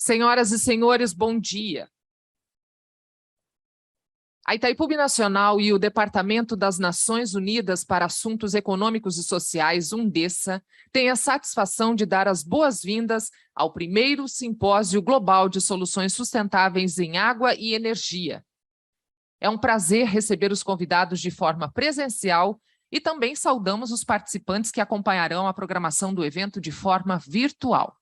Senhoras e senhores, bom dia. A Itaipu Binacional e o Departamento das Nações Unidas para Assuntos Econômicos e Sociais, UNDESA, têm a satisfação de dar as boas-vindas ao primeiro Simpósio Global de Soluções Sustentáveis em Água e Energia. É um prazer receber os convidados de forma presencial e também saudamos os participantes que acompanharão a programação do evento de forma virtual.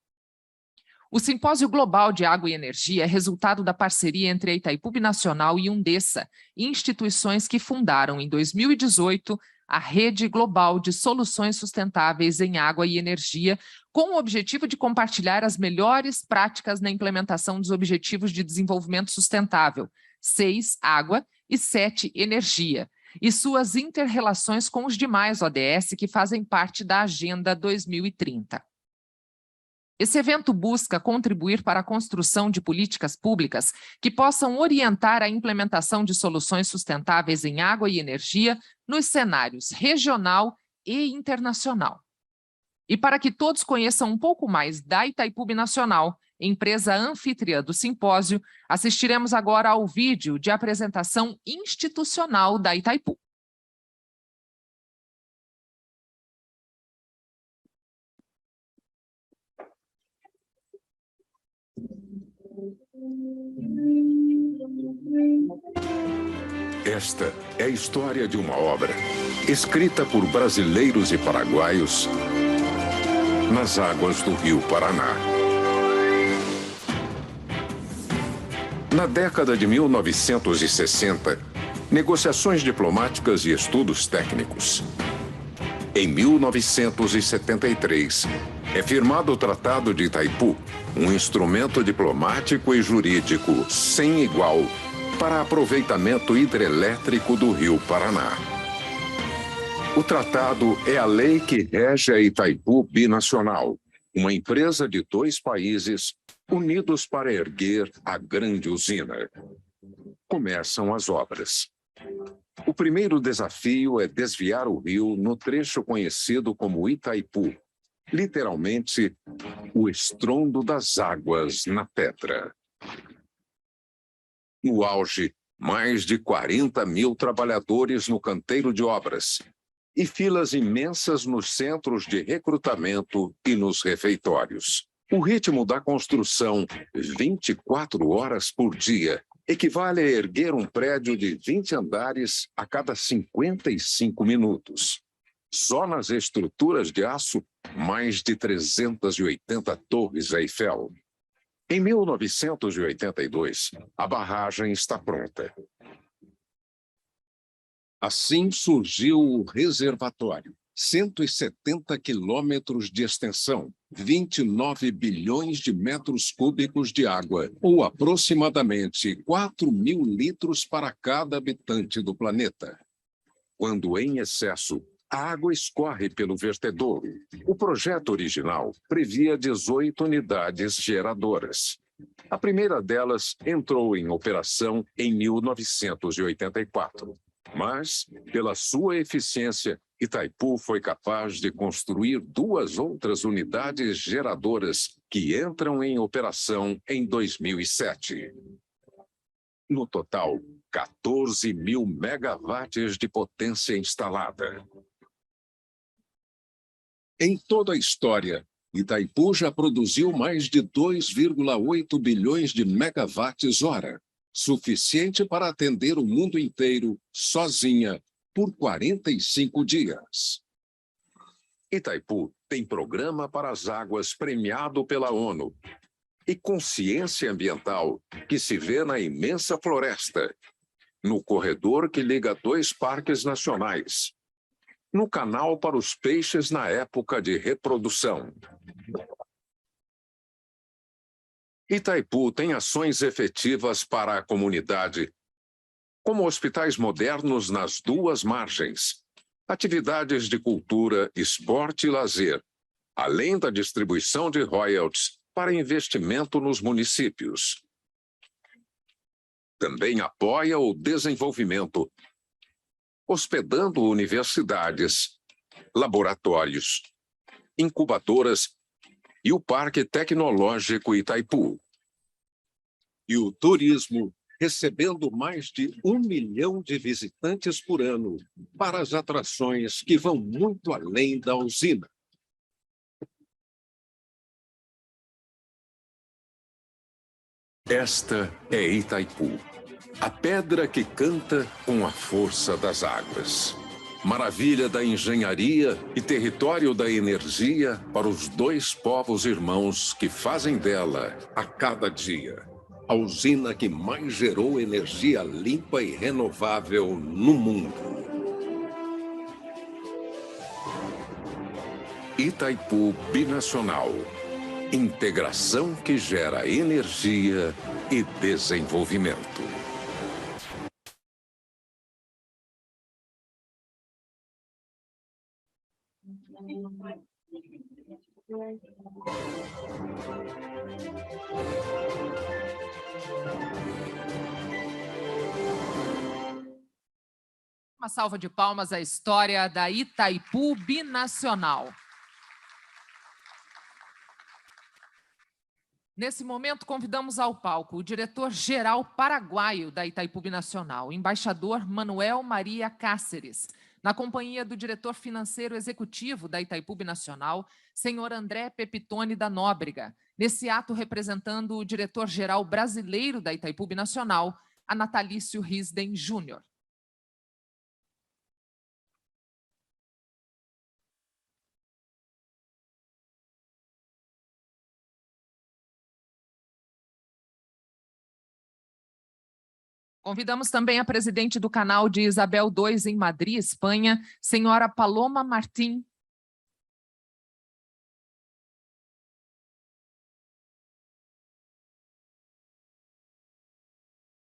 O Simpósio Global de Água e Energia é resultado da parceria entre a Itaipu Binacional e UNDESA, instituições que fundaram em 2018 a Rede Global de Soluções Sustentáveis em Água e Energia, com o objetivo de compartilhar as melhores práticas na implementação dos Objetivos de Desenvolvimento Sustentável, 6, Água, e 7, Energia, e suas inter-relações com os demais ODS que fazem parte da Agenda 2030. Esse evento busca contribuir para a construção de políticas públicas que possam orientar a implementação de soluções sustentáveis em água e energia nos cenários regional e internacional. E para que todos conheçam um pouco mais da Itaipu Binacional, empresa anfitriã do simpósio, assistiremos agora ao vídeo de apresentação institucional da Itaipu. Esta é a história de uma obra escrita por brasileiros e paraguaios nas águas do Rio Paraná. Na década de 1960, negociações diplomáticas e estudos técnicos. Em 1973, é firmado o Tratado de Itaipu, um instrumento diplomático e jurídico sem igual para aproveitamento hidrelétrico do Rio Paraná. O tratado é a lei que rege a Itaipu Binacional, uma empresa de dois países unidos para erguer a grande usina. Começam as obras. O primeiro desafio é desviar o rio no trecho conhecido como Itaipu, literalmente, o estrondo das águas na pedra. No auge, mais de 40 mil trabalhadores no canteiro de obras e filas imensas nos centros de recrutamento e nos refeitórios. O ritmo da construção, 24 horas por dia, equivale a erguer um prédio de 20 andares a cada 55 minutos. Só nas estruturas de aço, mais de 380 torres Eiffel. Em 1982, a barragem está pronta. Assim surgiu o reservatório. 170 quilômetros de extensão, 29 bilhões de metros cúbicos de água, ou aproximadamente 4.000 litros para cada habitante do planeta. Quando em excesso, a água escorre pelo vertedouro. O projeto original previa 18 unidades geradoras. A primeira delas entrou em operação em 1984. Mas, pela sua eficiência, Itaipu foi capaz de construir 2 outras unidades geradoras que entram em operação em 2007. No total, 14.000 megawatts de potência instalada. Em toda a história, Itaipu já produziu mais de 2,8 bilhões de megawatts-hora, suficiente para atender o mundo inteiro, sozinha, por 45 dias. Itaipu tem programa para as águas premiado pela ONU e consciência ambiental que se vê na imensa floresta, no corredor que liga 2 parques nacionais, no canal para os peixes na época de reprodução. Itaipu tem ações efetivas para a comunidade, como hospitais modernos nas 2 margens, atividades de cultura, esporte e lazer, além da distribuição de royalties para investimento nos municípios. Também apoia o desenvolvimento, hospedando universidades, laboratórios, incubadoras e o Parque Tecnológico Itaipu. E o turismo, recebendo mais de 1 milhão de visitantes por ano para as atrações que vão muito além da usina. Esta é Itaipu, a pedra que canta com a força das águas. Maravilha da engenharia e território da energia para os dois povos irmãos que fazem dela, a cada dia, a usina que mais gerou energia limpa e renovável no mundo. Itaipu Binacional. Integração que gera energia e desenvolvimento. Uma salva de palmas à história da Itaipu Binacional. Nesse momento, convidamos ao palco o diretor-geral paraguaio da Itaipu Binacional, o embaixador Manuel Maria Cáceres, na companhia do diretor financeiro executivo da Itaipu Binacional, senhor André Pepitone da Nóbrega, nesse ato representando o diretor-geral brasileiro da Itaipu Binacional, a Natalício Risden Júnior. Convidamos também a presidente do canal de Isabel II em Madrid, Espanha, senhora Paloma Martín.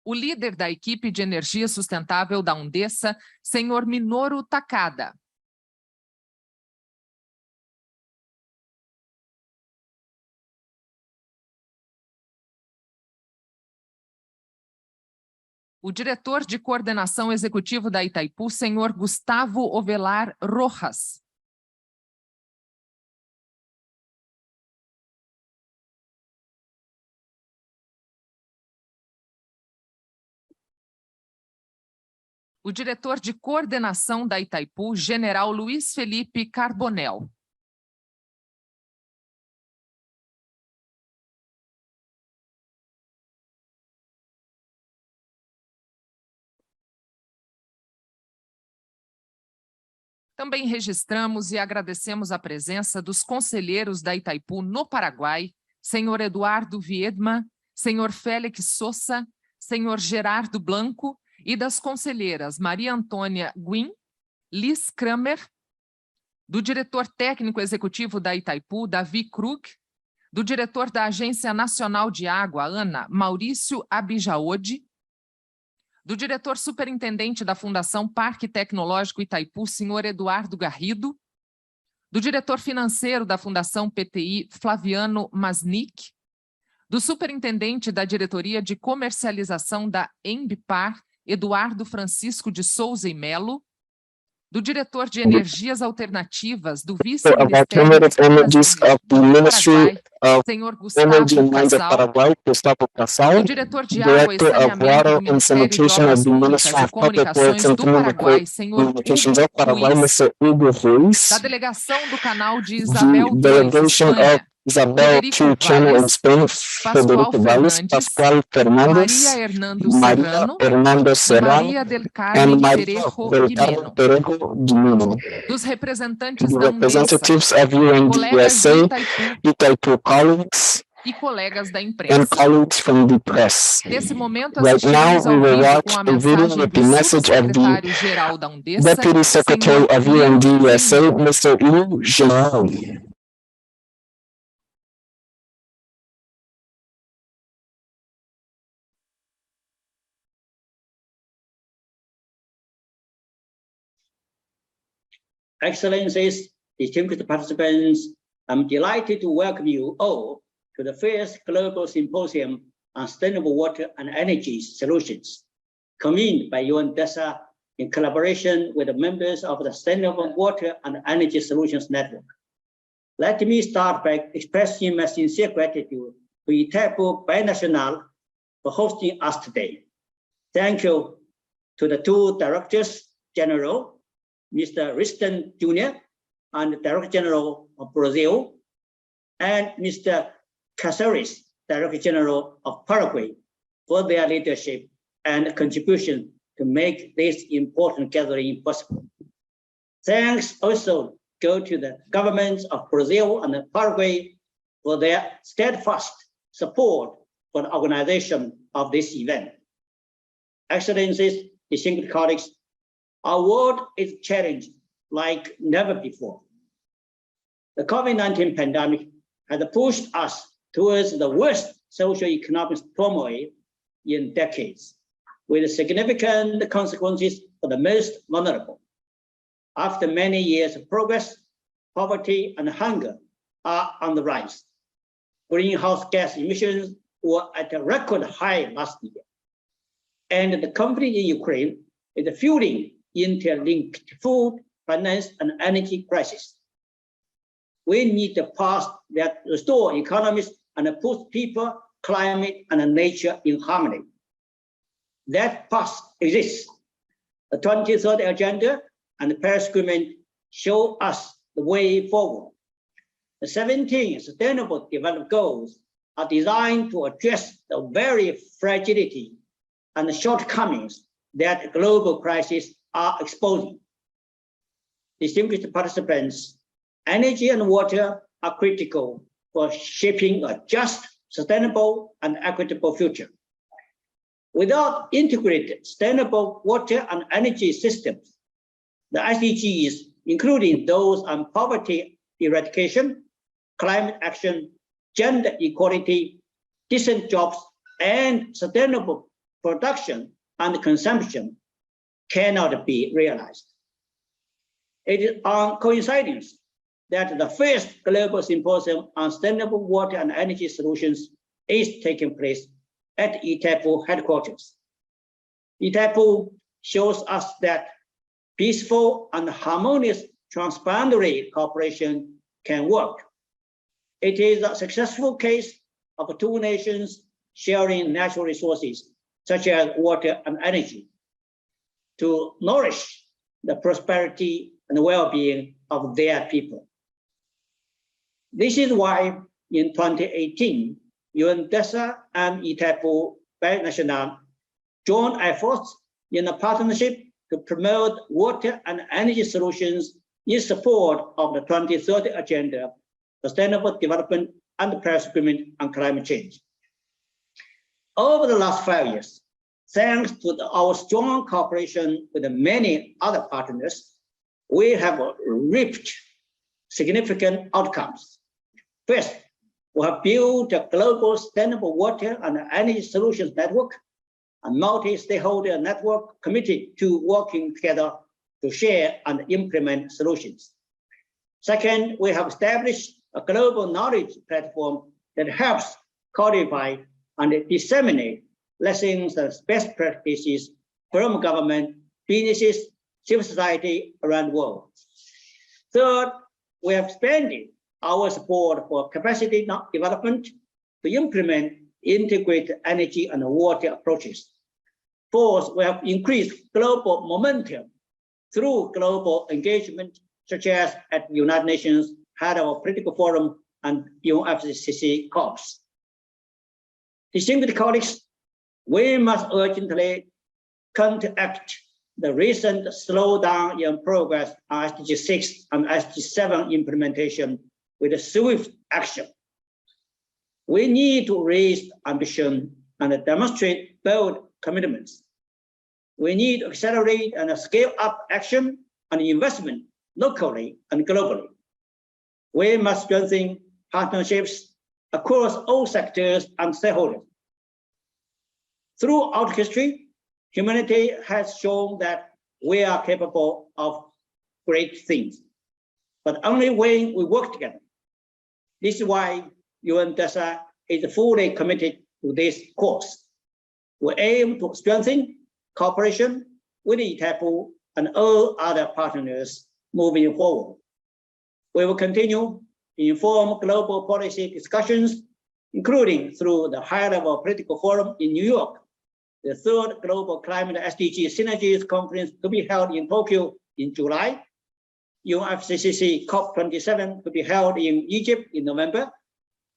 O líder da equipe de energia sustentável da Undesa, senhor Minoru Takada. O diretor de coordenação executivo da Itaipu, senhor Gustavo Ovelar Rojas. O diretor de coordenação da Itaipu, general Luiz Felipe Carbonel. Também registramos e agradecemos a presença dos conselheiros da Itaipu no Paraguai, senhor Eduardo Viedma, senhor Félix Sousa, senhor Gerardo Blanco, e das conselheiras Maria Antônia Guim, Liz Kramer, do diretor técnico executivo da Itaipu, Davi Krug, do diretor da Agência Nacional de Água, ANA, Maurício Abijaode, do diretor superintendente da Fundação Parque Tecnológico Itaipu, senhor Eduardo Garrido, do diretor financeiro da Fundação PTI, Flaviano Masnick, do superintendente da Diretoria de Comercialização da Embipar, Eduardo Francisco de Souza e Melo, do diretor de Energias Alternativas do Vice-Ministério senhor Gustavo Passal, do diretor de Água e Saneamento do Ministério de Obras Públicas e Comunicações do Paraguai, senhor Hugo Ruiz, da delegação do canal de Isabel II, Espanha, Federico Valles, Pascoal Fernandes, Maria Hernando Serrano e Maria del Carmen Perejo Guimeno. Dos representantes da Undesa, colegas de Itaipu colleagues, e colegas da imprensa. Nesse momento, assistimos ao vivo com a mensagem do subsecretário-geral da Undesa, senhor Liu Jian. Excellencies, distinguished participants, I'm delighted to welcome you all to the first Global Symposium on Sustainable Water and Energy Solutions, convened by Undesa in collaboration with the members of the Sustainable Water and Energy Solutions Network. Let me start by expressing my sincere gratitude to Itaipu Binacional for hosting us today. Thank you to the two Directors General, Mr. Riston Jr. and the Director General of Brazil, and Mr. Caceres, Director General of Paraguay, for their leadership and contribution to make this important gathering possible. Thanks also go to the governments of Brazil and Paraguay for their steadfast support for the organization of this event. Excellencies, distinguished colleagues, our world is challenged like never before. The COVID-19 pandemic has pushed us towards the worst socio-economic turmoil in decades, with significant consequences for the most vulnerable. After many years of progress, poverty and hunger are on the rise. Greenhouse gas emissions were at a record high last year. And the conflict in Ukraine is fueling interlinked food, finance, and energy crisis. We need a path that restores economies and puts people, climate, and nature in harmony. That path exists. The 2030 Agenda and the Paris Agreement show us the way forward. The 17 Sustainable Development Goals are designed to address the very fragility and the shortcomings that global crises are exposing. Distinguished participants, energy and water are critical for shaping a just, sustainable, and equitable future. Without integrated, sustainable water and energy systems, the SDGs, including those on poverty eradication, climate action, gender equality, decent jobs, and sustainable production and consumption, cannot be realized. It is on coincidence that the first global symposium on sustainable water and energy solutions is taking place at Itaipu headquarters. Itaipu shows us that peaceful and harmonious transboundary cooperation can work. It is a successful case of two nations sharing natural resources, such as water and energy, to nourish the prosperity and well-being of their people. This is why in 2018, UNDESA and Itaipu Binational joined efforts in a partnership to promote water and energy solutions in support of the 2030 Agenda, Sustainable Development, and the Paris Agreement on climate change. Over the last 5 years, thanks to our strong cooperation with many other partners, we have reaped significant outcomes. First, we have built a global sustainable water and energy solutions network, a multi-stakeholder network committed to working together to share and implement solutions. Second, we have established a global knowledge platform that helps codify and disseminate lessons and best practices from government, businesses, civil society around the world. Third, we have expanded our support for capacity development to implement integrated energy and water approaches. Fourth, we have increased global momentum through global engagement, such as at the United Nations Hydropower Political Forum and UNFCCC COPs. Distinguished colleagues, we must urgently counteract the recent slowdown in progress on SDG 6 and SDG 7 implementation with a swift action. We need to raise ambition and demonstrate bold commitments. We need to accelerate and scale up action and investment locally and globally. We must strengthen partnerships across all sectors and stakeholders. Throughout history, humanity has shown that we are capable of great things, but only when we work together. This is why UNDESA is fully committed to this course. We aim to strengthen cooperation with Itaipu and all other partners moving forward. We will continue to inform global policy discussions including through the high-level political forum in New York, the third Global Climate SDG Synergies Conference to be held in Tokyo in July, UNFCCC COP27 to be held in Egypt in November,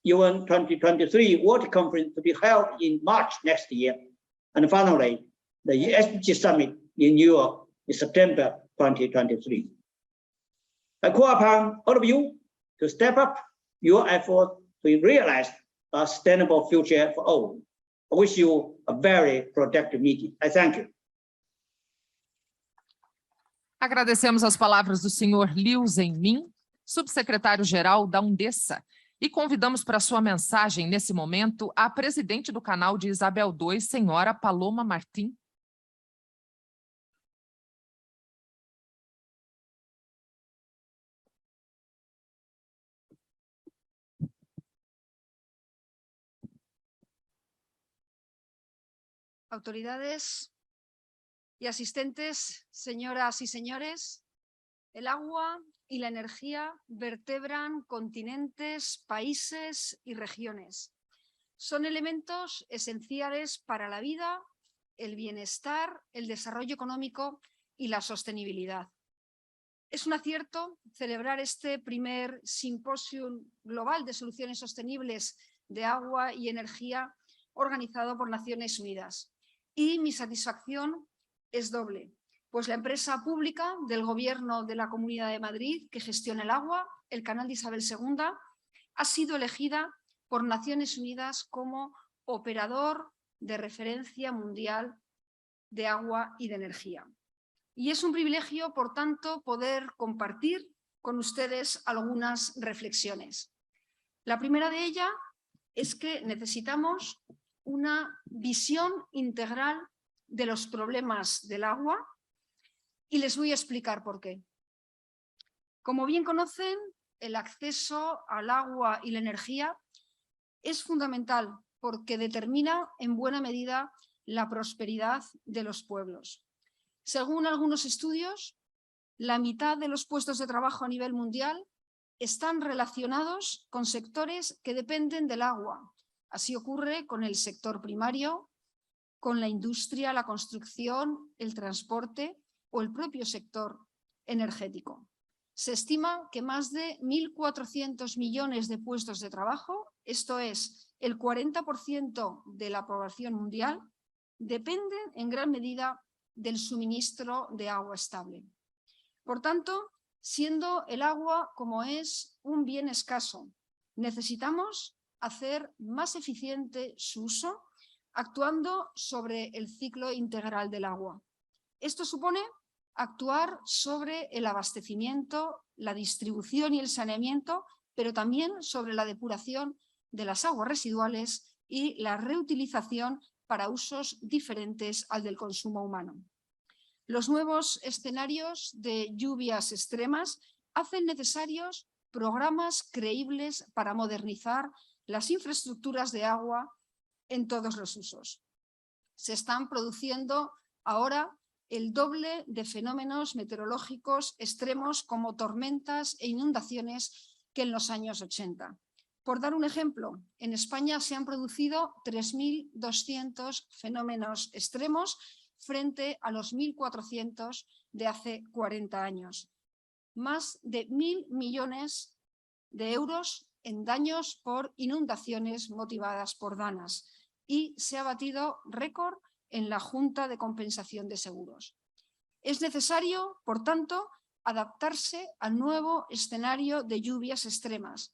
UN 2023 Water Conference to be held in March next year, and finally, the SDG Summit in New York in September 2023. I call upon all of you to step up your effort to realize a sustainable future for all. I wish you a very productive meeting. I thank you. Agradecemos as palavras do senhor Liu Zhenmin, subsecretário-geral da Undessa, e convidamos para sua mensagem, nesse momento, a presidente do canal de Isabel II, senhora Paloma Martim. Autoridades y asistentes, señoras y señores, el agua y la energía vertebran continentes, países y regiones. Son elementos esenciales para la vida, el bienestar, el desarrollo económico y la sostenibilidad. Es un acierto celebrar este primer Symposium Global de Soluciones Sostenibles de Agua y Energía organizado por Naciones Unidas. Y mi satisfacción es doble, pues la empresa pública del Gobierno de la Comunidad de Madrid que gestiona el agua, el Canal de Isabel II, ha sido elegida por Naciones Unidas como operador de referencia mundial de agua y de energía. Y es un privilegio, por tanto, poder compartir con ustedes algunas reflexiones. La primera de ellas es que necesitamos una visión integral de los problemas del agua y les voy a explicar por qué. Como bien conocen, el acceso al agua y la energía es fundamental porque determina en buena medida la prosperidad de los pueblos. Según algunos estudios, la mitad de los puestos de trabajo a nivel mundial están relacionados con sectores que dependen del agua. Así ocurre con el sector primario, con la industria, la construcción, el transporte o el propio sector energético. Se estima que más de 1.400 millones de puestos de trabajo, esto es, el 40% de la población mundial, dependen en gran medida del suministro de agua estable. Por tanto, siendo el agua como es un bien escaso, necesitamos hacer más eficiente su uso actuando sobre el ciclo integral del agua. Esto supone actuar sobre el abastecimiento, la distribución y el saneamiento, pero también sobre la depuración de las aguas residuales y la reutilización para usos diferentes al del consumo humano. Los nuevos escenarios de lluvias extremas hacen necesarios programas creíbles para modernizar las infraestructuras de agua en todos los usos. Se están produciendo ahora el doble de fenómenos meteorológicos extremos como tormentas e inundaciones que en los años 80. Por dar un ejemplo, en España se han producido 3.200 fenómenos extremos frente a los 1.400 de hace 40 años. Más de 1.000 millones de euros en daños por inundaciones motivadas por danas y se ha batido récord en la Junta de Compensación de Seguros. Es necesario, por tanto, adaptarse al nuevo escenario de lluvias extremas.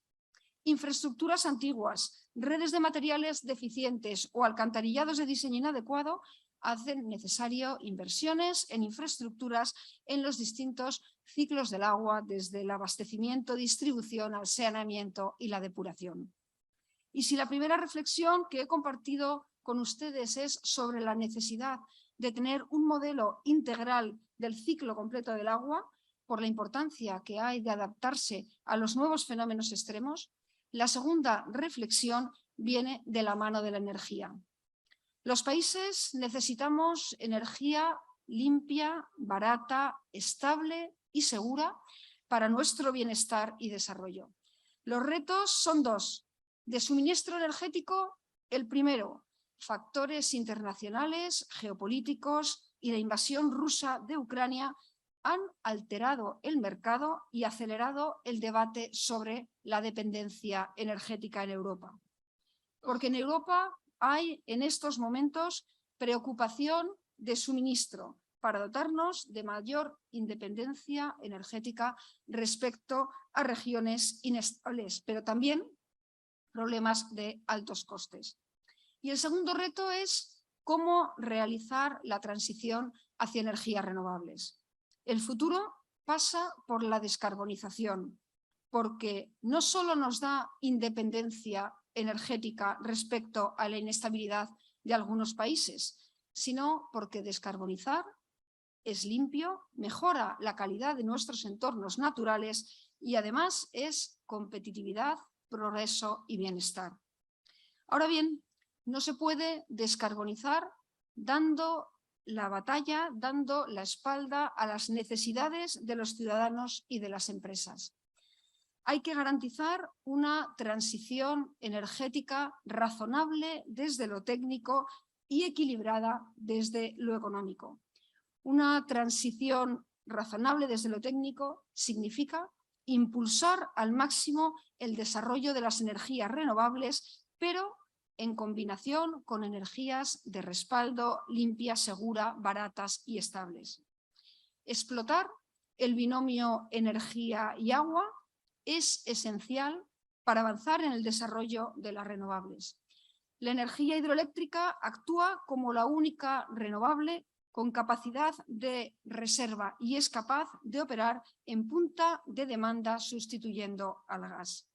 Infraestructuras antiguas, redes de materiales deficientes o alcantarillados de diseño inadecuado hacen necesario inversiones en infraestructuras en los distintos ciclos del agua, desde el abastecimiento, distribución, al saneamiento y la depuración. Y si la primera reflexión que he compartido con ustedes es sobre la necesidad de tener un modelo integral del ciclo completo del agua, por la importancia que hay de adaptarse a los nuevos fenómenos extremos, la segunda reflexión viene de la mano de la energía. Los países necesitamos energía limpia, barata, estable y segura para nuestro bienestar y desarrollo. Los retos son dos: De suministro energético, el primero, factores internacionales, geopolíticos y la invasión rusa de Ucrania han alterado el mercado y acelerado el debate sobre la dependencia energética en Europa. Porque en Europa hay en estos momentos preocupación de suministro para dotarnos de mayor independencia energética respecto a regiones inestables, pero también problemas de altos costes. Y el segundo reto es cómo realizar la transición hacia energías renovables. El futuro pasa por la descarbonización, porque no solo nos da independencia energética respecto a la inestabilidad de algunos países, sino porque descarbonizar es limpio, mejora la calidad de nuestros entornos naturales y además es competitividad, progreso y bienestar. Ahora bien, no se puede descarbonizar dando la batalla, dando la espalda a las necesidades de los ciudadanos y de las empresas. Hay que garantizar una transición energética razonable desde lo técnico y equilibrada desde lo económico. Una transición razonable desde lo técnico significa impulsar al máximo el desarrollo de las energías renovables, pero en combinación con energías de respaldo, limpias, seguras, baratas y estables. Explotar el binomio energía y agua es esencial para avanzar en el desarrollo de las renovables. La energía hidroeléctrica actúa como la única renovable con capacidad de reserva y es capaz de operar en punta de demanda sustituyendo al gas.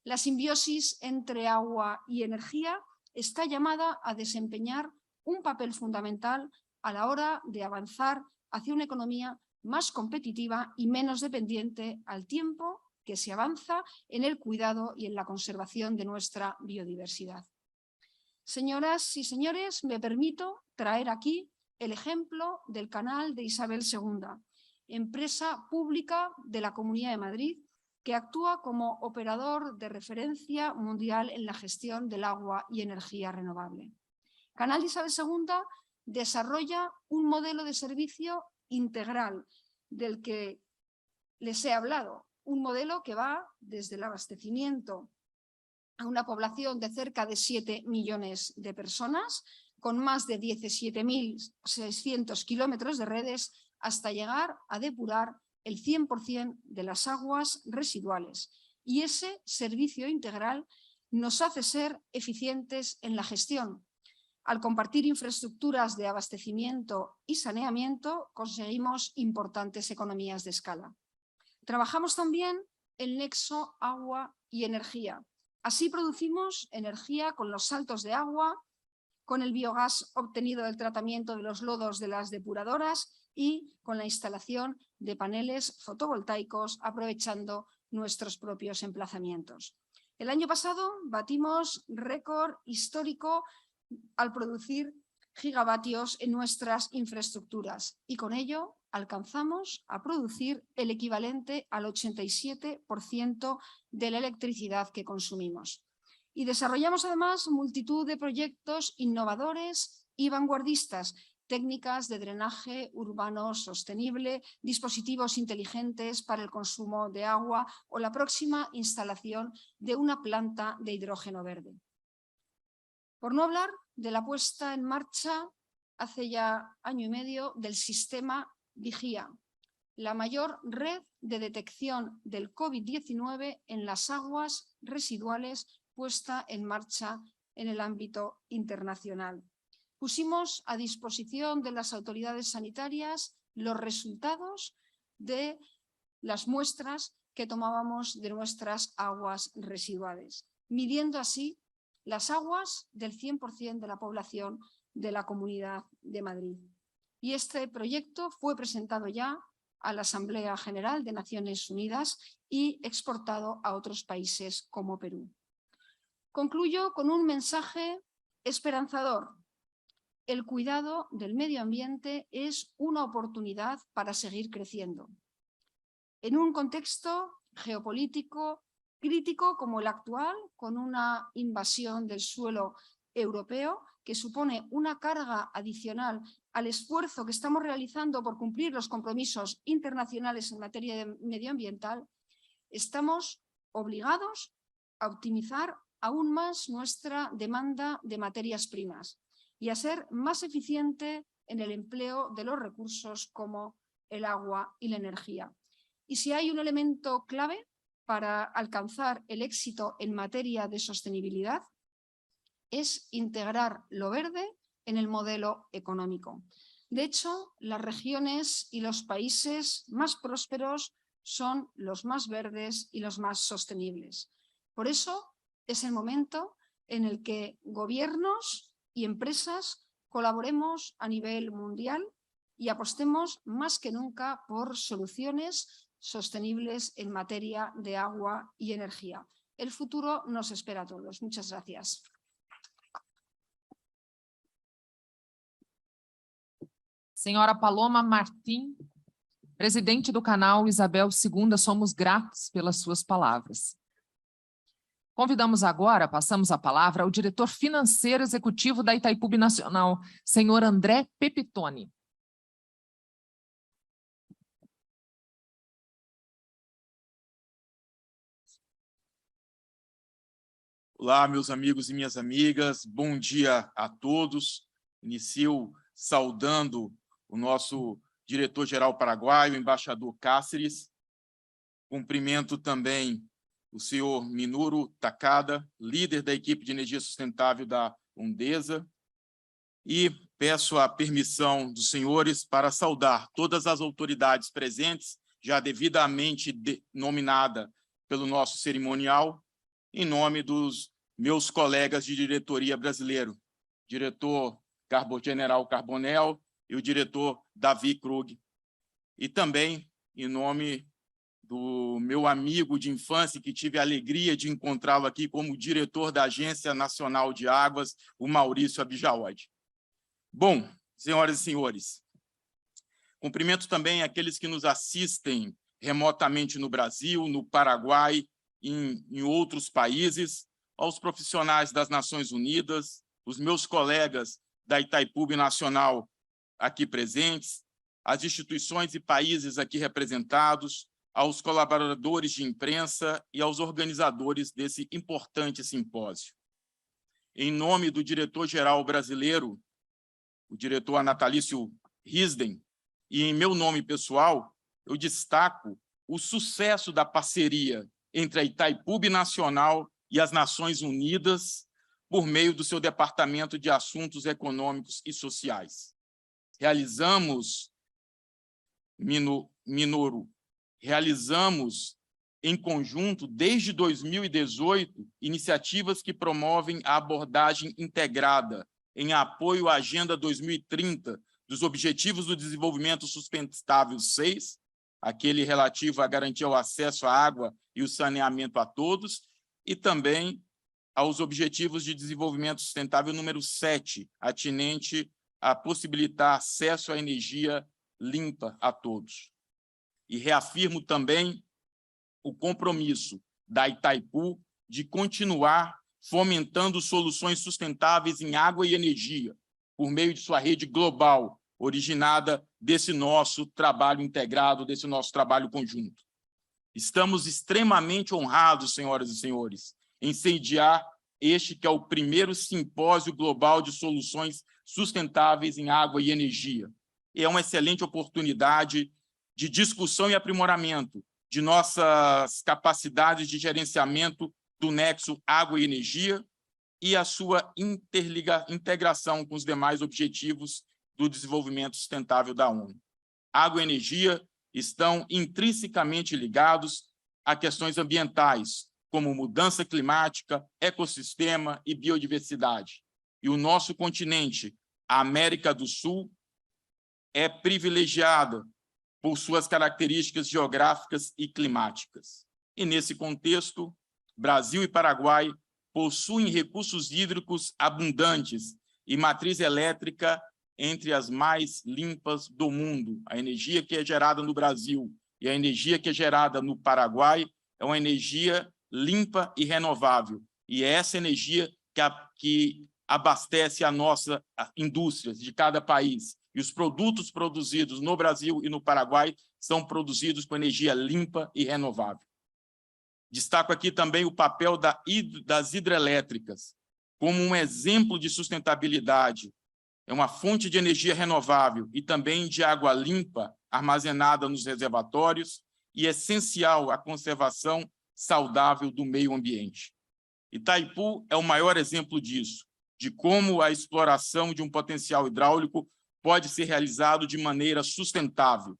La simbiosis entre agua y energía está llamada a desempeñar un papel fundamental a la hora de avanzar hacia una economía más competitiva y menos dependiente al tiempo que se avanza en el cuidado y en la conservación de nuestra biodiversidad. Señoras y señores, me permito traer aquí el ejemplo del canal de Isabel II, empresa pública de la Comunidad de Madrid, que actúa como operador de referencia mundial en la gestión del agua y energía renovable. Canal de Isabel II desarrolla un modelo de servicio integral del que les he hablado, un modelo que va desde el abastecimiento a una población de cerca de 7 millones de personas, con más de 17.600 kilómetros de redes, hasta llegar a depurar el 100% de las aguas residuales. Y ese servicio integral nos hace ser eficientes en la gestión. Al compartir infraestructuras de abastecimiento y saneamiento, conseguimos importantes economías de escala. Trabajamos también el nexo agua y energía. Así producimos energía con los saltos de agua, con el biogás obtenido del tratamiento de los lodos de las depuradoras y con la instalación de paneles fotovoltaicos aprovechando nuestros propios emplazamientos. El año pasado batimos récord histórico al producir gigavatios en nuestras infraestructuras y con ello alcanzamos a producir el equivalente al 87% de la electricidad que consumimos. Y desarrollamos además multitud de proyectos innovadores y vanguardistas, técnicas de drenaje urbano sostenible, dispositivos inteligentes para el consumo de agua o la próxima instalación de una planta de hidrógeno verde. Por no hablar de la puesta en marcha hace ya año y medio del sistema Vigía, la mayor red de detección del COVID-19 en las aguas residuales puesta en marcha en el ámbito internacional. Pusimos a disposición de las autoridades sanitarias los resultados de las muestras que tomábamos de nuestras aguas residuales, midiendo así las aguas del 100% de la población de la Comunidad de Madrid. Y este proyecto fue presentado ya a la Asamblea General de Naciones Unidas y exportado a otros países como Perú. Concluyo con un mensaje esperanzador. El cuidado del medio ambiente es una oportunidad para seguir creciendo. En un contexto geopolítico crítico como el actual, con una invasión del suelo europeo que supone una carga adicional al esfuerzo que estamos realizando por cumplir los compromisos internacionales en materia medioambiental, estamos obligados a optimizar aún más nuestra demanda de materias primas y a ser más eficiente en el empleo de los recursos como el agua y la energía. Y si hay un elemento clave para alcanzar el éxito en materia de sostenibilidad, es integrar lo verde en el modelo económico. De hecho, las regiones y los países más prósperos son los más verdes y los más sostenibles. Por eso es el momento en el que gobiernos y empresas colaboremos a nivel mundial y apostemos más que nunca por soluciones sostenibles en materia de agua y energía. El futuro nos espera a todos. Muchas gracias. Senhora Paloma Martim, presidente do canal Isabel II, somos gratos pelas suas palavras. Convidamos agora, passamos a palavra ao diretor financeiro executivo da Itaipu Nacional, senhor André Pepitone. Olá, meus amigos e minhas amigas, bom dia a todos. Inicio saudando o nosso diretor-geral paraguaio, o embaixador Cáceres. Cumprimento também o senhor Minoru Takada, líder da equipe de energia sustentável da Undesa, e peço a permissão dos senhores para saudar todas as autoridades presentes, já devidamente nominada pelo nosso cerimonial, em nome dos meus colegas de diretoria brasileiro, diretor General Carbonel e o diretor Davi Krug, e também em nome do meu amigo de infância, que tive a alegria de encontrá-lo aqui como diretor da Agência Nacional de Águas, o Maurício Abjaod. Bom, senhoras e senhores, cumprimento também aqueles que nos assistem remotamente no Brasil, no Paraguai, em outros países, aos profissionais das Nações Unidas, os meus colegas da Itaipu Nacional aqui presentes, as instituições e países aqui representados, aos colaboradores de imprensa e aos organizadores desse importante simpósio. Em nome do diretor-geral brasileiro, o diretor Natalício Risden, e em meu nome pessoal, eu destaco o sucesso da parceria entre a Itaipu Nacional e as Nações Unidas por meio do seu Departamento de Assuntos Econômicos e Sociais. Realizamos em conjunto, desde 2018, iniciativas que promovem a abordagem integrada em apoio à Agenda 2030 dos Objetivos do Desenvolvimento Sustentável 6, aquele relativo a garantir o acesso à água e o saneamento a todos, e também aos Objetivos de Desenvolvimento Sustentável número 7, atinente a possibilitar acesso à energia limpa a todos. E reafirmo também o compromisso da Itaipu de continuar fomentando soluções sustentáveis em água e energia, por meio de sua rede global, originada desse nosso trabalho integrado, desse nosso trabalho conjunto. Estamos extremamente honrados, senhoras e senhores, em sediar este que é o primeiro simpósio global de soluções sustentáveis em água e energia. E é uma excelente oportunidade de discussão e aprimoramento de nossas capacidades de gerenciamento do nexo água e energia e a sua integração com os demais objetivos do desenvolvimento sustentável da ONU. Água e energia estão intrinsecamente ligados a questões ambientais, como mudança climática, ecossistema e biodiversidade. E o nosso continente, a América do Sul, é privilegiada por suas características geográficas e climáticas. E, nesse contexto, Brasil e Paraguai possuem recursos hídricos abundantes e matriz elétrica entre as mais limpas do mundo. A energia que é gerada no Brasil e a energia que é gerada no Paraguai é uma energia limpa e renovável. E é essa energia que abastece a nossa indústrias de cada país. E os produtos produzidos no Brasil e no Paraguai são produzidos com energia limpa e renovável. Destaco aqui também o papel das hidrelétricas como um exemplo de sustentabilidade. É uma fonte de energia renovável e também de água limpa armazenada nos reservatórios e essencial à conservação saudável do meio ambiente. Itaipu é o maior exemplo disso, de como a exploração de um potencial hidráulico pode ser realizado de maneira sustentável,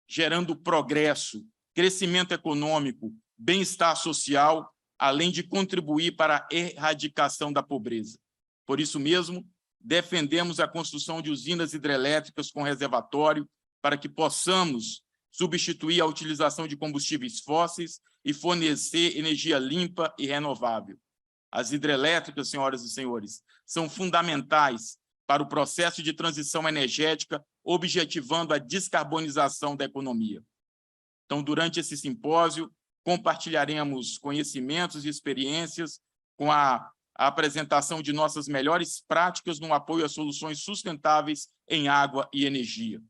gerando progresso, crescimento econômico, bem-estar social, além de contribuir para a erradicação da pobreza. Por isso mesmo, defendemos a construção de usinas hidrelétricas com reservatório para que possamos substituir a utilização de combustíveis fósseis e fornecer energia limpa e renovável. As hidrelétricas, senhoras e senhores, são fundamentais para o processo de transição energética, objetivando a descarbonização da economia. Então, durante esse simpósio, compartilharemos conhecimentos e experiências com a apresentação de nossas melhores práticas no apoio a soluções sustentáveis em água e energia.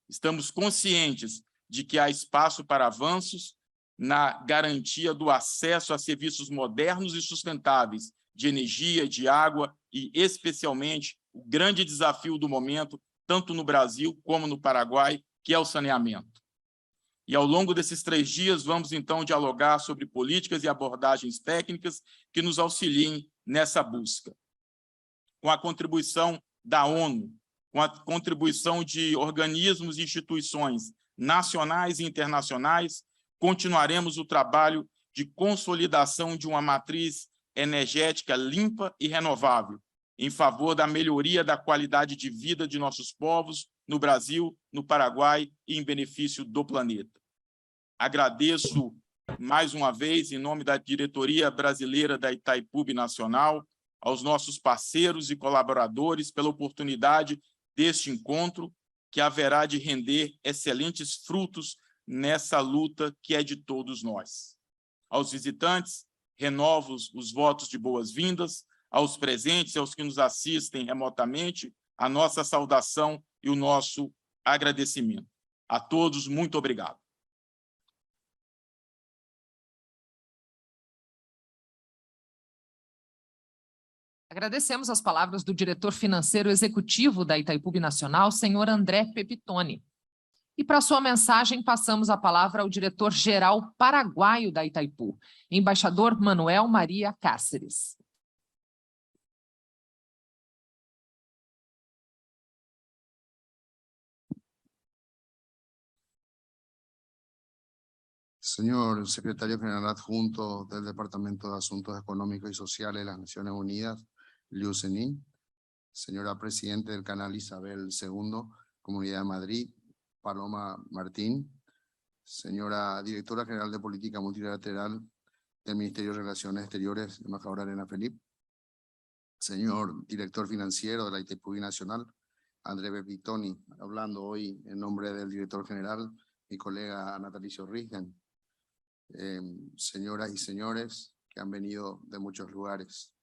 Estamos conscientes de que há espaço para avanços na garantia do acesso a serviços modernos e sustentáveis de energia, de água e, especialmente, o grande desafio do momento, tanto no Brasil como no Paraguai, que é o saneamento. E, ao longo desses 3 dias, vamos, então, dialogar sobre políticas e abordagens técnicas que nos auxiliem nessa busca. Com a contribuição da ONU, com a contribuição de organismos e instituições nacionais e internacionais, continuaremos o trabalho de consolidação de uma matriz energética limpa e renovável, em favor da melhoria da qualidade de vida de nossos povos no Brasil, no Paraguai e em benefício do planeta. Agradeço mais uma vez, em nome da diretoria brasileira da Itaipu Nacional, aos nossos parceiros e colaboradores pela oportunidade deste encontro, que haverá de render excelentes frutos nessa luta que é de todos nós. Aos visitantes, renovo os votos de boas-vindas, aos presentes e aos que nos assistem remotamente, a nossa saudação e o nosso agradecimento. A todos, muito obrigado. Agradecemos as palavras do diretor financeiro executivo da Itaipu Nacional, senhor André Pepitone. E para sua mensagem, passamos a palavra ao diretor-geral paraguaio da Itaipu, embaixador Manuel Maria Cáceres. Señor Secretario General Adjunto del Departamento de Asuntos Económicos y Sociales de las Naciones Unidas, Liu Zenin, señora Presidente del Canal Isabel II, Comunidad de Madrid, Paloma Martín, señora Directora General de Política Multilateral del Ministerio de Relaciones Exteriores, embajadora Elena Felipe, señor Director Financiero de la Itaipu Nacional, André Pepitoni, hablando hoy en nombre del Director General, mi colega Natalicio Risgen, señoras y señores que han venido de muchos lugares.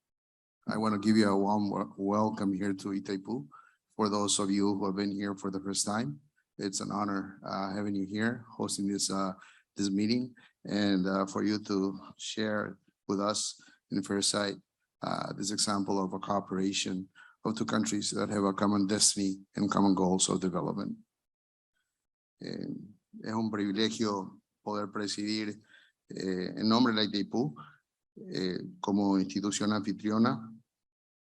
I want to give you a warm welcome here to Itaipu. For those of you who have been here for the first time, it's an honor having you here, hosting this meeting, and for you to share with us in first sight this example of a cooperation of 2 countries that have a common destiny and common goals of development. Es un privilegio poder presidir en nombre de la Itaipu como institución anfitriona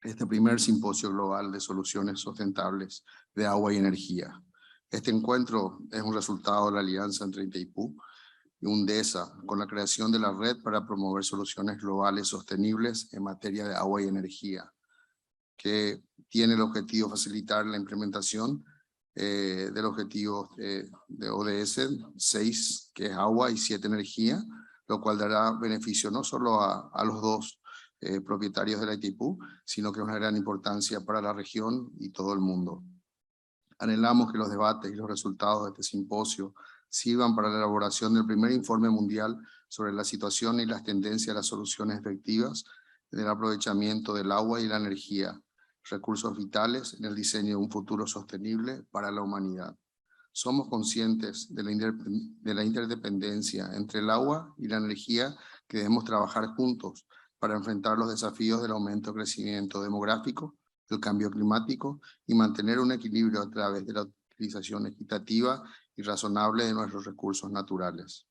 este primer simposio global de soluciones sustentables de agua y energía. Este encuentro es un resultado de la alianza entre Itaipu y UNDESA con la creación de la red para promover soluciones globales sostenibles en materia de agua y energía, que tiene el objetivo de facilitar la implementación del objetivo de ODS 6, que es agua, y 7, energía, lo cual dará beneficio no solo a los 2 propietarios de la Itaipu, sino que es una gran importancia para la región y todo el mundo. Anhelamos que los debates y los resultados de este simposio sirvan para la elaboración del primer informe mundial sobre la situación y las tendencias de las soluciones efectivas del aprovechamiento del agua y la energía, recursos vitales en el diseño de un futuro sostenible para la humanidad. Somos conscientes de la interdependencia entre el agua y la energía que debemos trabajar juntos para enfrentar los desafíos del aumento y crecimiento demográfico, el cambio climático y mantener un equilibrio a través de la utilización equitativa y razonable de nuestros recursos naturales.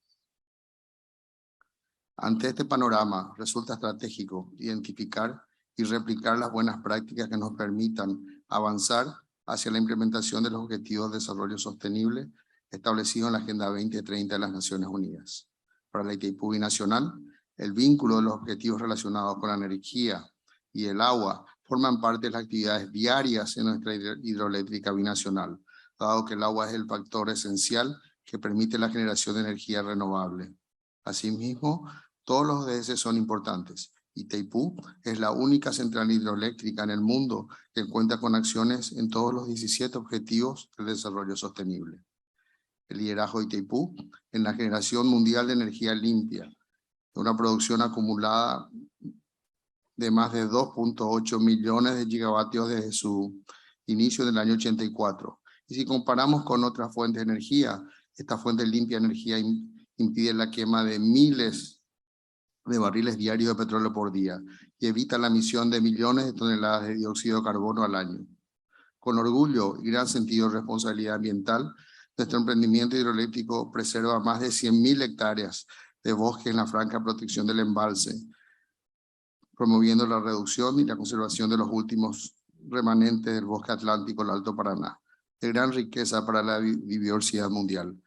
Ante este panorama, resulta estratégico identificar y replicar las buenas prácticas que nos permitan avanzar hacia la implementación de los Objetivos de Desarrollo Sostenible establecidos en la Agenda 2030 de las Naciones Unidas. Para la Itaipú binacional, el vínculo de los objetivos relacionados con la energía y el agua forman parte de las actividades diarias en nuestra hidroeléctrica binacional, dado que el agua es el factor esencial que permite la generación de energía renovable. Asimismo, todos los ODS son importantes. Itaipú es la única central hidroeléctrica en el mundo que cuenta con acciones en todos los 17 objetivos del desarrollo sostenible. El liderazgo de Itaipú en la generación mundial de energía limpia, una producción acumulada de más de 2.8 millones de gigavatios desde su inicio en el año 84. Y si comparamos con otras fuentes de energía, esta fuente limpia de energía impide la quema de miles de barriles diarios de petróleo por día y evita la emisión de millones de toneladas de dióxido de carbono al año. Con orgullo y gran sentido de responsabilidad ambiental, nuestro emprendimiento hidroeléctrico preserva más de 100.000 hectáreas de bosque en la franca protección del embalse, promoviendo la reducción y la conservación de los últimos remanentes del bosque atlántico, el Alto Paraná, de gran riqueza para la biodiversidad mundial.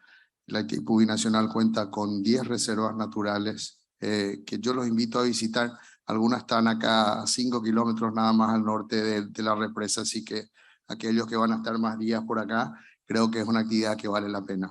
La Itaipú binacional cuenta con 10 reservas naturales que yo los invito a visitar. Algunas están acá a 5 kilómetros nada más al norte de la represa, así que aquellos que van a estar más días por acá, creo que es una actividad que vale la pena.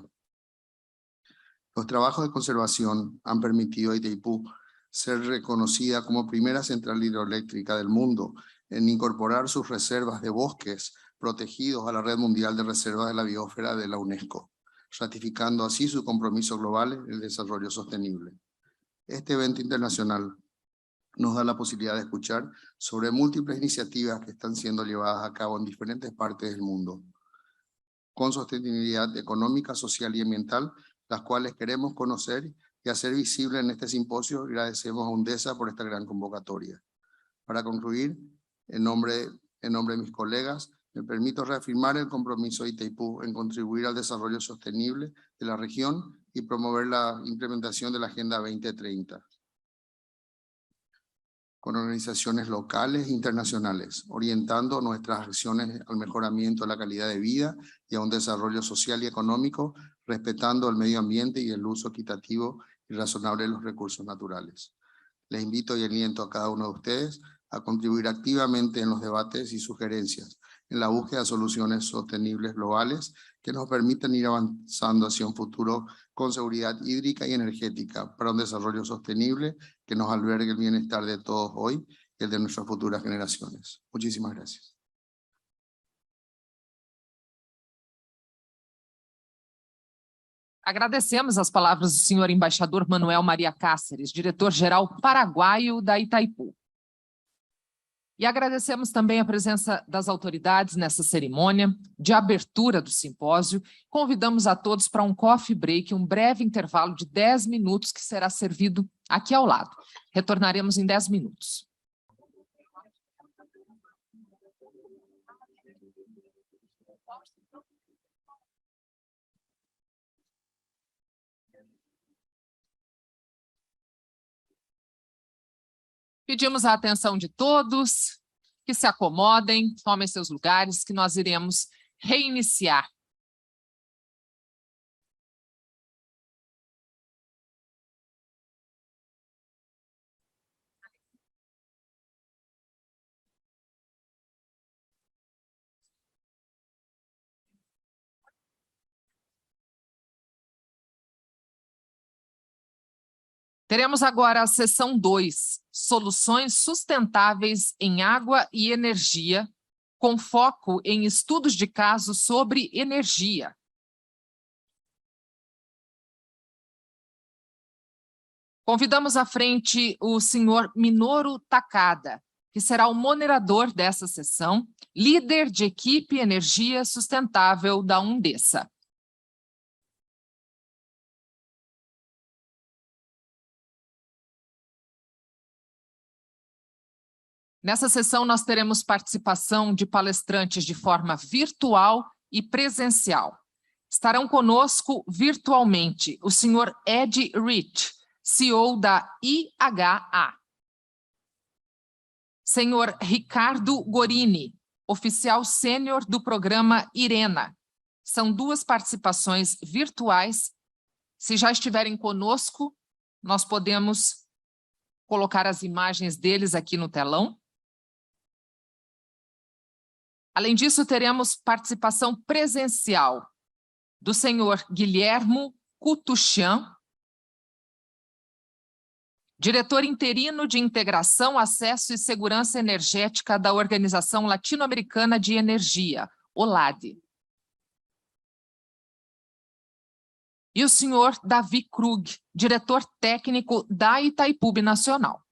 Los trabajos de conservación han permitido a Itaipú ser reconocida como primera central hidroeléctrica del mundo en incorporar sus reservas de bosques protegidos a la Red Mundial de Reservas de la Biosfera de la UNESCO, ratificando así su compromiso global en el desarrollo sostenible. Este evento internacional nos da la posibilidad de escuchar sobre múltiples iniciativas que están siendo llevadas a cabo en diferentes partes del mundo, con sostenibilidad económica, social y ambiental, las cuales queremos conocer y hacer visible en este simposio. Agradecemos a UNDESA por esta gran convocatoria. Para concluir, en nombre de mis colegas, me permito reafirmar el compromiso de Itaipú en contribuir al desarrollo sostenible de la región y promover la implementación de la Agenda 2030. Con organizaciones locales e internacionales, orientando nuestras acciones al mejoramiento de la calidad de vida y a un desarrollo social y económico, respetando el medio ambiente y el uso equitativo y razonable de los recursos naturales. Les invito y aliento a cada uno de ustedes a contribuir activamente en los debates y sugerencias, en la búsqueda de soluciones sostenibles globales que nos permitan ir avanzando hacia un futuro con seguridad hídrica y energética para un desarrollo sostenible que nos albergue el bienestar de todos hoy y el de nuestras futuras generaciones. Muchísimas gracias. Agradecemos as palavras do senhor embaixador Manuel Maria Cáceres, diretor-geral paraguaio da Itaipú. E agradecemos também a presença das autoridades nessa cerimônia de abertura do simpósio. Convidamos a todos para um coffee break, um breve intervalo de 10 minutos que será servido aqui ao lado. Retornaremos em 10 minutos. Pedimos a atenção de todos, que se acomodem, tomem seus lugares, que nós iremos reiniciar. Teremos agora a sessão 2, Soluções Sustentáveis em Água e Energia, com foco em estudos de caso sobre energia. Convidamos à frente o senhor Minoru Takada, que será o moderador dessa sessão, líder de equipe Energia Sustentável da Undessa. Nessa sessão, nós teremos participação de palestrantes de forma virtual e presencial. Estarão conosco virtualmente o senhor Ed Rich, CEO da IHA. Senhor Ricardo Gorini, oficial sênior do programa IRENA. São duas participações virtuais. Se já estiverem conosco, nós podemos colocar as imagens deles aqui no telão. Além disso, teremos participação presencial do senhor Guilhermo Kutuchan, diretor interino de Integração, Acesso e Segurança Energética da Organização Latino-Americana de Energia, OLAD. E o senhor Davi Krug, diretor técnico da Itaipu Nacional.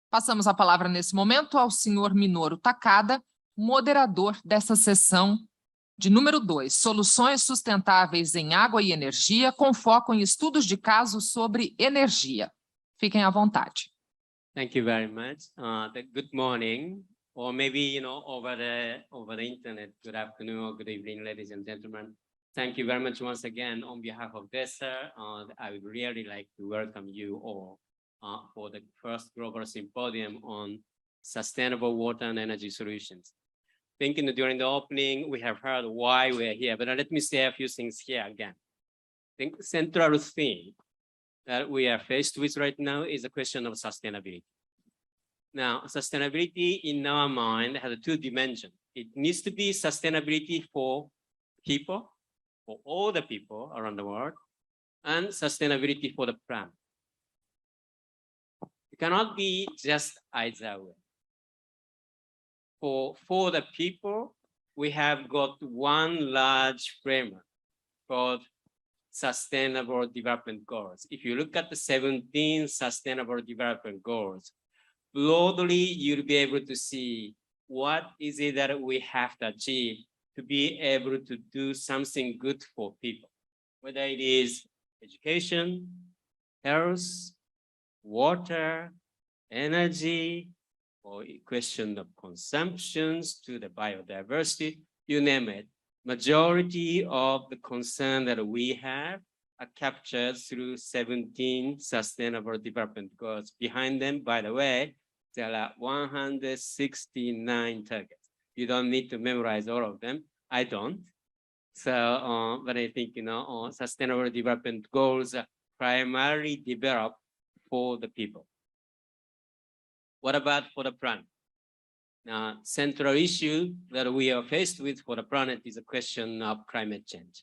Passamos a palavra nesse momento ao senhor Minoru Takada, moderador dessa sessão de número 2, Soluções Sustentáveis em Água e Energia, com foco em estudos de caso sobre energia. Fiquem à vontade. Thank you very much. Good morning, or maybe, over the internet. Good afternoon or good evening, ladies and gentlemen. Thank you very much once again on behalf of DESA. I would really like to welcome you all for the first global symposium on sustainable water and energy solutions. Thinking during the opening, we have heard why we are here, but let me say a few things here again. I think the central theme that we are faced with right now is the question of sustainability. Now, sustainability in our mind has two dimensions. It needs to be sustainability for people, for all the people around the world, and sustainability for the planet. It cannot be just either way. For the people, we have got one large framework called Sustainable Development Goals. If you look at the 17 Sustainable Development Goals, broadly, you'll be able to see what is it that we have to achieve to be able to do something good for people, whether it is education, health, water, energy, or a question of consumptions to the biodiversity, you name it. Majority of the concern that we have are captured through 17 Sustainable Development Goals. Behind them, by the way, there are 169 targets. You don't need to memorize all of them. I don't. So, but I think, Sustainable Development Goals are primarily developed for the people. What about for the planet? Now, central issue that we are faced with for the planet is a question of climate change.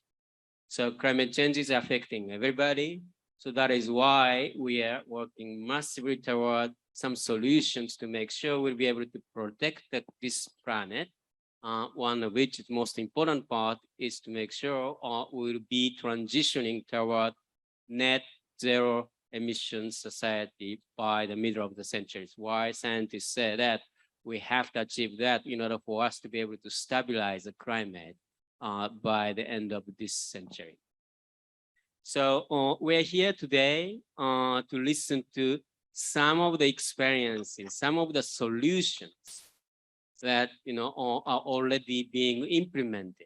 So climate change is affecting everybody. So that is why we are working massively toward some solutions to make sure we'll be able to protect this planet. One of which the most important part is to make sure we'll be transitioning toward net zero emissions society by the middle of the century. Why scientists say that we have to achieve that in order for us to be able to stabilize the climate by the end of this century. So we're here today to listen to some of the experiences, some of the solutions that are already being implemented.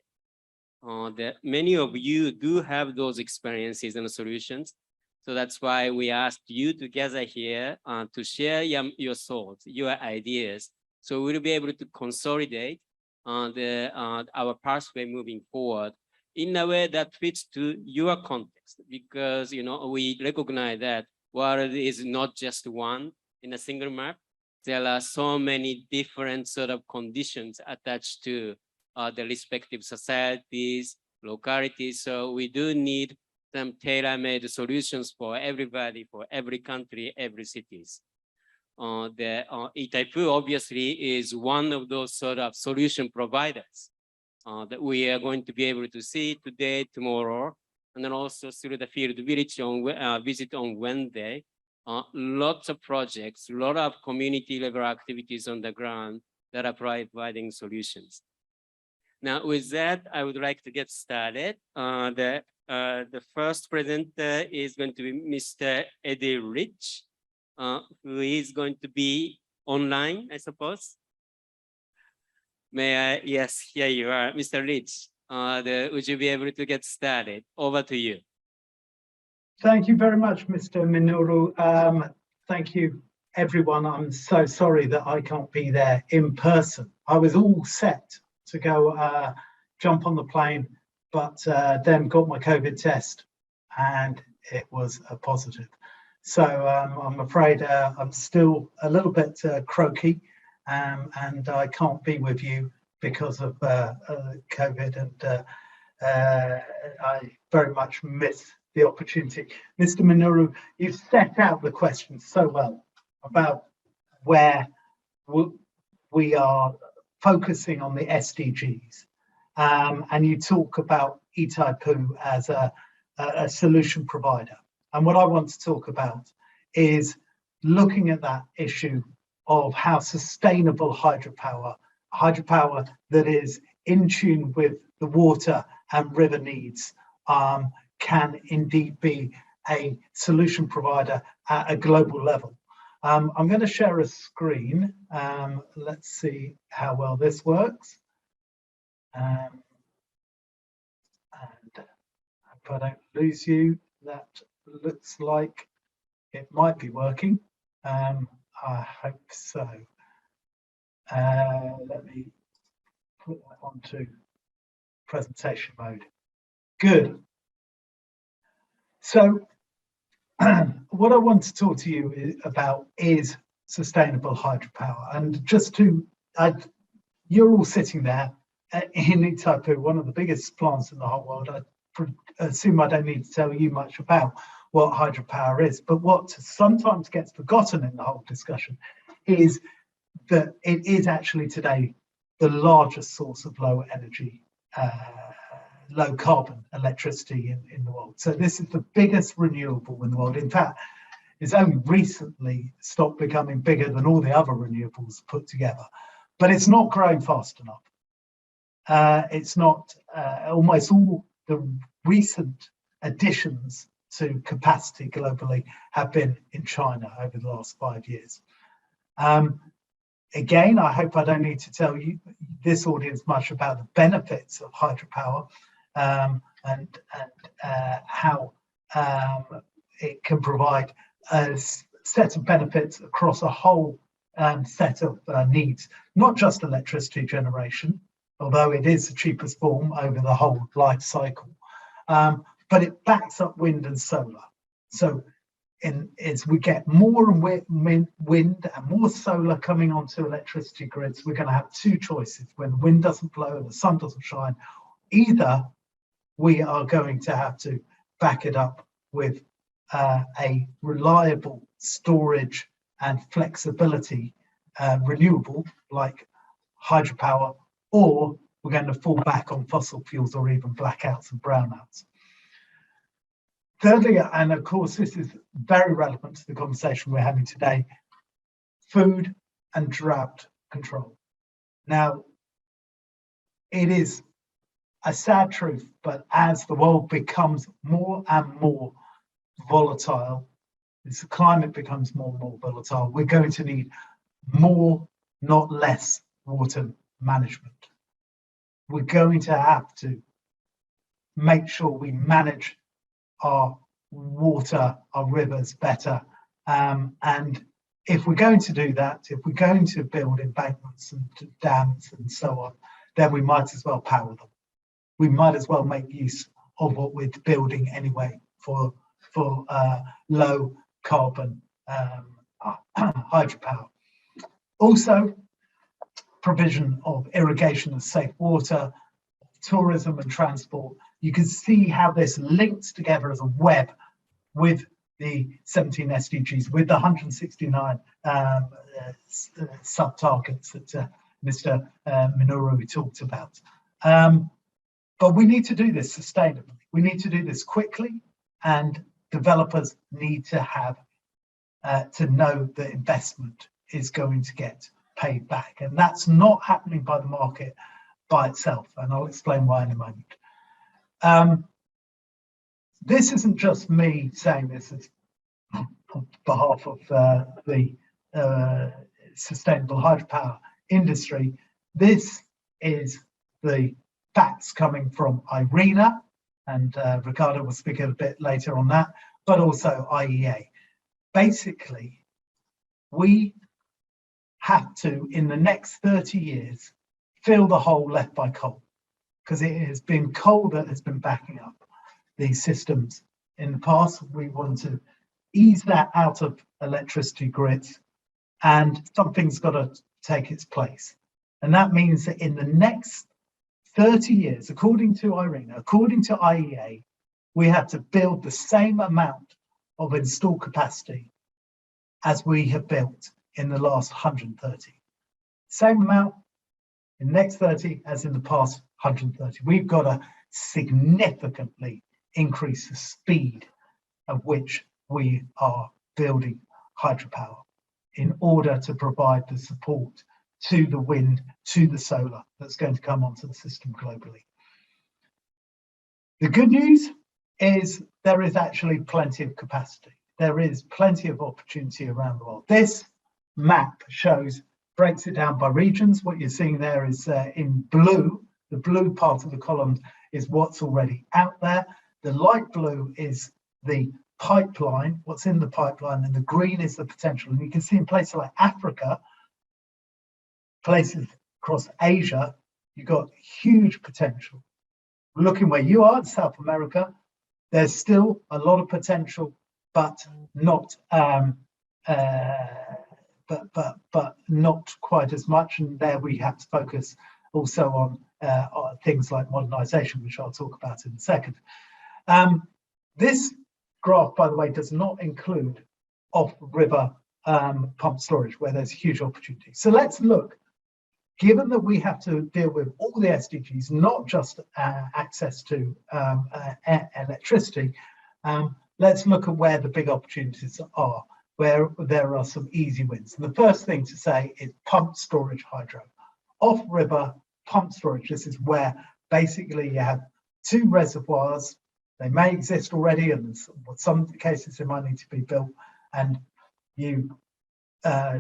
That many of you do have those experiences and solutions. So that's why we asked you to gather here to share your thoughts, your ideas. So we'll be able to consolidate our pathway moving forward in a way that fits to your context, because we recognize that world is not just one in a single map. There are so many different sort of conditions attached to the respective societies, localities. So we do need some tailor-made solutions for everybody, for every country, every cities. The Itaipu obviously is one of those sort of solution providers that we are going to be able to see today, tomorrow, and then also through the field village on visit on Wednesday. Lots of projects, a lot of community level activities on the ground that are providing solutions. Now, with that, I would like to get started. The first presenter is going to be Mr. Eddie Rich, who is going to be online, I suppose. May I? Yes, here you are, Mr. Rich. Would you be able to get started? Over to you. Thank you very much, Mr. Minoru. Thank you, everyone. I'm so sorry that I can't be there in person. I was all set to go jump on the plane, but then got my COVID test and it was a positive. So I'm afraid I'm still a little bit croaky and I can't be with you because of COVID, and I very much miss the opportunity. Mr. Minoru, you've set out the question so well about where we are focusing on the SDGs. And you talk about Itaipu as a solution provider. And what I want to talk about is looking at that issue of how sustainable hydropower that is in tune with the water and river needs can indeed be a solution provider at a global level. I'm going to share a screen. Let's see how well this works. And if I don't lose you, that looks like it might be working. I hope so. Let me put that onto presentation mode. Good. So what I want to talk to you about is sustainable hydropower. And just to, you're all sitting there in Itaipu, one of the biggest plants in the whole world. I assume I don't need to tell you much about what hydropower is, but what sometimes gets forgotten in the whole discussion is that it is actually today the largest source of low energy, low carbon electricity in the world. So this is the biggest renewable in the world. In fact, it's only recently stopped becoming bigger than all the other renewables put together, but it's not growing fast enough. It's not, almost all the recent additions to capacity globally have been in China over the last 5 years. Again, I hope I don't need to tell you, this audience, much about the benefits of hydropower and how it can provide a set of benefits across a whole set of needs, not just electricity generation, although it is the cheapest form over the whole life cycle, but it backs up wind and solar. So as we get more and wind and more solar coming onto electricity grids, we're going to have two choices. When the wind doesn't blow and the sun doesn't shine, either we are going to have to back it up with a reliable storage and flexibility renewable like hydropower, or we're going to fall back on fossil fuels or even blackouts and brownouts. Thirdly, and of course this is very relevant to the conversation we're having today, food and drought control. Now, it is a sad truth, but as the world becomes more and more volatile, as the climate becomes more and more volatile, we're going to need more, not less, water management. We're going to have to make sure we manage our water, our rivers better. And if we're going to do that, if we're going to build embankments and dams and so on, then we might as well power them. We might as well make use of what we're building anyway for low carbon hydropower. Also, provision of irrigation and safe water, tourism and transport. You can see how this links together as a web with the 17 SDGs, with the 169 sub-targets that Mr. Minoru talked about. But we need to do this sustainably. We need to do this quickly, and developers need to have to know that investment is going to get paid back. And that's not happening by the market by itself. And I'll explain why in a moment. This isn't just me saying this on behalf of the sustainable hydropower industry. This is the facts coming from IRENA, and Ricardo will speak a bit later on that, but also IEA. Basically, we have to, in the next 30 years, fill the hole left by coal, because it has been coal that has been backing up these systems in the past. We want to ease that out of electricity grids, and something's got to take its place. And that means that in the next 30 years, according to IRENA, according to IEA, we have to build the same amount of installed capacity as we have built in the last 130. Same amount in the next 30 as in the past 130. We've got to significantly increase the speed at which we are building hydropower in order to provide the support to the wind, to the solar that's going to come onto the system globally. The good news is there is actually plenty of capacity. There is plenty of opportunity around the world. This map breaks it down by regions. What you're seeing there is in blue, the blue part of the column is what's already out there. The light blue is the pipeline, what's in the pipeline, and the green is the potential. And you can see in places like Africa, places across Asia, you've got huge potential. Looking where you are in South America, there's still a lot of potential, but not not quite as much. And there we have to focus also on things like modernization, which I'll talk about in a second. This graph, by the way, does not include off-river pump storage, where there's huge opportunity. So let's look, given that we have to deal with all the SDGs, not just access to electricity, let's look at where the big opportunities are, where there are some easy wins. And the first thing to say is pump storage hydro. Off-river pump storage, this is where basically you have two reservoirs. They may exist already, and in some cases they might need to be built, and you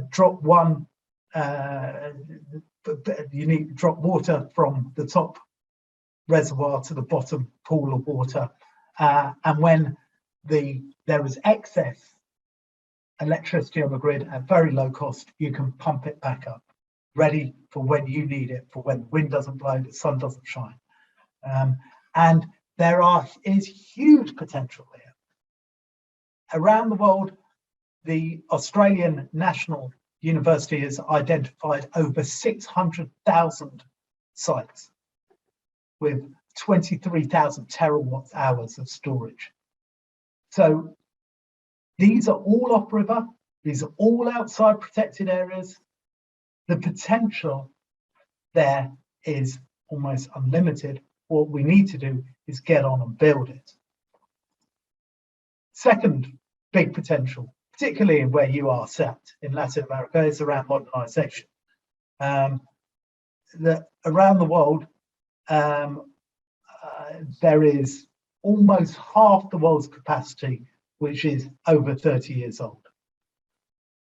drop one, you need to drop water from the top reservoir to the bottom pool of water, and when there is excess electricity on the grid at very low cost, you can pump it back up, ready for when you need it, for when the wind doesn't blow, the sun doesn't shine. And there is huge potential here. Around the world, the Australian National University has identified over 600,000 sites with 23,000 terawatt hours of storage. So these are all upriver, these are all outside protected areas. The potential there is almost unlimited. What we need to do is get on and build it. Second big potential, particularly in where you are set in Latin America, is around modernization. Around the world, there is almost half the world's capacity which is over 30 years old.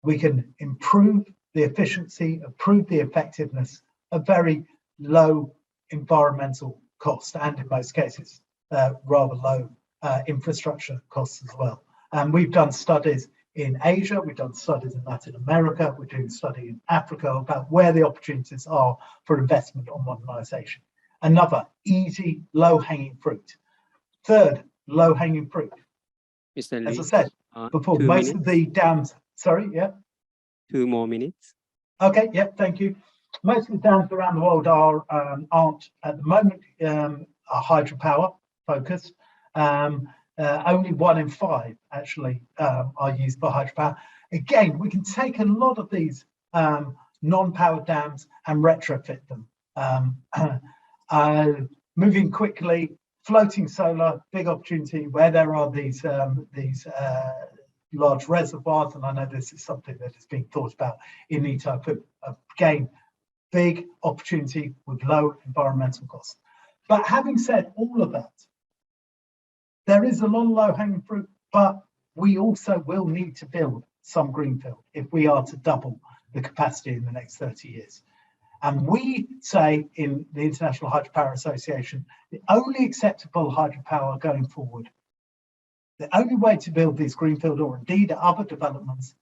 We can improve the efficiency, improve the effectiveness of very low environmental cost, and in most cases, rather low infrastructure costs as well. And we've done studies in Asia, we've done studies in Latin America, we're doing a study in Africa about where the opportunities are for investment on modernization. Another easy, low-hanging fruit. Third, low-hanging fruit. Mr. Lee, as I said before, most of the dams, sorry, yeah? 2 more minutes. Okay, yeah, thank you. Most of the dams around the world aren't at the moment are hydropower focused. Only 1 in 5 actually are used for hydropower. Again, we can take a lot of these non-powered dams and retrofit them. Moving quickly, floating solar, big opportunity where there are these large reservoirs, and I know this is something that is being thought about in Ethiopia. Again, big opportunity with low environmental costs. But having said all of that, there is a lot of low-hanging fruit, but we also will need to build some greenfield if we are to double the capacity in the next 30 years. And we say in the International Hydropower Association, the only acceptable hydropower going forward, the only way to build these greenfield or indeed other developments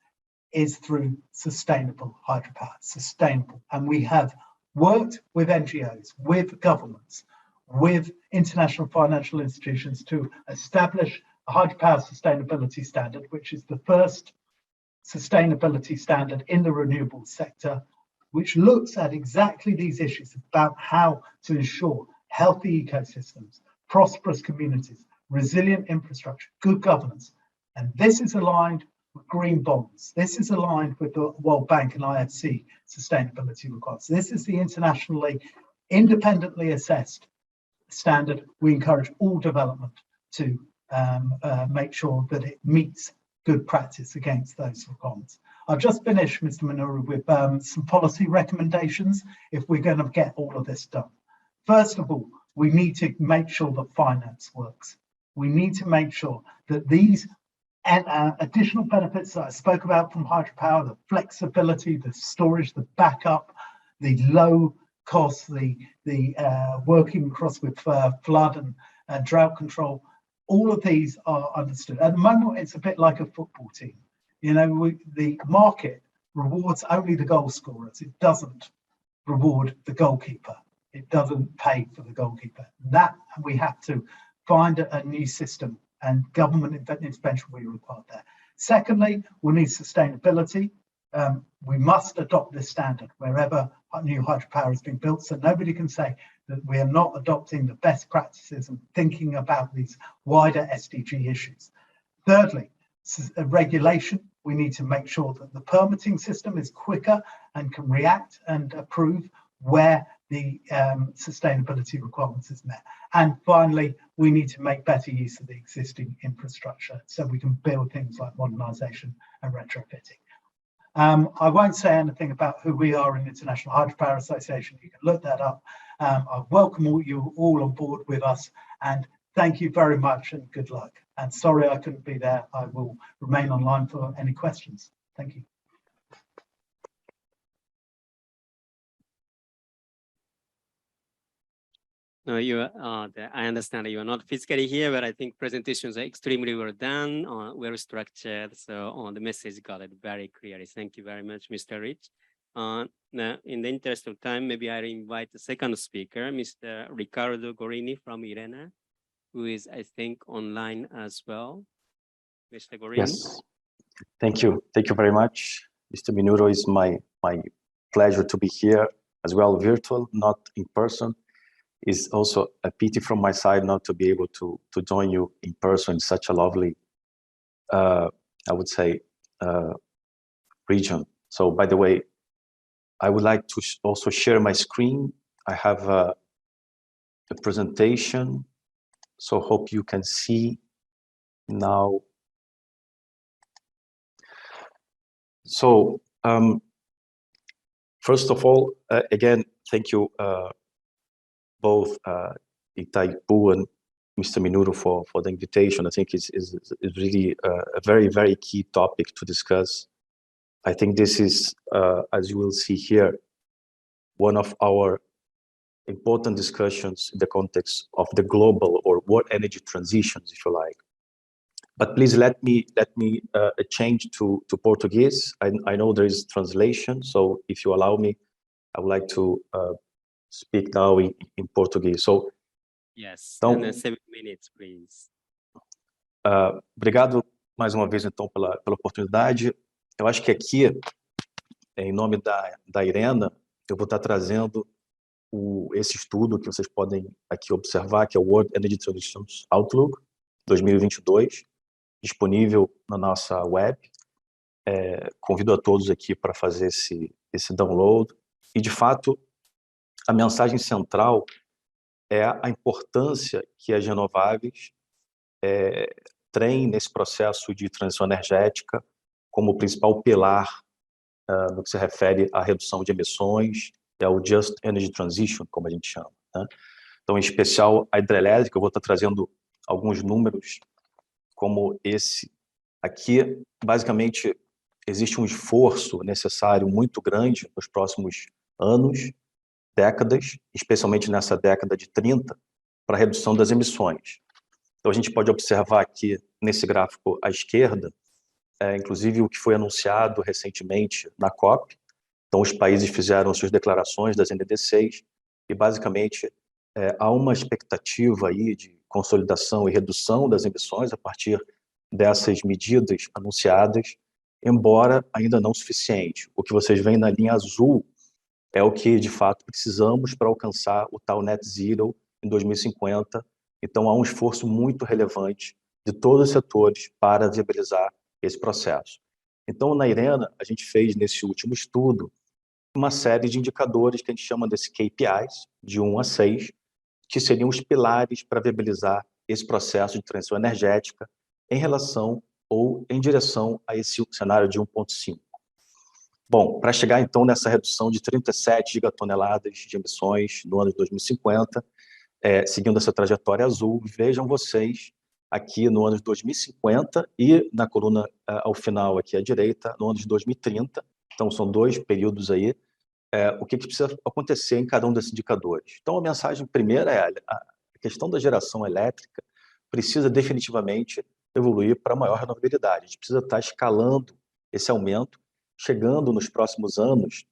is through sustainable hydropower, sustainable. And we have worked with NGOs, with governments, with international financial institutions to establish a hydropower sustainability standard, which is the first sustainability standard in the renewable sector, which looks at exactly these issues about how to ensure healthy ecosystems, prosperous communities, resilient infrastructure, good governance. And this is aligned with green bonds. This is aligned with the World Bank and IFC sustainability requirements. This is the internationally independently assessed standard. We encourage all development to make sure that it meets good practice against those requirements. I'll just finish, Mr. Minoru, with some policy recommendations if we're going to get all of this done. First of all, we need to make sure that finance works. We need to make sure that these additional benefits that I spoke about from hydropower, the flexibility, the storage, the backup, the low costs, the working across with flood and drought control, all of these are understood. At the moment, it's a bit like a football team. You know, the market rewards only the goal scorers. It doesn't reward the goalkeeper. It doesn't pay for the goalkeeper. That we have to find a new system, and government intervention will be required there. Secondly, we need sustainability. We must adopt this standard wherever new hydropower has been built, so nobody can say that we are not adopting the best practices and thinking about these wider SDG issues. Thirdly, regulation. We need to make sure that the permitting system is quicker and can react and approve where the sustainability requirements is met. And finally, we need to make better use of the existing infrastructure so we can build things like modernisation and retrofitting. I won't say anything about who we are in the International Hydropower Association. You can look that up. I welcome you all on board with us, and thank you very much and good luck. And sorry I couldn't be there. I will remain online for any questions. Thank you. No, I understand you are not physically here, but I think presentations are extremely well done, well structured. So the message got it very clearly. Thank you very much, Mr. Rich. Now, in the interest of time, maybe I'll invite the second speaker, Mr. Ricardo Gorini from IRENA, who is, I think, online as well. Mr. Gorini. Yes, thank you. Thank you very much. Mr. Minoru, it's my pleasure to be here as well, virtual, not in person. It's also a pity from my side not to be able to join you in person in such a lovely, I would say, region. So, by the way, I would like to also share my screen. I have a presentation, so hope you can see now. So, first of all, again, thank you both Itaipu and Mr. Minoru for the invitation. I think it's really a very, very key topic to discuss. I think this is, as you will see here, one of our important discussions in the context of the global or world energy transitions, if you like. But please let me change to Portuguese. I know there is translation, so if you allow me, I would like to speak now in Português. So, yes, então, 7 minutes, please. Obrigado mais uma vez, então, pela oportunidade. Eu acho que aqui, em nome da IRENA, eu vou estar trazendo esse estudo que vocês podem aqui observar, que é o World Energy Transitions Outlook 2022, disponível na nossa web. Convido a todos aqui para fazer esse download. E, de fato, a mensagem central é a importância que as renováveis têm nesse processo de transição energética como principal pilar no que se refere à redução de emissões, é o Just Energy Transition, como a gente chama, né? Então, em especial, a hidrelétrica, eu vou estar trazendo alguns números como esse aqui. Basicamente, existe um esforço necessário muito grande nos próximos anos, décadas, especialmente nessa década de 30, para a redução das emissões. Então, a gente pode observar aqui, nesse gráfico à esquerda, inclusive o que foi anunciado recentemente na COP. Então, os países fizeram suas declarações das NDCs e, basicamente, há uma expectativa aí de consolidação e redução das emissões a partir dessas medidas anunciadas, embora ainda não suficiente. O que vocês veem na linha azul é o que, de fato, precisamos para alcançar o tal Net Zero em 2050. Então, há um esforço muito relevante de todos os setores para viabilizar esse processo. Então, na IRENA, a gente fez, nesse último estudo, uma série de indicadores que a gente chama desse KPIs, de 1 a 6, que seriam os pilares para viabilizar esse processo de transição energética em relação ou em direção a esse cenário de 1,5. Bom, para chegar então nessa redução de 37 gigatoneladas de emissões no ano de 2050, seguindo essa trajetória azul, vejam vocês aqui no ano de 2050 e na coluna ao final aqui à direita, no ano de 2030. Então, são 2 períodos aí. O que precisa acontecer em cada um desses indicadores? Então, a mensagem primeira é a questão da geração elétrica precisa definitivamente evoluir para maior renovabilidade. A gente precisa estar escalando esse aumento, chegando nos próximos anos,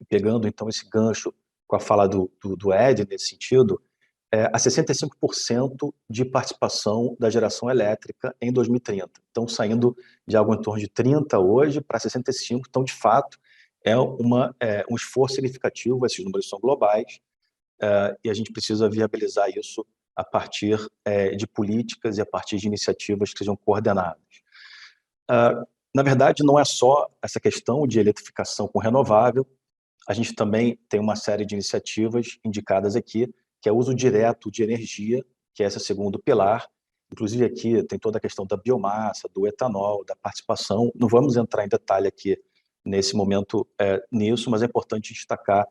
pegando então esse gancho com a fala do Ed nesse sentido, a 65% de participação da geração elétrica em 2030. Então, saindo de algo em torno de 30 hoje para 65, então, de fato, é um esforço significativo, esses números são globais, e a gente precisa viabilizar isso a partir de políticas e a partir de iniciativas que sejam coordenadas. Na verdade, não é só essa questão de eletrificação com renovável, a gente também tem uma série de iniciativas indicadas aqui, que é o uso direto de energia, que é esse segundo pilar. Inclusive aqui tem toda a questão da biomassa, do etanol, da participação. Não vamos entrar em detalhe aqui nesse momento nisso, mas é importante destacar,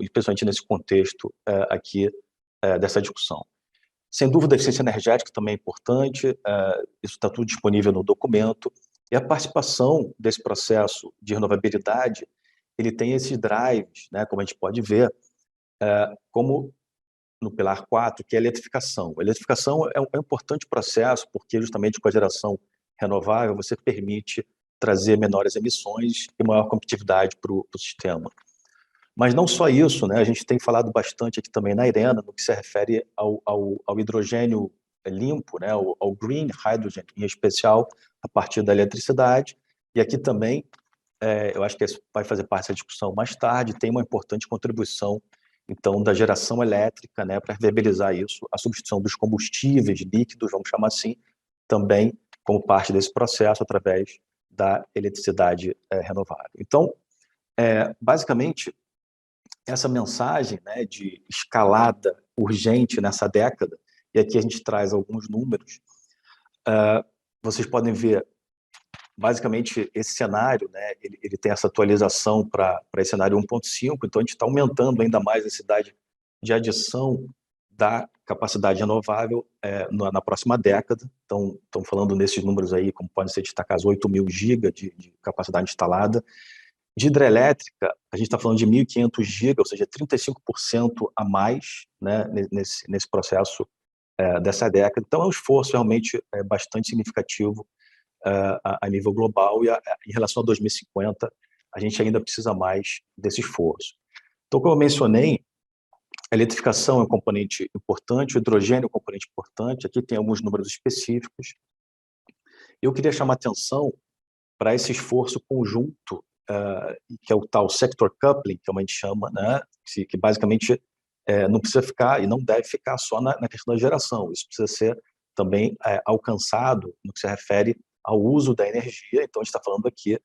especialmente nesse contexto aqui dessa discussão. Sem dúvida, a eficiência energética também é importante, isso está tudo disponível no documento, e a participação desse processo de renovabilidade, ele tem esses drives, né, como a gente pode ver, como no pilar 4, que é a eletrificação. A eletrificação é um importante processo, porque justamente com a geração renovável você permite trazer menores emissões e maior competitividade para o sistema. Mas não só isso, né? A gente tem falado bastante aqui também na IRENA, no que se refere ao hidrogênio limpo, né? ao green hydrogen, em especial a partir da eletricidade. E aqui também, eu acho que isso vai fazer parte dessa discussão mais tarde, tem uma importante contribuição então, da geração elétrica, né, para viabilizar isso, a substituição dos combustíveis líquidos, vamos chamar assim, também como parte desse processo, através da eletricidade renovável. Então, basicamente, essa mensagem, né, de escalada urgente nessa década, e aqui a gente traz alguns números, vocês podem ver, basicamente, esse cenário, né, ele tem essa atualização para esse cenário 1.5, então a gente está aumentando ainda mais a necessidade de adição da capacidade renovável na próxima década. Então, estão falando nesses números aí, como podem ser destacados, 8.000 gigas de capacidade instalada. De hidrelétrica, a gente está falando de 1.500 gigas, ou seja, 35% a mais, né, nesse processo dessa década. Então, é um esforço realmente bastante significativo a nível global, e em relação a 2050, a gente ainda precisa mais desse esforço. Então, como eu mencionei, a eletrificação é um componente importante, o hidrogênio é um componente importante, aqui tem alguns números específicos. Eu queria chamar a atenção para esse esforço conjunto que é o tal sector coupling, que a gente chama, né, que basicamente não precisa ficar e não deve ficar só na questão da geração. Isso precisa ser também alcançado no que se refere ao uso da energia. Então, a gente está falando aqui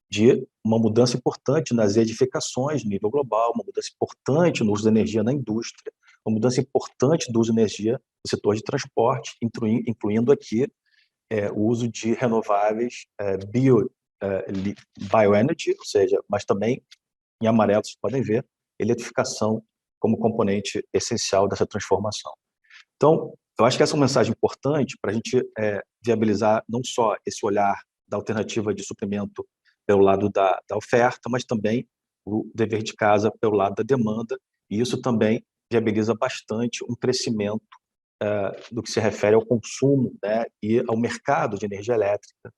de uma mudança importante nas edificações no nível global, uma mudança importante no uso da energia na indústria, uma mudança importante do uso de energia no setor de transporte, incluindo aqui o uso de renováveis, bioenergy, ou seja, mas também, em amarelo, vocês podem ver, eletrificação como componente essencial dessa transformação. Então, eu acho que essa é uma mensagem importante para a gente viabilizar não só esse olhar da alternativa de suprimento pelo lado da oferta, mas também o dever de casa pelo lado da demanda, e isso também viabiliza bastante um crescimento do que se refere ao consumo, né, e ao mercado de energia elétrica,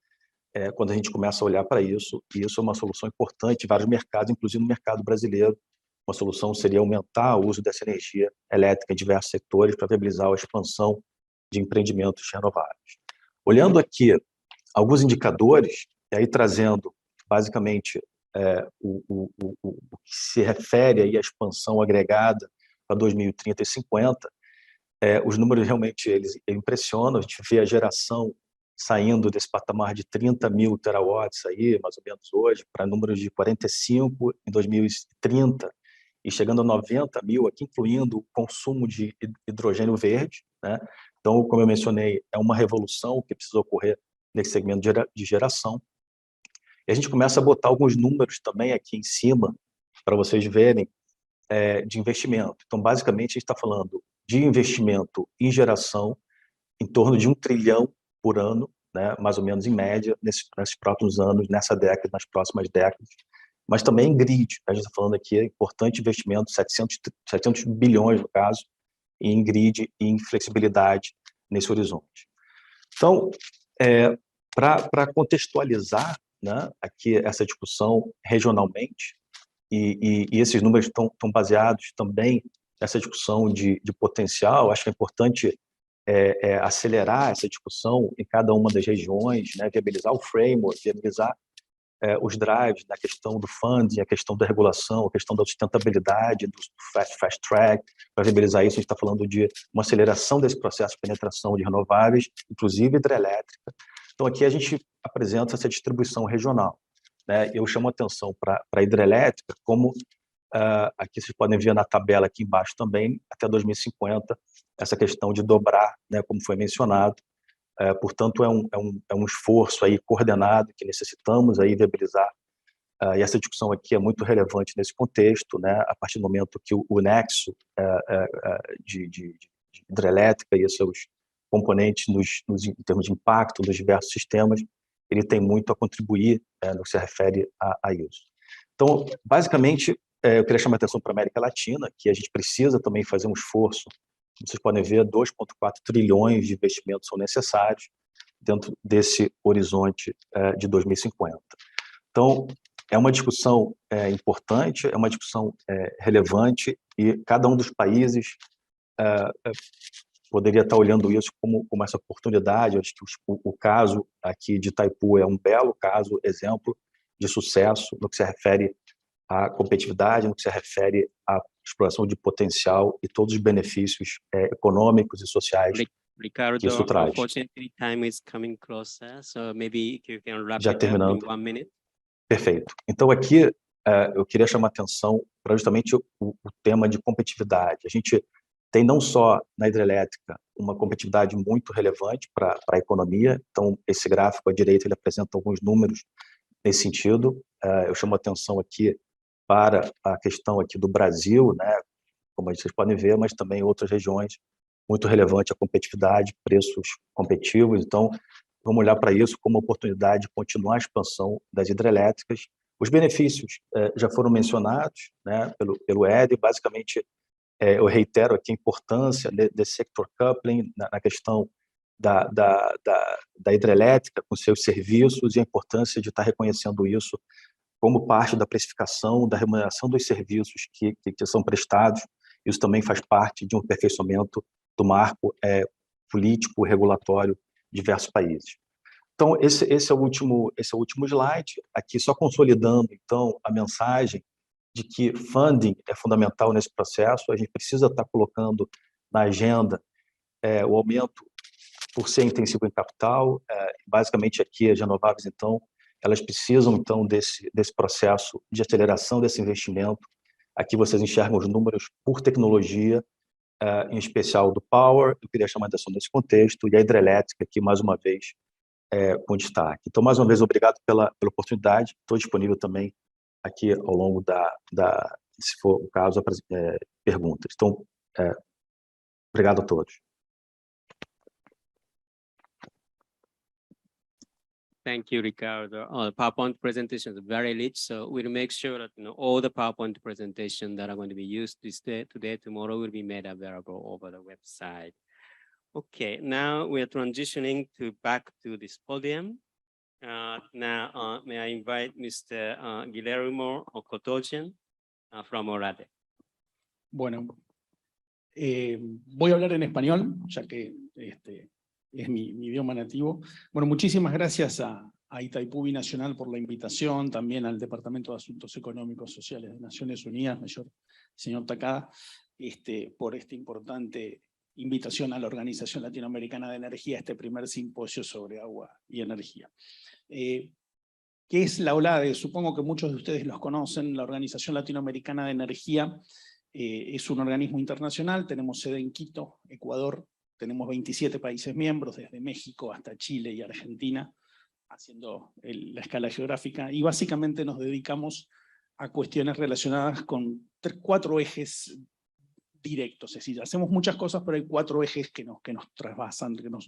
quando a gente começa a olhar para isso, e isso é uma solução importante em vários mercados, inclusive no mercado brasileiro. Uma solução seria aumentar o uso dessa energia elétrica em diversos setores para viabilizar a expansão de empreendimentos renováveis. Olhando aqui alguns indicadores, e aí trazendo basicamente o que se refere aí à expansão agregada para 2030 e 50, os números realmente eles impressionam. A gente vê a geração saindo desse patamar de 30 mil terawatts aí, mais ou menos hoje, para números de 45 em 2030, e chegando a 90 mil aqui, incluindo o consumo de hidrogênio verde, né? Então, como eu mencionei, é uma revolução que precisa ocorrer nesse segmento de geração. E a gente começa a botar alguns números também aqui em cima, para vocês verem, de investimento. Então, basicamente, a gente está falando de investimento em geração em torno de 1 trilhão por ano, né, mais ou menos em média, nesses próximos anos, nessa década, nas próximas décadas. Mas também em grid, a gente está falando aqui, importante investimento, 700 bilhões, no caso, em grid e em flexibilidade nesse horizonte. Então, para contextualizar, né, aqui essa discussão regionalmente, e esses números estão baseados também nessa discussão de potencial, acho que é importante acelerar essa discussão em cada uma das regiões, né, viabilizar o framework, viabilizar os drives na questão do funding, a questão da regulação, a questão da sustentabilidade, do fast track. Para viabilizar isso, a gente está falando de uma aceleração desse processo de penetração de renováveis, inclusive hidrelétrica. Então, aqui a gente apresenta essa distribuição regional, né? Eu chamo a atenção para a hidrelétrica, como aqui vocês podem ver na tabela aqui embaixo também, até 2050, essa questão de dobrar, né, como foi mencionado. Portanto, é um esforço aí coordenado que necessitamos aí viabilizar, e essa discussão aqui é muito relevante nesse contexto, né, a partir do momento que o nexo de hidrelétrica e seus componentes em termos de impacto dos diversos sistemas, ele tem muito a contribuir no que se refere a isso. Então, basicamente, eu queria chamar a atenção para a América Latina, que a gente precisa também fazer um esforço. Vocês podem ver, 2,4 trilhões de investimentos são necessários dentro desse horizonte de 2050. Então, é uma discussão importante, é uma discussão relevante, e cada um dos países poderia estar olhando isso como essa oportunidade. Eu acho que o caso aqui de Itaipu é um belo caso, exemplo de sucesso no que se refere à competitividade, no que se refere à exploração de potencial e todos os benefícios econômicos e sociais Ricardo, que isso traz. unfortunately, time is coming closer, so maybe if you can wrap Já it up terminando. in 1 minute. Perfeito. Então, aqui eu queria chamar a atenção para justamente o tema de competitividade. A gente tem não só na hidrelétrica uma competitividade muito relevante para a economia. Então, esse gráfico à direita ele apresenta alguns números nesse sentido. Eu chamo a atenção aqui para a questão aqui do Brasil, né, como vocês podem ver, mas também outras regiões, muito relevante a competitividade, preços competitivos. Então, vamos olhar para isso como oportunidade de continuar a expansão das hidrelétricas. Os benefícios já foram mencionados, né, pelo Ed. Basicamente, eu reitero aqui a importância desse sector coupling na questão da hidrelétrica com seus serviços, e a importância de estar reconhecendo isso como parte da precificação, da remuneração dos serviços que são prestados. Isso também faz parte de um aperfeiçoamento do marco político regulatório de diversos países. Então, esse é o último slide, aqui só consolidando, então, a mensagem de que funding é fundamental nesse processo, a gente precisa estar colocando na agenda o aumento por ser intensivo em capital, basicamente aqui as renováveis, então, elas precisam, então, desse processo de aceleração desse investimento. Aqui vocês enxergam os números por tecnologia, em especial do Power, eu queria chamar a atenção nesse contexto, e a hidrelétrica aqui, mais uma vez, com destaque. Então, mais uma vez, obrigado pela oportunidade, estou disponível também aqui ao longo se for o caso, perguntas. Então, obrigado a todos. Thank you, Ricardo. The PowerPoint presentation is very rich, so we'll make sure that all the PowerPoint presentation that are going to be used today, tomorrow will be made available over the website. Okay, now we are transitioning back to this podium. Now, may I invite Mr. Guillermo Okotochen from ORADE. Bueno, voy a hablar en español, ya que es mi idioma nativo. Bueno, muchísimas gracias a Itaipú Binacional por la invitación, también al Departamento de Asuntos Económicos Sociales de Naciones Unidas, señor Takada, por esta importante invitación a la Organización Latinoamericana de Energía a este primer simposio sobre agua y energía. ¿Qué es la OLADE? Supongo que muchos de ustedes los conocen. La Organización Latinoamericana de Energía es un organismo internacional, tenemos sede en Quito, Ecuador. Tenemos 27 países miembros, desde México hasta Chile y Argentina, haciendo la escala geográfica, y básicamente nos dedicamos a cuestiones relacionadas con 4 ejes directos. Es decir, hacemos muchas cosas, pero hay 4 ejes que nos trasvasan, que nos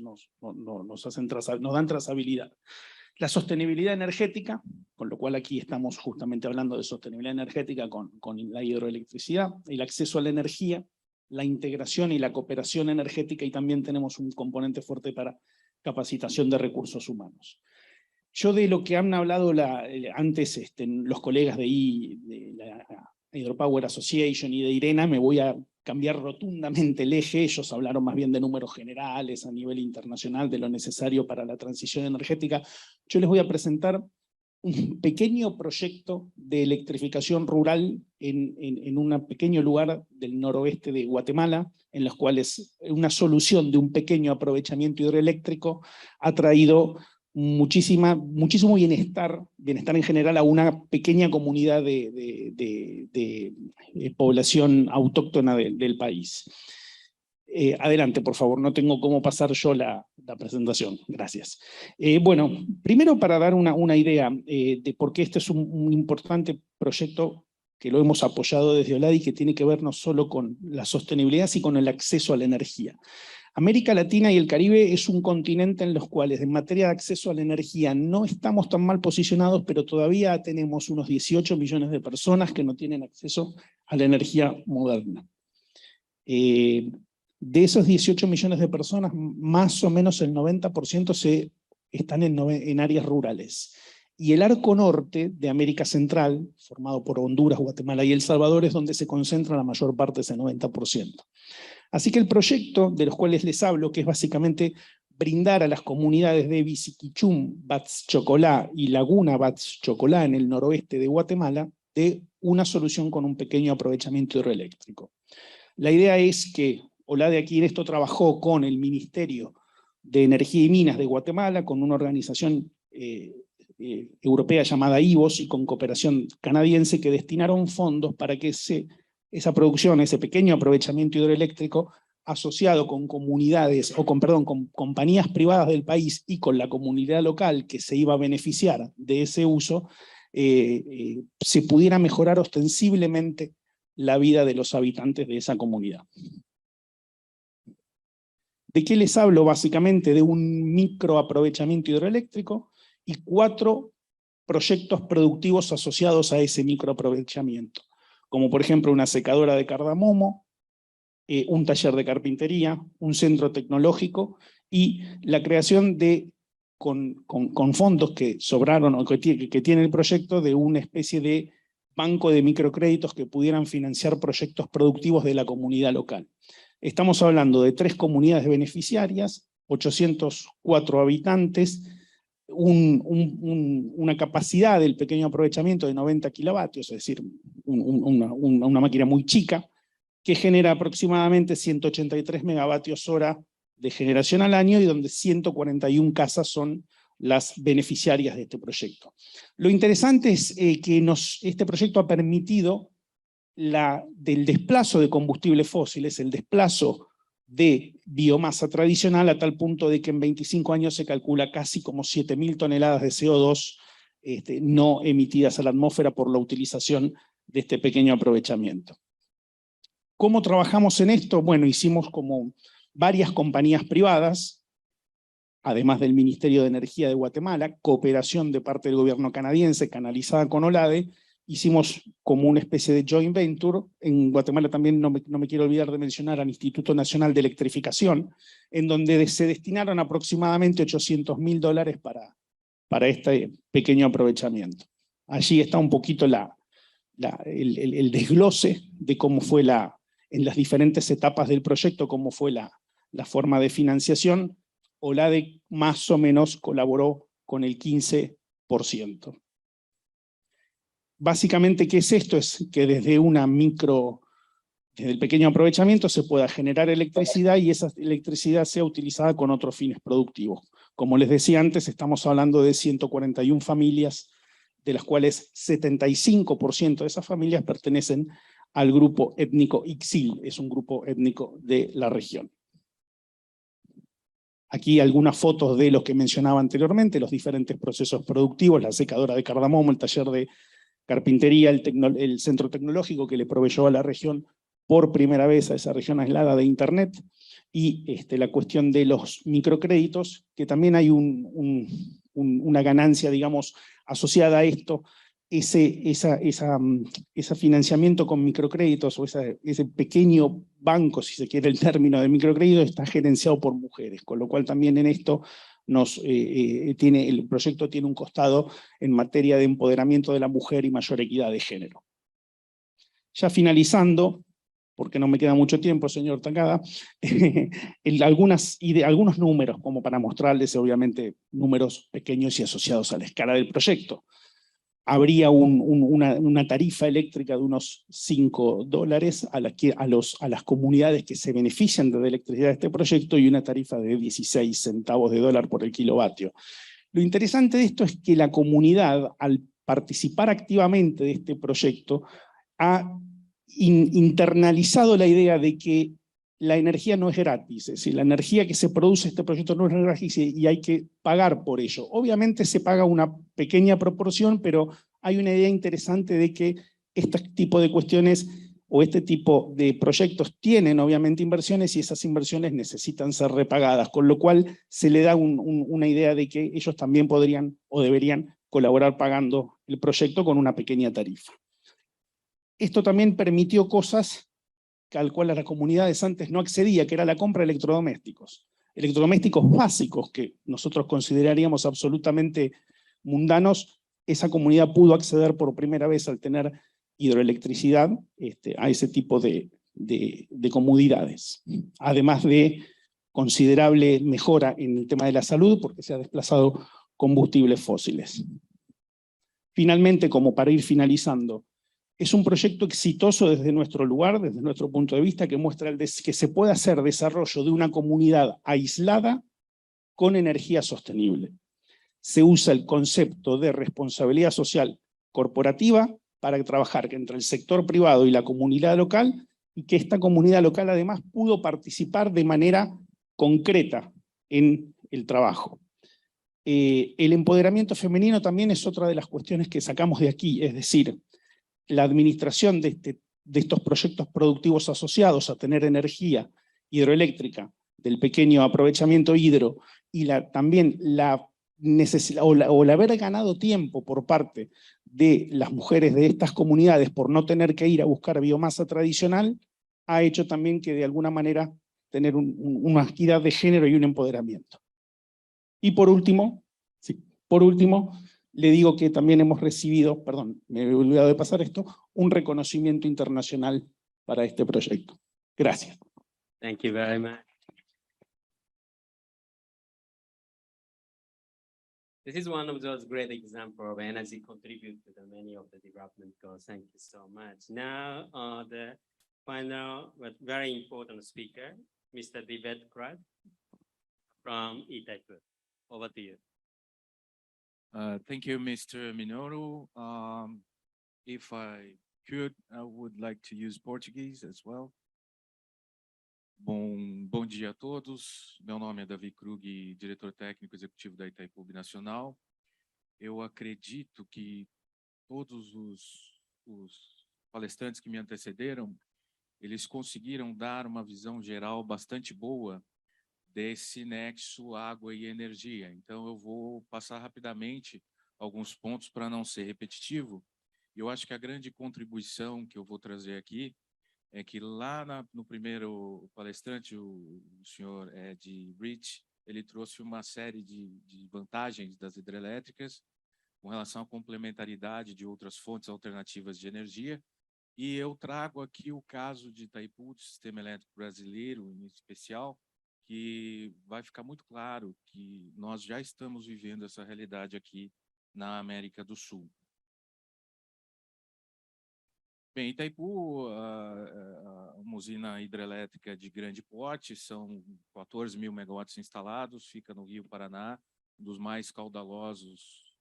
dan trazabilidad. La sostenibilidad energética, con lo cual aquí estamos justamente hablando de sostenibilidad energética con la hidroelectricidad, el acceso a la energía, la integración y la cooperación energética, y también tenemos un componente fuerte para capacitación de recursos humanos. Yo de lo que han hablado antes los colegas de la Hydropower Association y de IRENA, me voy a cambiar rotundamente el eje. Ellos hablaron más bien de números generales a nivel internacional, de lo necesario para la transición energética. Yo les voy a presentar un pequeño proyecto de electrificación rural en un pequeño lugar del noroeste de Guatemala, en los cuales una solución de un pequeño aprovechamiento hidroeléctrico ha traído muchísimo bienestar en general a una pequeña comunidad de población autóctona del país. Adelante, por favor, no tengo cómo pasar yo la presentación. Gracias. Bueno, primero para dar una idea de por qué este es un importante proyecto que lo hemos apoyado desde OLADE y que tiene que ver no solo con la sostenibilidad, sino con el acceso a la energía. América Latina y el Caribe es un continente en los cuales en materia de acceso a la energía no estamos tan mal posicionados, pero todavía tenemos unos 18 millones de personas que no tienen acceso a la energía moderna. De esos 18 millones de personas, más o menos el 90% están en áreas rurales. Y el arco norte de América Central, formado por Honduras, Guatemala y El Salvador, es donde se concentra la mayor parte de ese 90%. Así que el proyecto de los cuales les hablo, que es básicamente brindar a las comunidades de Bisiquichum, Bats Chocolá y Laguna Bats Chocolá en el noroeste de Guatemala, de una solución con un pequeño aprovechamiento hidroeléctrico. La idea es que OLADE aquí en esto trabajó con el Ministerio de Energía y Minas de Guatemala, con una organización europea llamada IVOS y con cooperación canadiense, que destinaron fondos para que esa producción, ese pequeño aprovechamiento hidroeléctrico, asociado con comunidades, con compañías privadas del país y con la comunidad local que se iba a beneficiar de ese uso, se pudiera mejorar ostensiblemente la vida de los habitantes de esa comunidad. ¿De qué les hablo? Básicamente de un microaprovechamiento hidroeléctrico y 4 proyectos productivos asociados a ese microaprovechamiento, como por ejemplo una secadora de cardamomo, un taller de carpintería, un centro tecnológico y la creación con fondos que sobraron o que tiene el proyecto, de una especie de banco de microcréditos que pudieran financiar proyectos productivos de la comunidad local. Estamos hablando de 3 comunidades beneficiarias, 804 habitantes, una capacidad del pequeño aprovechamiento de 90 kilovatios, es decir, una máquina muy chica, que genera aproximadamente 183 megavatios hora de generación al año y donde 141 casas son las beneficiarias de este proyecto. Lo interesante es que este proyecto ha permitido del desplazo de combustibles fósiles, el desplazo de biomasa tradicional, a tal punto de que en 25 años se calcula casi como 7.000 toneladas de CO2 no emitidas a la atmósfera por la utilización de este pequeño aprovechamiento. ¿Cómo trabajamos en esto? Bueno, hicimos como varias compañías privadas, además del Ministerio de Energía de Guatemala, cooperación de parte del gobierno canadiense, canalizada con OLADE, hicimos como una especie de joint venture. En Guatemala también no me quiero olvidar de mencionar al Instituto Nacional de Electrificación, en donde se destinaron aproximadamente $800.000 para este pequeño aprovechamiento. Allí está un poquito el desglose de cómo fue en las diferentes etapas del proyecto, cómo fue la forma de financiación. OLADE más o menos colaboró con el 15%. Básicamente, ¿qué es esto? Es que desde el pequeño aprovechamiento se pueda generar electricidad y esa electricidad sea utilizada con otros fines productivos. Como les decía antes, estamos hablando de 141 familias, de las cuales 75% de esas familias pertenecen al grupo étnico Ixil, es un grupo étnico de la región. Aquí algunas fotos de los que mencionaba anteriormente, los diferentes procesos productivos, la secadora de cardamomo, el taller de carpintería, el centro tecnológico que le proveyó a la región por primera vez, a esa región aislada, de internet, y la cuestión de los microcréditos, que también hay una ganancia, digamos, asociada a esto. Ese financiamiento con microcréditos, o ese pequeño banco, si se quiere el término de microcrédito, está gerenciado por mujeres, con lo cual también en esto el proyecto tiene un costado en materia de empoderamiento de la mujer y mayor equidad de género. Ya finalizando, porque no me queda mucho tiempo, señor Takada, algunos números, como para mostrarles, obviamente, números pequeños y asociados a la escala del proyecto. Habría una tarifa eléctrica de unos $5 a las comunidades que se benefician de la electricidad de este proyecto y una tarifa de 16 centavos de dólar por el kilovatio. Lo interesante de esto es que la comunidad, al participar activamente de este proyecto, ha internalizado la idea de que la energía no es gratis, es decir, la energía que se produce en este proyecto no es gratis y hay que pagar por ello. Obviamente se paga una pequeña proporción, pero hay una idea interesante de que este tipo de cuestiones o este tipo de proyectos tienen obviamente inversiones y esas inversiones necesitan ser repagadas, con lo cual se le da una idea de que ellos también podrían o deberían colaborar pagando el proyecto con una pequeña tarifa. Esto también permitió cosas al cual a las comunidades antes no accedía, que era la compra de electrodomésticos. Electrodomésticos básicos que nosotros consideraríamos absolutamente mundanos, esa comunidad pudo acceder por primera vez al tener hidroelectricidad a ese tipo de comodidades. Además de considerable mejora en el tema de la salud, porque se ha desplazado combustibles fósiles. Finalmente, como para ir finalizando, es un proyecto exitoso desde nuestro lugar, desde nuestro punto de vista, que muestra que se puede hacer desarrollo de una comunidad aislada con energía sostenible. Se usa el concepto de responsabilidad social corporativa para trabajar entre el sector privado y la comunidad local, y que esta comunidad local además pudo participar de manera concreta en el trabajo. El empoderamiento femenino también es otra de las cuestiones que sacamos de aquí, es decir, la administración de estos proyectos productivos asociados a tener energía hidroeléctrica del pequeño aprovechamiento hidro y también la necesidad o el haber ganado tiempo por parte de las mujeres de estas comunidades por no tener que ir a buscar biomasa tradicional, ha hecho también que de alguna manera tener una equidad de género y un empoderamiento. Y por último, le digo que también hemos recibido, perdón, me he olvidado de pasar esto, un reconocimiento internacional para este proyecto. Gracias. Thank you very much. this is one of those great examples of energy contribute to the many of the development goals. Thank you so much. Now, the final but very important speaker, Mr. David Crad from Itaipu. Over to you. Thank you, Mr. Minoru. If I could, I would like to use Portuguese as well. Bom dia a todos. Meu nome é Davi Krug, diretor técnico executivo da Itaipu Nacional. Eu acredito que todos os palestrantes que me antecederam, eles conseguiram dar uma visão geral bastante boa desse nexo água e energia. Então, eu vou passar rapidamente alguns pontos para não ser repetitivo. Eu acho que a grande contribuição que eu vou trazer aqui é que lá no primeiro palestrante, o senhor Ed Rich, ele trouxe uma série de vantagens das hidrelétricas com relação à complementaridade de outras fontes alternativas de energia. E eu trago aqui o caso de Itaipu, do sistema elétrico brasileiro, em especial, que vai ficar muito claro que nós já estamos vivendo essa realidade aqui na América do Sul. Bem, Itaipu, uma usina hidrelétrica de grande porte, são 14 mil megawatts instalados, fica no Rio Paraná, um dos mais caudalosos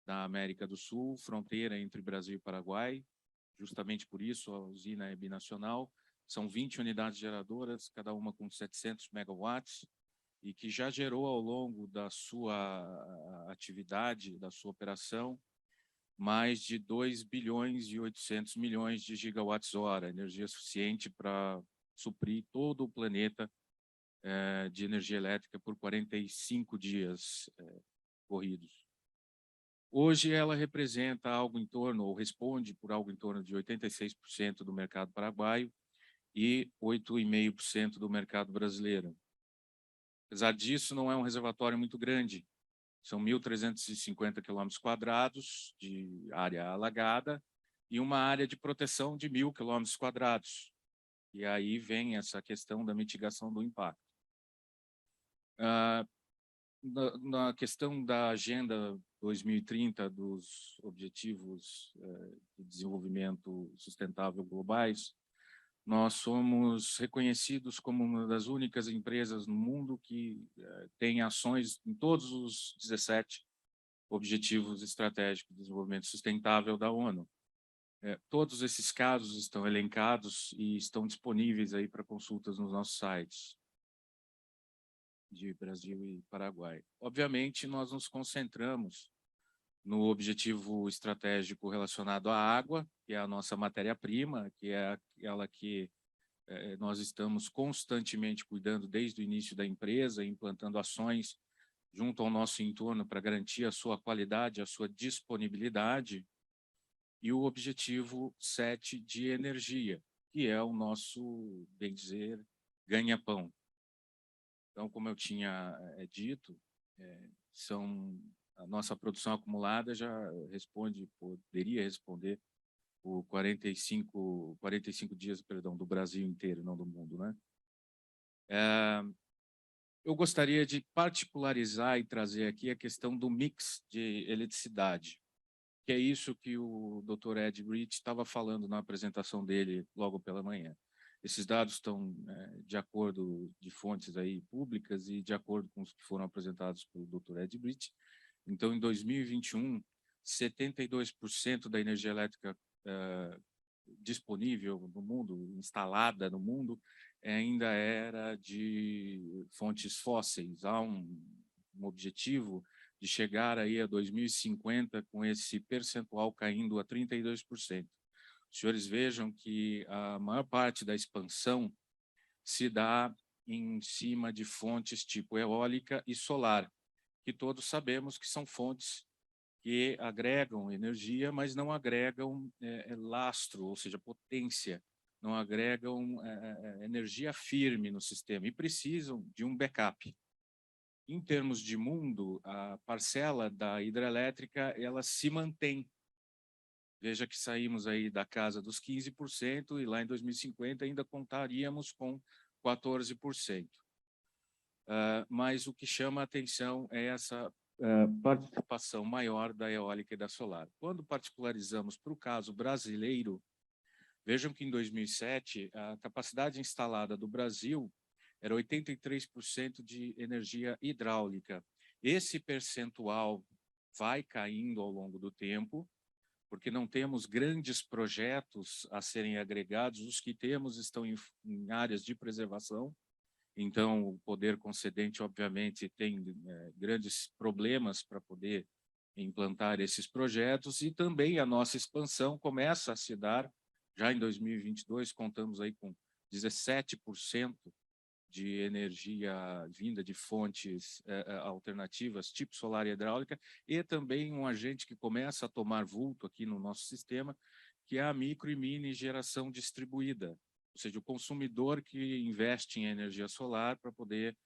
da América do Sul, fronteira entre Brasil e Paraguai. Justamente por isso a usina é binacional. São 20 unidades geradoras, cada uma com 700 megawatts, e que já gerou ao longo da sua atividade, da sua operação, mais de 2 bilhões e 800 milhões de gigawatts-hora, energia suficiente para suprir todo o planeta de energia elétrica por 45 dias corridos. Hoje ela representa algo em torno, ou responde por algo em torno de 86% do mercado paraguaio e 8,5% do mercado brasileiro. Apesar disso, não é um reservatório muito grande. São 1.350 km² de área alagada e uma área de proteção de 1.000 km². E aí vem essa questão da mitigação do impacto. Na questão da Agenda 2030 dos Objetivos de Desenvolvimento Sustentável Globais, nós somos reconhecidos como uma das únicas empresas no mundo que tem ações em todos os 17 Objetivos Estratégicos de Desenvolvimento Sustentável da ONU. Todos esses casos estão elencados e estão disponíveis aí para consultas nos nossos sites de Brasil e Paraguai. Obviamente, nós nos concentramos no objetivo estratégico relacionado à água, que é a nossa matéria-prima, que é aquela que nós estamos constantemente cuidando desde o início da empresa, implantando ações junto ao nosso entorno para garantir a sua qualidade, a sua disponibilidade, e o objetivo 7 de energia, que é o nosso, bem dizer, ganha-pão. Então, como eu tinha dito, a nossa produção acumulada já poderia responder por 45 dias, perdão, do Brasil inteiro, não do mundo, né? Eu gostaria de particularizar e trazer aqui a questão do mix de eletricidade, que é isso que o Dr. Ed Rich estava falando na apresentação dele logo pela manhã. Esses dados estão de acordo de fontes aí públicas e de acordo com os que foram apresentados pelo Dr. Ed Rich. Então, em 2021, 72% da energia elétrica disponível no mundo, instalada no mundo, ainda era de fontes fósseis. Há um objetivo de chegar aí a 2050 com esse percentual caindo a 32%. Os senhores vejam que a maior parte da expansão se dá em cima de fontes tipo eólica e solar, que todos sabemos que são fontes que agregam energia, mas não agregam lastro, ou seja, potência, não agregam energia firme no sistema e precisam de um backup. Em termos de mundo, a parcela da hidrelétrica ela se mantém. Veja que saímos aí da casa dos 15% e lá em 2050 ainda contaríamos com 14%. Mas o que chama a atenção é essa participação maior da eólica e da solar. Quando particularizamos para o caso brasileiro, vejam que em 2007 a capacidade instalada do Brasil era 83% de energia hidráulica. Esse percentual vai caindo ao longo do tempo, porque não temos grandes projetos a serem agregados, os que temos estão em áreas de preservação, então o poder concedente, obviamente, tem grandes problemas para poder implantar esses projetos, e também a nossa expansão começa a se dar, já em 2022, contamos aí com 17% de energia vinda de fontes alternativas, tipo solar e hidráulica, e também um agente que começa a tomar vulto aqui no nosso sistema, que é a micro e mini geração distribuída, ou seja, o consumidor que investe em energia solar para poder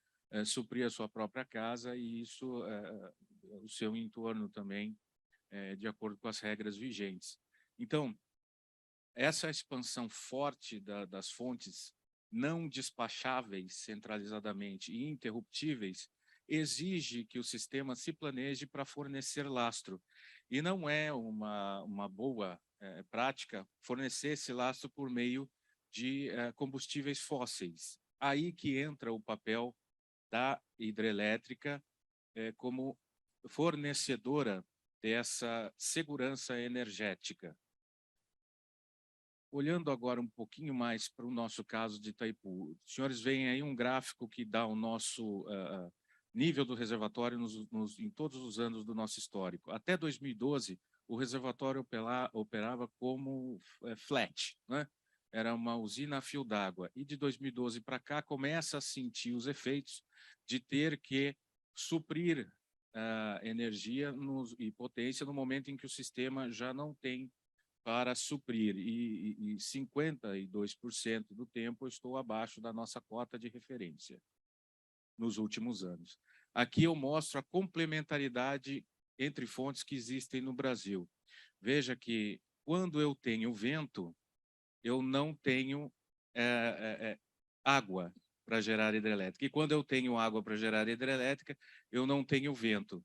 suprir a sua própria casa, e isso, o seu entorno também, de acordo com as regras vigentes. Então, essa expansão forte das fontes não despacháveis centralizadamente e interruptíveis exige que o sistema se planeje para fornecer lastro. E não é uma boa prática fornecer esse lastro por meio de combustíveis fósseis. Aí que entra o papel da hidrelétrica como fornecedora dessa segurança energética. Olhando agora um pouquinho mais para o nosso caso de Itaipu, os senhores veem aí um gráfico que dá o nosso nível do reservatório em todos os anos do nosso histórico. Até 2012, o reservatório operava como flat, né? Era uma usina a fio d'água. E de 2012 para cá, começa a sentir os efeitos de ter que suprir energia e potência no momento em que o sistema já não tem para suprir, e 52% do tempo eu estou abaixo da nossa cota de referência nos últimos anos. Aqui eu mostro a complementaridade entre fontes que existem no Brasil. Veja que quando eu tenho vento, eu não tenho água para gerar hidrelétrica, e quando eu tenho água para gerar hidrelétrica, eu não tenho vento.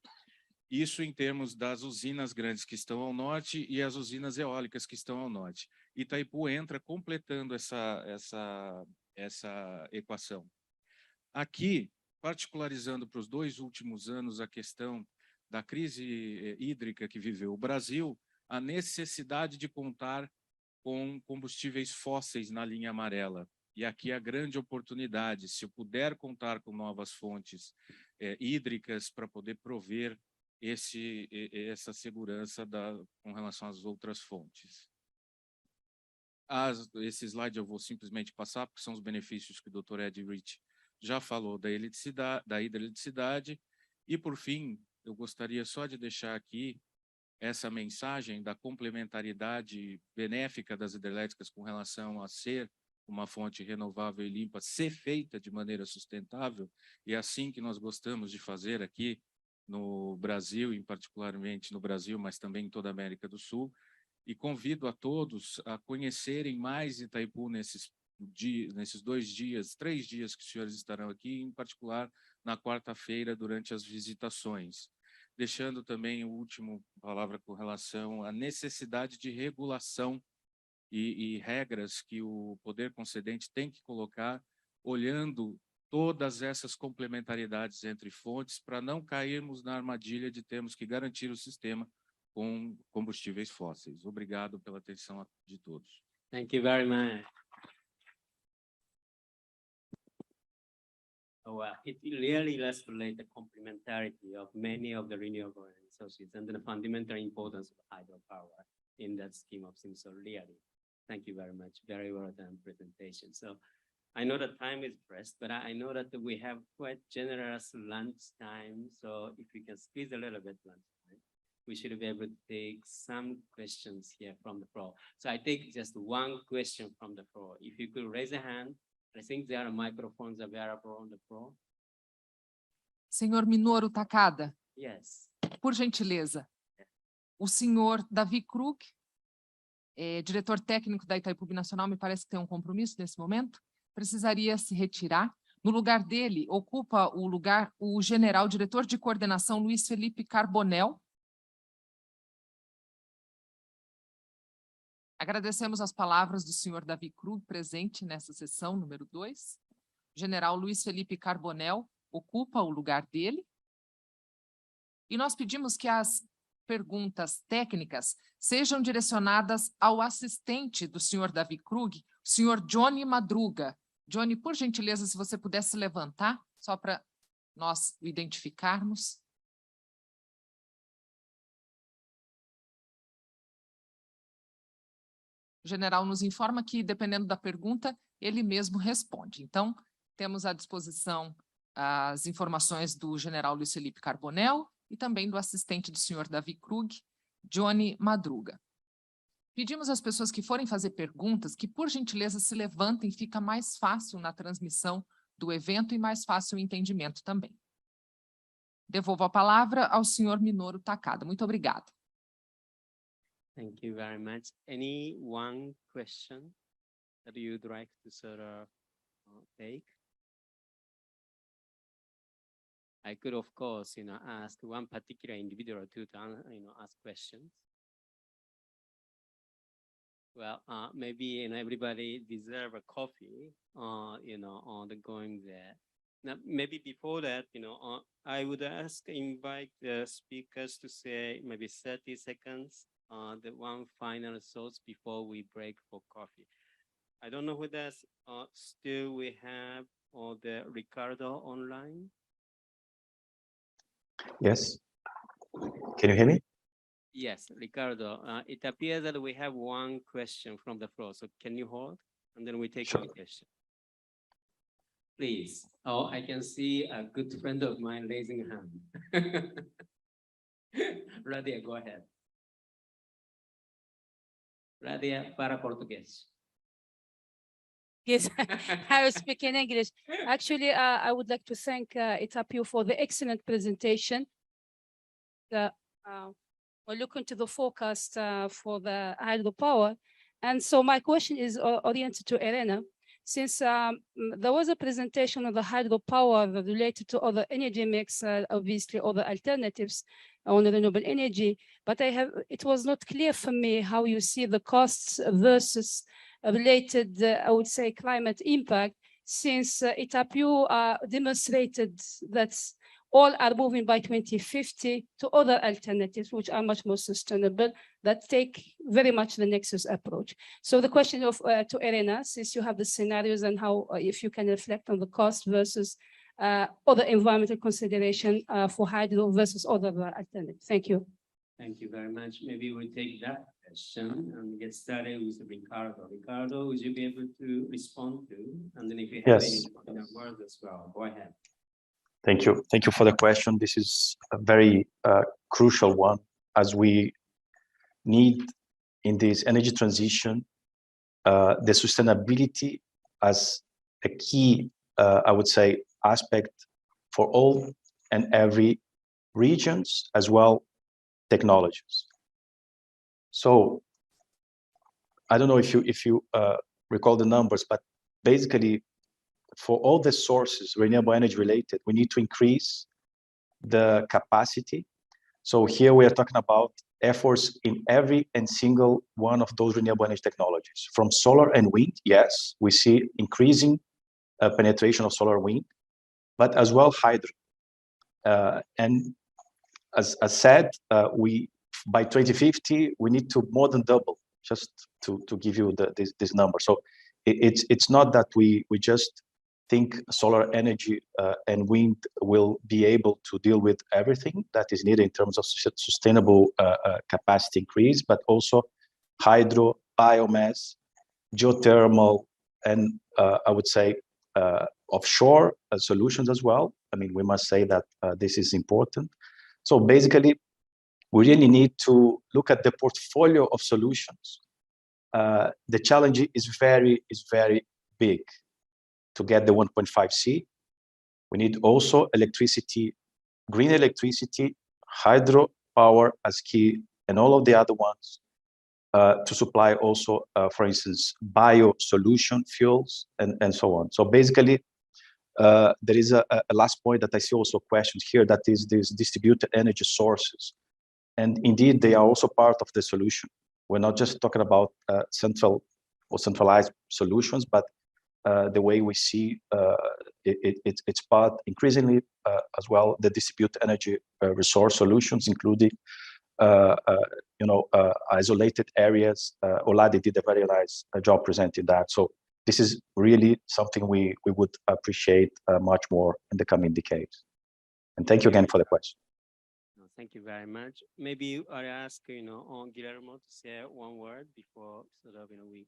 Isso em termos das usinas grandes que estão ao norte e as usinas eólicas que estão ao norte. Itaipu entra completando essa equação. Aqui, particularizando para os 2 últimos anos a questão da crise hídrica que viveu o Brasil, a necessidade de contar com combustíveis fósseis na linha amarela. E aqui a grande oportunidade, se eu puder contar com novas fontes hídricas para poder prover essa segurança com relação às outras fontes. Esse slide eu vou simplesmente passar, porque são os benefícios que o Dr. Ed Rich já falou da hidreliticidade. E, por fim, eu gostaria só de deixar aqui essa mensagem da complementaridade benéfica das hidrelétricas com relação a ser uma fonte renovável e limpa, ser feita de maneira sustentável, e assim que nós gostamos de fazer aqui no Brasil, em particularmente no Brasil, mas também em toda a América do Sul, e convido a todos a conhecerem mais Itaipu nesses 2 dias, 3 dias que os senhores estarão aqui, em particular na quarta-feira durante as visitações. Deixando também a última palavra com relação à necessidade de regulação e regras que o poder concedente tem que colocar, olhando todas essas complementaridades entre fontes, para não cairmos na armadilha de termos que garantir o sistema com combustíveis fósseis. Obrigado pela atenção de todos. Thank you very much. It really illustrates the complementarity of many of the renewable resources and the fundamental importance of hydropower in that scheme of things. So really, thank you very much. Very well done presentation. So I know the time is pressed, but I know that we have quite generous lunch time. So if we can squeeze a little bit lunch time, we should be able to take some questions here from the floor. So I take just one question from the floor. If you could raise a hand, I think there are microphones available on the floor. Senhor Minoru Takada, Yes. por gentileza, o senhor Davi Krug, diretor técnico da Itaipu Nacional, me parece que tem um compromisso nesse momento, precisaria se retirar. No lugar dele, ocupa o lugar o general diretor de coordenação Luiz Felipe Carbonel. Agradecemos as palavras do senhor Davi Krug, presente nessa sessão número 2. General Luiz Felipe Carbonel ocupa o lugar dele. E nós pedimos que as perguntas técnicas sejam direcionadas ao assistente do senhor Davi Krug, o senhor Johnny Madruga. Johnny, por gentileza, se você pudesse levantar, só para nós o identificarmos. O general nos informa que, dependendo da pergunta, ele mesmo responde. Então, temos à disposição as informações do general Luiz Felipe Carbonel e também do assistente do senhor Davi Krug, Johnny Madruga. Pedimos às pessoas que forem fazer perguntas que, por gentileza, se levantem, fica mais fácil na transmissão do evento e mais fácil o entendimento também. Devolvo a palavra ao senhor Minoru Takada. Muito obrigada. Thank you very much. Any one question that you'd like to sort of take? I could, of course, ask one particular individual to ask questions. Well, maybe everybody deserve a coffee, on the going there. Now, maybe before that, I would invite the speakers to say maybe 30 seconds, the one final thoughts before we break for coffee. I don't know whether still we have the Ricardo online. Yes. Can you hear me? Yes, Ricardo, it appears that we have one question from the floor. So can you hold? And then we take one question. Please. Oh, I can see a good friend of mine raising a hand. Radia, go ahead. Radia, para português. Yes, I will speak in English. Actually, I would like to thank Itapio for the excellent presentation. We're looking to the forecast for the hydropower. And so my question is oriented to Elena. Since there was a presentation of the hydropower related to other energy mix, obviously other alternatives on renewable energy, but it was not clear for me how you see the costs versus related, I would say, climate impact, since Itapio demonstrated that all are moving by 2050 to other alternatives, which are much more sustainable, that take very much the nexus approach. So the question to Elena, since you have the scenarios and how, if you can reflect on the cost versus other environmental consideration for hydro versus other alternatives. Thank you. Thank you very much. Maybe we'll take that question and get started with Ricardo. Ricardo, would you be able to respond to? And then if you have any words as well, go ahead. Thank you. Thank you for the question. This is a very crucial one, as we need in this energy transition, the sustainability as a key, I would say, aspect for all and every regions, as well technologies. So I don't know if you recall the numbers, but basically, for all the sources, renewable energy related, we need to increase the capacity. So here we are talking about efforts in every and single one of those renewable energy technologies. From solar and wind, yes, we see increasing penetration of solar and wind, but as well hydro. And as said, by 2050, we need to more than double, just to give you this number. So it's not that we just think solar energy and wind will be able to deal with everything that is needed in terms of sustainable capacity increase, but also hydro, biomass, geothermal, and I would say offshore solutions as well. I mean, we must say that this is important. So basically, we really need to look at the portfolio of solutions. The challenge is very big. To get the 1.5C, we need also electricity, green electricity, hydropower as key, and all of the other ones to supply also, for instance, bio solution fuels and so on. So basically, There is a last point that I see also questioned here, that is these distributed energy sources. And indeed, they are also part of the solution. We're not just talking about central or centralized solutions, but the way we see it's part increasingly as well, the distributed energy resource solutions, including isolated areas. Oladi did a very nice job presenting that. So this is really something we would appreciate much more in the coming decades. And thank you again for the question. Thank you very much. Maybe I ask, Guillermo to say one word before we.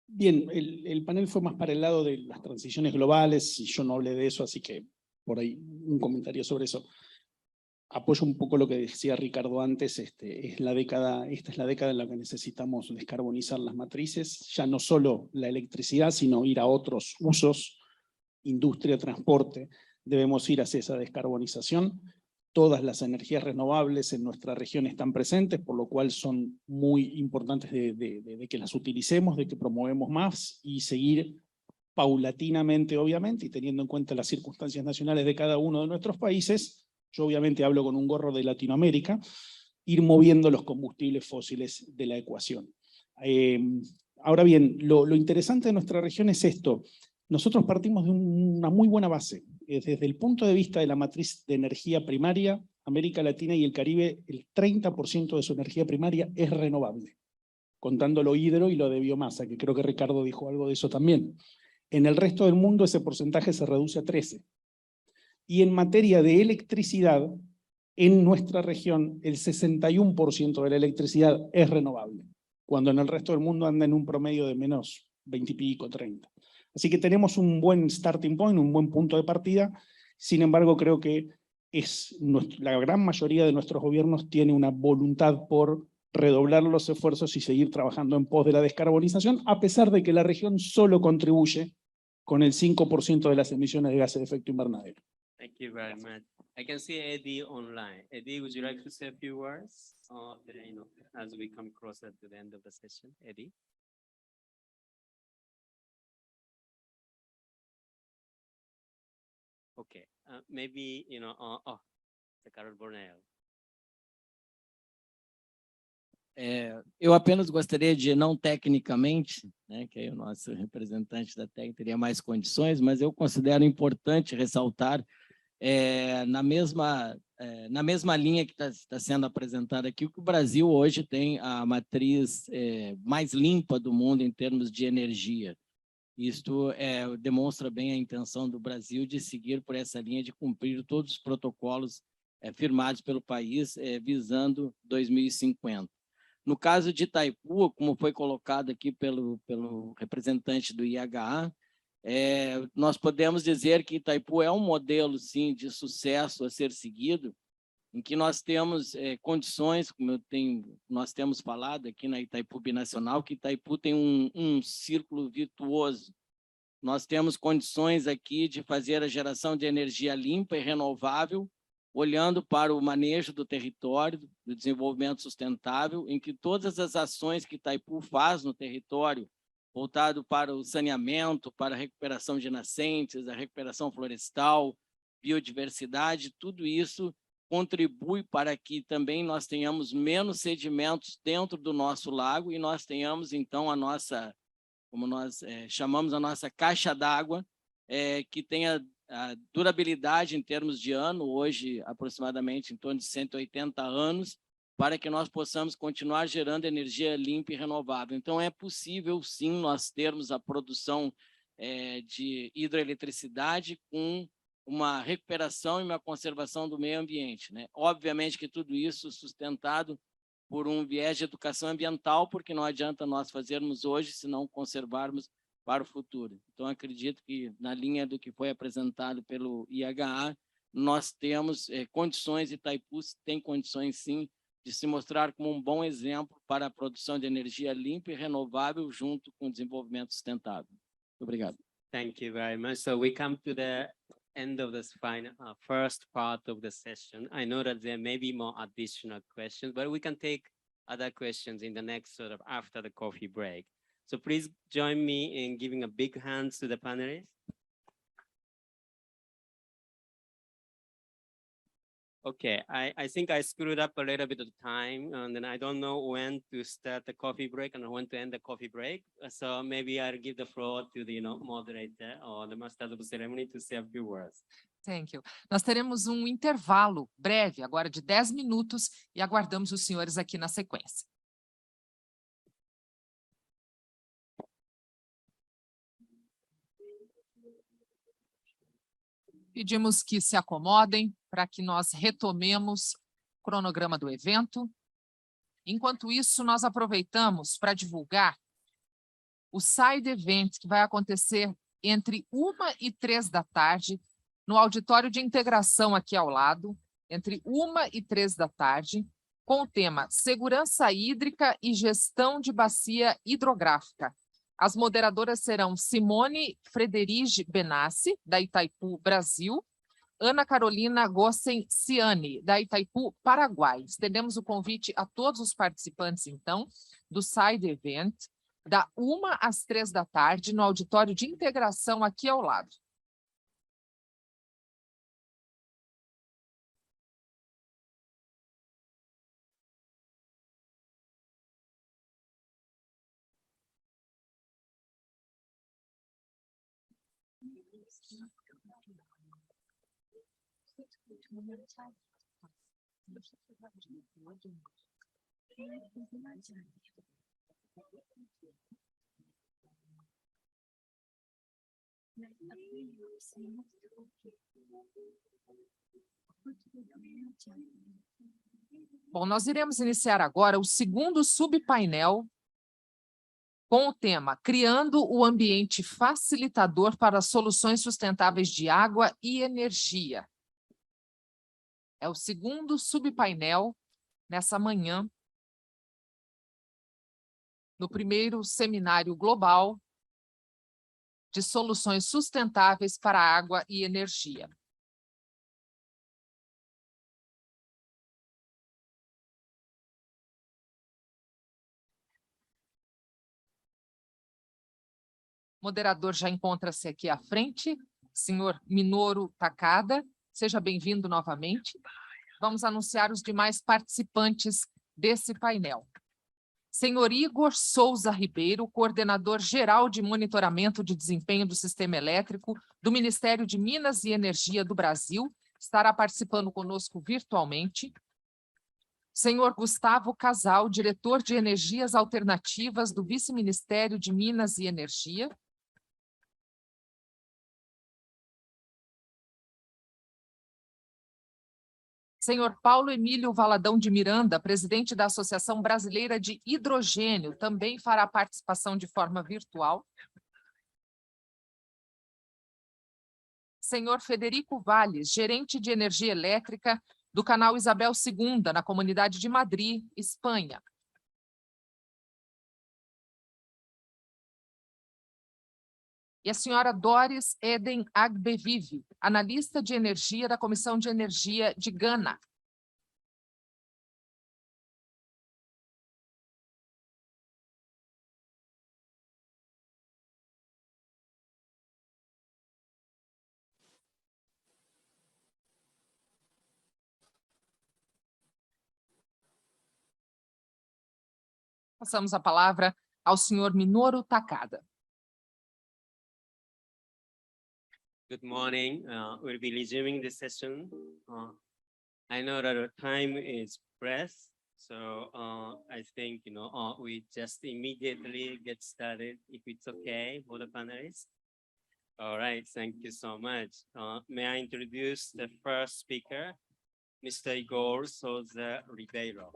Bien, el panel fue más para el lado de las transiciones globales y yo no hablé de eso, así que por ahí un comentario sobre eso. Apoyo un poco lo que decía Ricardo antes, esta es la década en la que necesitamos descarbonizar las matrices, ya no solo la electricidad, sino ir a otros usos, industria, transporte, debemos ir hacia esa descarbonización. Todas las energías renovables en nuestra región están presentes, por lo cual son muy importantes de que las utilicemos, de que promovemos más y seguir paulatinamente, obviamente, y teniendo en cuenta las circunstancias nacionales de cada uno de nuestros países. Yo obviamente hablo con un gorro de Latinoamérica, ir moviendo los combustibles fósiles de la ecuación. Ahora bien, lo interesante de nuestra región es esto. Nosotros partimos de una muy buena base. Desde el punto de vista de la matriz de energía primaria, América Latina y el Caribe, el 30% de su energía primaria es renovable, contando lo hidro y lo de biomasa, que creo que Ricardo dijo algo de eso también. En el resto del mundo ese porcentaje se reduce a 13%. Y en materia de electricidad, en nuestra región el 61% de la electricidad es renovable, cuando en el resto del mundo anda en un promedio de menos 20 y pico, 30. Así que tenemos un buen starting point, un buen punto de partida. Sin embargo, creo que la gran mayoría de nuestros gobiernos tiene una voluntad por redoblar los esfuerzos y seguir trabajando en pos de la descarbonización, a pesar de que la región solo contribuye con el 5% de las emisiones de gases de efecto invernadero. Thank you very much. I can see Eddie online. Eddie, would you like to say a few words as we come closer to the end of the session? Eddie? Okay, maybe, Ricardo Gorini. Eu apenas gostaria de, não tecnicamente, né, que aí o nosso representante da técnica teria mais condições, mas eu considero importante ressaltar, na mesma linha que está sendo apresentada aqui, que o Brasil hoje tem a matriz mais limpa do mundo em termos de energia. Isto demonstra bem a intenção do Brasil de seguir por essa linha de cumprir todos os protocolos firmados pelo país visando 2050. No caso de Itaipu, como foi colocado aqui pelo representante do IHA, nós podemos dizer que Itaipu é um modelo, sim, de sucesso a ser seguido, em que nós temos condições, como nós temos falado aqui na Itaipu Binacional, que Itaipu tem um círculo virtuoso. Nós temos condições aqui de fazer a geração de energia limpa e renovável, olhando para o manejo do território, do desenvolvimento sustentável, em que todas as ações que Itaipu faz no território, voltado para o saneamento, para a recuperação de nascentes, a recuperação florestal, biodiversidade, tudo isso contribui para que também nós tenhamos menos sedimentos dentro do nosso lago e nós tenhamos, então, a nossa, como nós chamamos, a nossa caixa d'água, que tenha a durabilidade em termos de ano, hoje aproximadamente em torno de 180 anos, para que nós possamos continuar gerando energia limpa e renovável. Então, é possível, sim, nós termos a produção de hidroeletricidade com uma recuperação e uma conservação do meio ambiente, né? Obviamente que tudo isso sustentado por um viés de educação ambiental, porque não adianta nós fazermos hoje se não conservarmos para o futuro. Então, acredito que, na linha do que foi apresentado pelo IHA, nós temos condições, Itaipu tem condições, sim, de se mostrar como um bom exemplo para a produção de energia limpa e renovável junto com o desenvolvimento sustentável. Muito obrigado. Thank you very much. So we come to the end of this first part of the session. I know that there may be more additional questions, but we can take other questions in the next after the coffee break. So please join me in giving a big hand to the panelists. Okay, I think I screwed up a little bit of time, and then I don't know when to start the coffee break and when to end the coffee break. So maybe I'll give the floor to the moderator or the master of the ceremony to say a few words. Thank you. Nós teremos um intervalo breve, agora de 10 minutos, e aguardamos os senhores aqui na sequência. Pedimos que se acomodem para que nós retomemos o cronograma do evento. Enquanto isso, nós aproveitamos para divulgar o side event que vai acontecer entre 1h e 3 da tarde, no auditório de integração aqui ao lado, entre 1h e 3 da tarde, com o tema Segurança Hídrica e Gestão de Bacia Hidrográfica. As moderadoras serão Simone Frederige Benassi, da Itaipu, Brasil, Ana Carolina Gossen-Ciani, da Itaipu, Paraguai. Estendemos o convite a todos os participantes, então, do Side Event, da 1h às 3 da tarde, no auditório de integração aqui ao lado. Bom, nós iremos iniciar agora o segundo subpainel com o tema Criando o Ambiente Facilitador para Soluções Sustentáveis de Água e Energia. É o segundo subpainel nessa manhã, no primeiro seminário global de soluções sustentáveis para água e energia. O moderador já encontra-se aqui à frente, senhor Minoru Takada. Seja bem-vindo novamente. Vamos anunciar os demais participantes desse painel. Senhor Igor Souza Ribeiro, coordenador geral de monitoramento de desempenho do sistema elétrico do Ministério de Minas e Energia do Brasil, estará participando conosco virtualmente. Senhor Gustavo Casal, diretor de Energias Alternativas do Vice-Ministério de Minas e Energia. Senhor Paulo Emílio Valadão de Miranda, presidente da Associação Brasileira de Hidrogênio, também fará participação de forma virtual. Senhor Federico Valles, gerente de energia elétrica do canal Isabel II, na comunidade de Madrid, Espanha. E a senhora Doris Eden Agbevive, analista de energia da Comissão de Energia de Gana. Passamos a palavra ao senhor Minoru Takada. Good morning. We'll be resuming the session. I know that our time is pressed, so I think we just immediately get started, if it's okay for the panelists. All right, thank you so much. May I introduce the first speaker, Mr. Igor Souza Ribeiro.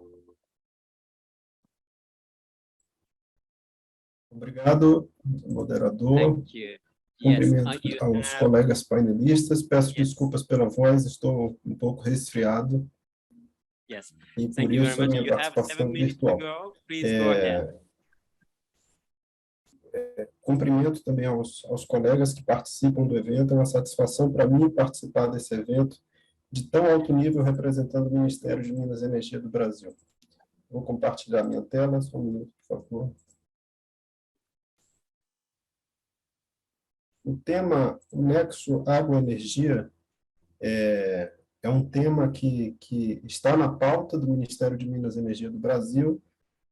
Obrigado, moderador. Thank you. Cumprimento aos colegas painelistas. Peço desculpas pela voz, estou um pouco resfriado. E por isso a minha participação virtual. Cumprimento também aos colegas que participam do evento. É uma satisfação para mim participar desse evento de tão alto nível representando o Ministério de Minas e Energia do Brasil. Vou compartilhar minha tela, só um minuto, por favor. o tema, o nexo água-energia, é um tema que está na pauta do Ministério de Minas e Energia do Brasil,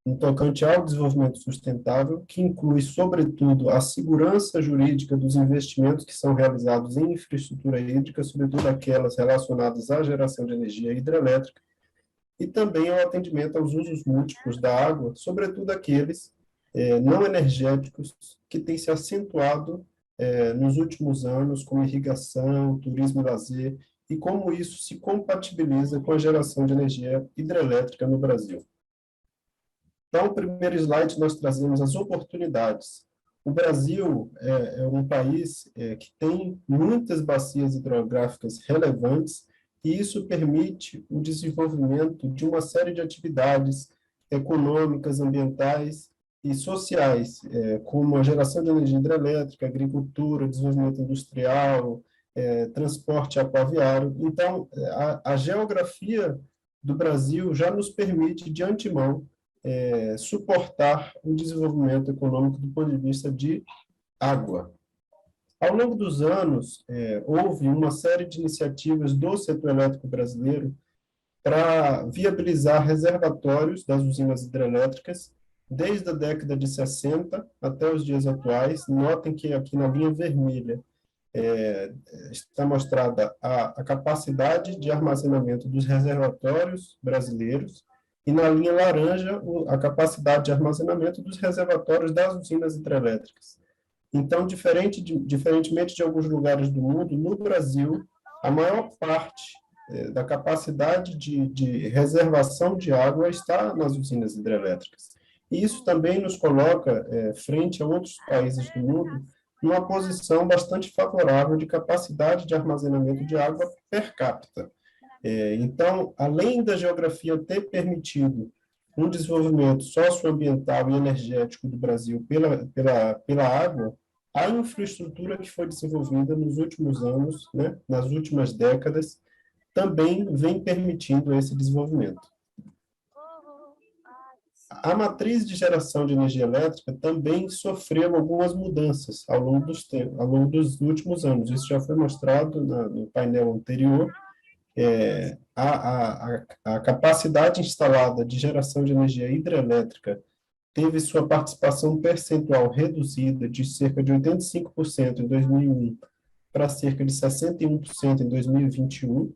no tocante ao desenvolvimento sustentável, que inclui, sobretudo, a segurança jurídica dos investimentos que são realizados em infraestrutura hídrica, sobretudo aquelas relacionadas à geração de energia hidrelétrica, e também ao atendimento aos usos múltiplos da água, sobretudo aqueles não energéticos, que têm se acentuado nos últimos anos, como irrigação, turismo e lazer, e como isso se compatibiliza com a geração de energia hidrelétrica no Brasil. Então, no primeiro slide, nós trazemos as oportunidades. O Brasil é um país que tem muitas bacias hidrográficas relevantes, e isso permite o desenvolvimento de uma série de atividades econômicas, ambientais e sociais, como a geração de energia hidrelétrica, agricultura, desenvolvimento industrial, transporte aquaviário. Então, a geografia do Brasil já nos permite, de antemão, suportar o desenvolvimento econômico do ponto de vista de água. Ao longo dos anos, houve uma série de iniciativas do setor elétrico brasileiro para viabilizar reservatórios das usinas hidrelétricas, desde a década de 60 até os dias atuais. Notem que aqui na linha vermelha está mostrada a capacidade de armazenamento dos reservatórios brasileiros, e na linha laranja, a capacidade de armazenamento dos reservatórios das usinas hidrelétricas. Então, diferentemente de alguns lugares do mundo, no Brasil, a maior parte da capacidade de reservação de água está nas usinas hidrelétricas. E isso também nos coloca, frente a outros países do mundo, numa posição bastante favorável de capacidade de armazenamento de água per capita. Então, além da geografia ter permitido um desenvolvimento socioambiental e energético do Brasil pela água, a infraestrutura que foi desenvolvida nos últimos anos, né, nas últimas décadas, também vem permitindo esse desenvolvimento. A matriz de geração de energia elétrica também sofreu algumas mudanças ao longo dos últimos anos. Isso já foi mostrado no painel anterior. A capacidade instalada de geração de energia hidrelétrica teve sua participação percentual reduzida de cerca de 85% em 2001 para cerca de 61% em 2021.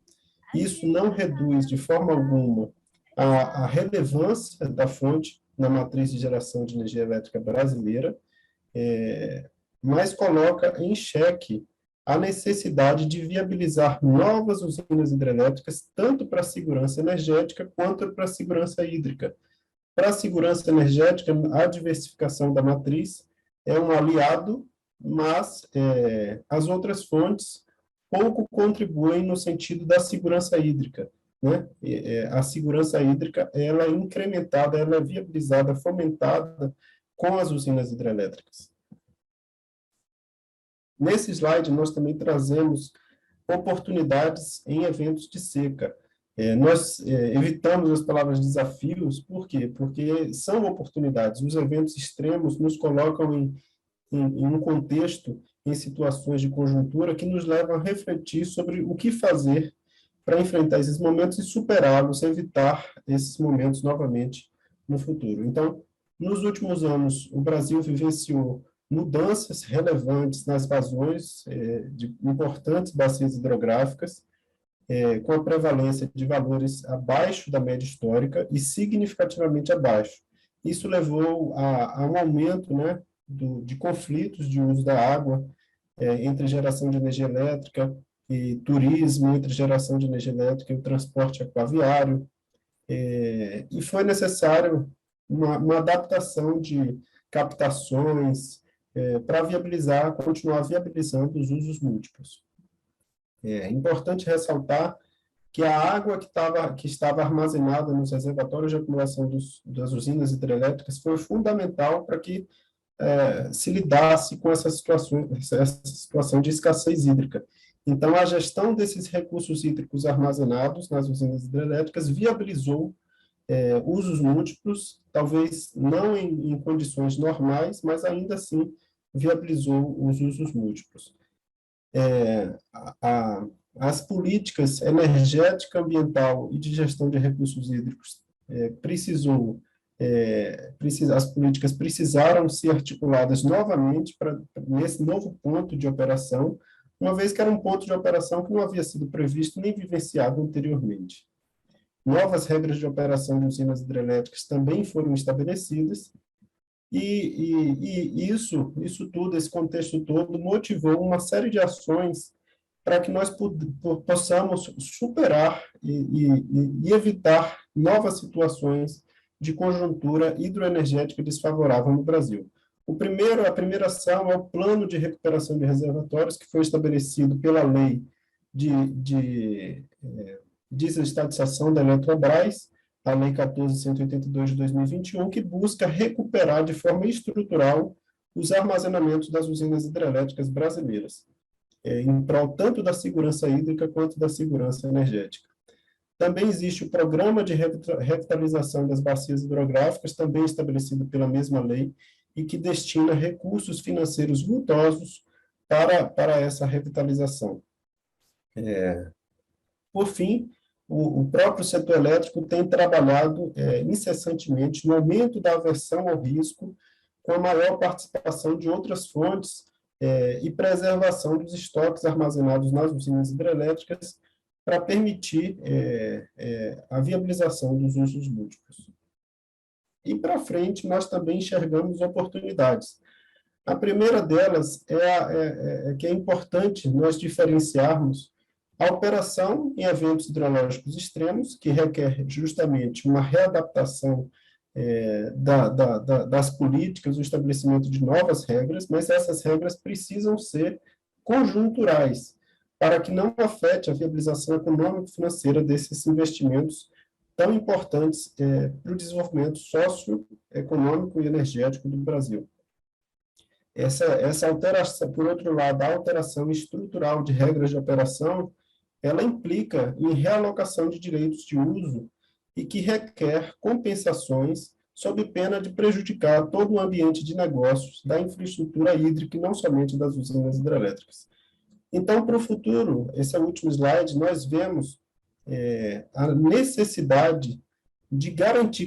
Isso não reduz de forma alguma a relevância da fonte na matriz de geração de energia elétrica brasileira, mas coloca em xeque a necessidade de viabilizar novas usinas hidrelétricas, tanto para a segurança energética quanto para a segurança hídrica. Para a segurança energética, a diversificação da matriz é um aliado, mas as outras fontes pouco contribuem no sentido da segurança hídrica, né? A segurança hídrica ela é incrementada, ela é viabilizada, fomentada com as usinas hidrelétricas. Nesse slide, nós também trazemos oportunidades em eventos de seca. Nós evitamos as palavras desafios, por quê? Porque são oportunidades. Os eventos extremos nos colocam em um contexto, em situações de conjuntura, que nos levam a refletir sobre o que fazer para enfrentar esses momentos e superá-los, evitar esses momentos novamente no futuro. Então, nos últimos anos, o Brasil vivenciou mudanças relevantes nas vazões de importantes bacias hidrográficas, com a prevalência de valores abaixo da média histórica e significativamente abaixo. Isso levou a um aumento, né, de conflitos de uso da água entre geração de energia elétrica e turismo, entre geração de energia elétrica e o transporte aquaviário, e foi necessário uma adaptação de captações para continuar viabilizando os usos múltiplos. É importante ressaltar que a água que estava armazenada nos reservatórios de acumulação das usinas hidrelétricas foi fundamental para que se lidasse com essa situação de escassez hídrica. Então, a gestão desses recursos hídricos armazenados nas usinas hidrelétricas viabilizou usos múltiplos, talvez não em condições normais, mas ainda assim viabilizou os usos múltiplos. As políticas energética, ambiental e de gestão de recursos hídricos as políticas precisaram ser articuladas novamente nesse novo ponto de operação, uma vez que era um ponto de operação que não havia sido previsto nem vivenciado anteriormente. Novas regras de operação de usinas hidrelétricas também foram estabelecidas, e isso tudo, esse contexto todo, motivou uma série de ações para que nós possamos superar e evitar novas situações de conjuntura hidroenergética desfavorável no Brasil. A primeira ação é o Plano de Recuperação de Reservatórios, que foi estabelecido pela Lei de Desestatização da Eletrobras, a Lei 14.182 de 2021, que busca recuperar de forma estrutural os armazenamentos das usinas hidrelétricas brasileiras, em prol tanto da segurança hídrica quanto da segurança energética. Também existe o Programa de Revitalização das Bacias Hidrográficas, também estabelecido pela mesma lei, e que destina recursos financeiros vultosos para essa revitalização. Por fim, o próprio setor elétrico tem trabalhado incessantemente no aumento da aversão ao risco, com a maior participação de outras fontes e preservação dos estoques armazenados nas usinas hidrelétricas, para permitir a viabilização dos usos múltiplos. E para frente, nós também enxergamos oportunidades. A primeira delas é que é importante nós diferenciarmos a operação em eventos hidrológicos extremos, que requer justamente uma readaptação das políticas, o estabelecimento de novas regras, mas essas regras precisam ser conjunturais, para que não afete a viabilização econômica e financeira desses investimentos tão importantes para o desenvolvimento socioeconômico e energético do Brasil. Essa alteração, por outro lado, a alteração estrutural de regras de operação, ela implica em realocação de direitos de uso e que requer compensações sob pena de prejudicar todo o ambiente de negócios da infraestrutura hídrica e não somente das usinas hidrelétricas. Então, para o futuro, esse é o último slide, nós vemos a necessidade de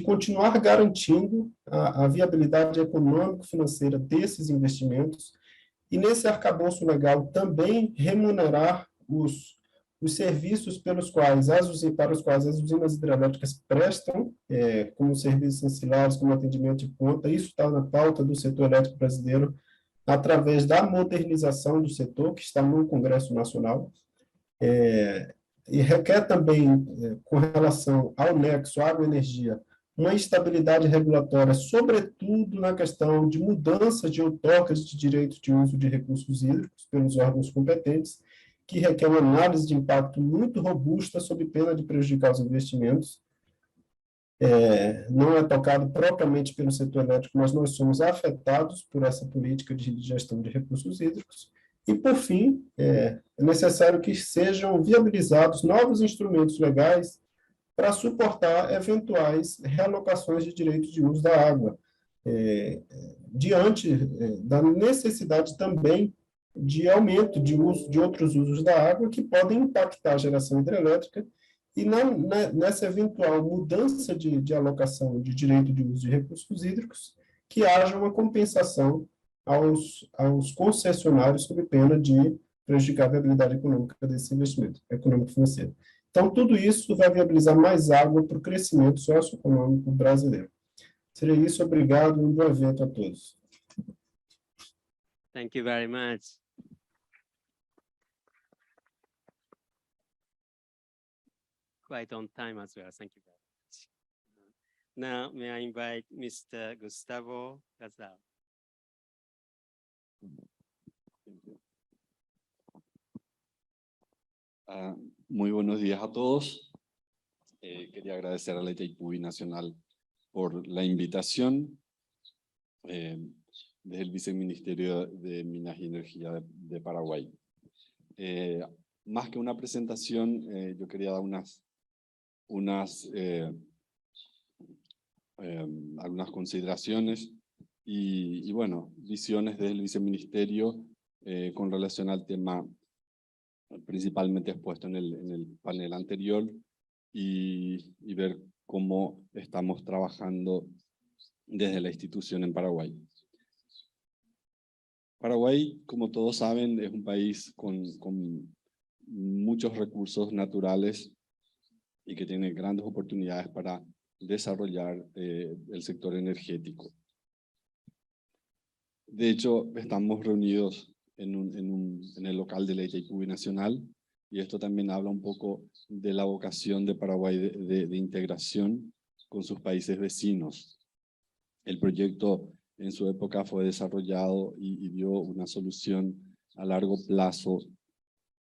continuar garantindo a viabilidade econômico-financeira desses investimentos e, nesse arcabouço legal, também remunerar os serviços para os quais as usinas hidrelétricas prestam, como serviços ancilares, como atendimento de ponta. Isso está na pauta do setor elétrico brasileiro, através da modernização do setor, que está no Congresso Nacional, e requer também, com relação ao nexo água-energia, uma estabilidade regulatória, sobretudo na questão de mudança de outorgas de direitos de uso de recursos hídricos pelos órgãos competentes, que requer uma análise de impacto muito robusta, sob pena de prejudicar os investimentos. Não é tocado propriamente pelo setor elétrico, mas nós somos afetados por essa política de gestão de recursos hídricos. E, por fim, é necessário que sejam viabilizados novos instrumentos legais para suportar eventuais realocações de direitos de uso da água, diante da necessidade também de aumento de uso de outros usos da água que podem impactar a geração hidrelétrica, e nessa eventual mudança de alocação de direito de uso de recursos hídricos, que haja uma compensação aos concessionários sob pena de prejudicar a viabilidade econômica desse investimento, econômico-financeiro. Então, tudo isso vai viabilizar mais água para o crescimento socioeconômico brasileiro. Seria isso, obrigado, um bom evento a todos. Thank you very much. Quite on time as well. Thank you very much. Now, may I invite Mr. Gustavo Casal. Muy buenos días a todos. Quería agradecer a la Itaipu Nacional por la invitación desde el Viceministerio de Minas y Energía de Paraguay. Más que una presentación, yo quería dar algunas consideraciones y bueno, visiones del viceministerio con relación al tema principalmente expuesto en el panel anterior y ver cómo estamos trabajando desde la institución en Paraguay. Paraguay, como todos saben, es un país con muchos recursos naturales y que tiene grandes oportunidades para desarrollar el sector energético. De hecho, estamos reunidos en el local de la Itaipu Binacional, y esto también habla un poco de la vocación de Paraguay de integración con sus países vecinos. El proyecto en su época fue desarrollado y dio una solución a largo plazo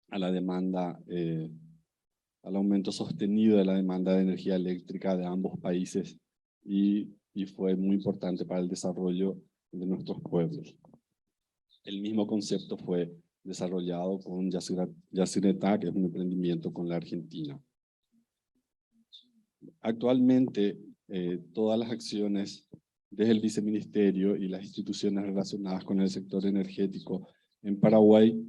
a la demanda, al aumento sostenido de la demanda de energía eléctrica de ambos países y fue muy importante para el desarrollo de nuestros pueblos. El mismo concepto fue desarrollado con Yacyretá, que es un emprendimiento con la Argentina. Actualmente, todas las acciones desde el viceministerio y las instituciones relacionadas con el sector energético en Paraguay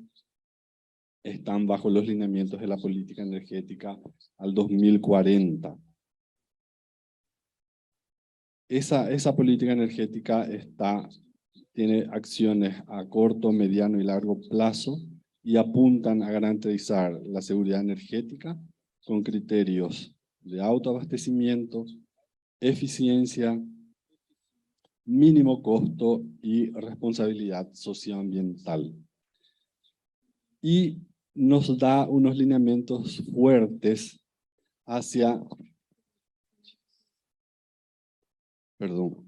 están bajo los lineamientos de la política energética al 2040. Esa política energética tiene acciones a corto, mediano y largo plazo y apuntan a garantizar la seguridad energética con criterios de autoabastecimiento, eficiencia, mínimo costo y responsabilidad socioambiental. Y nos da unos lineamientos fuertes hacia... Perdón.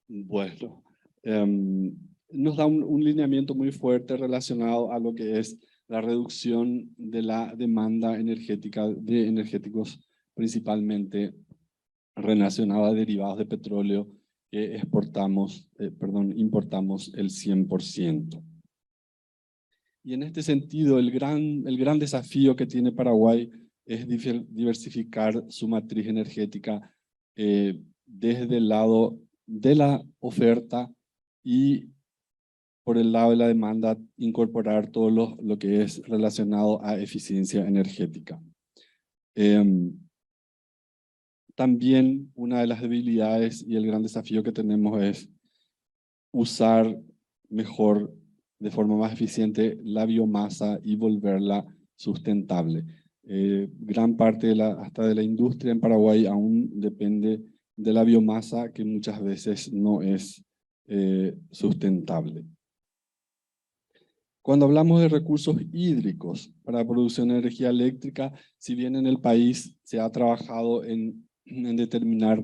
Bueno, nos da un lineamiento muy fuerte relacionado a lo que es la reducción de la demanda energética de energéticos principalmente relacionada a derivados de petróleo que importamos el 100%. Y en este sentido, el gran desafío que tiene Paraguay es diversificar su matriz energética desde el lado de la oferta y por el lado de la demanda incorporar todo lo que es relacionado a eficiencia energética. También una de las debilidades y el gran desafío que tenemos es usar mejor, de forma más eficiente, la biomasa y volverla sustentable. Gran parte hasta de la industria en Paraguay aún depende de la biomasa, que muchas veces no es sustentable. Cuando hablamos de recursos hídricos para la producción de energía eléctrica, si bien en el país se ha trabajado en determinar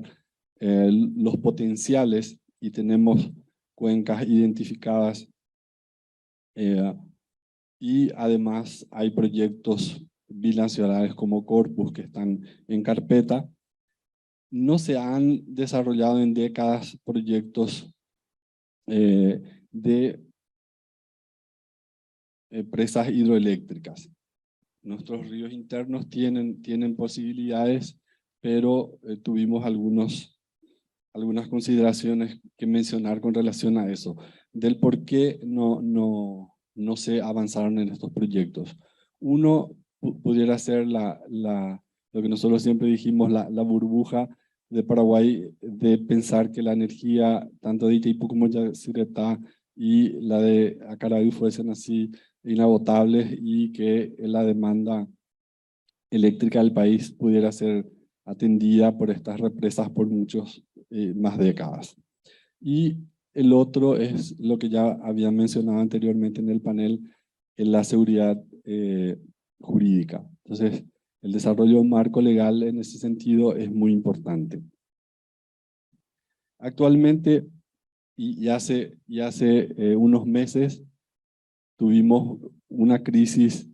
los potenciales y tenemos cuencas identificadas y además hay proyectos binacionales como Corpus que están en carpeta, no se han desarrollado en décadas proyectos de presas hidroeléctricas. Nuestros ríos internos tienen posibilidades, pero tuvimos algunas consideraciones que mencionar con relación a eso, del por qué no se avanzaron en estos proyectos. Uno pudiera ser lo que nosotros siempre dijimos, la burbuja de Paraguay, de pensar que la energía, tanto de Itaipu como de Yacyretá y la de Acaraú fuesen así inagotables y que la demanda eléctrica del país pudiera ser atendida por estas represas por muchos más décadas. Y el otro es lo que ya había mencionado anteriormente en el panel, en la seguridad jurídica. Entonces, el desarrollo de un marco legal en ese sentido es muy importante. Actualmente, y hace unos meses, tuvimos una crisis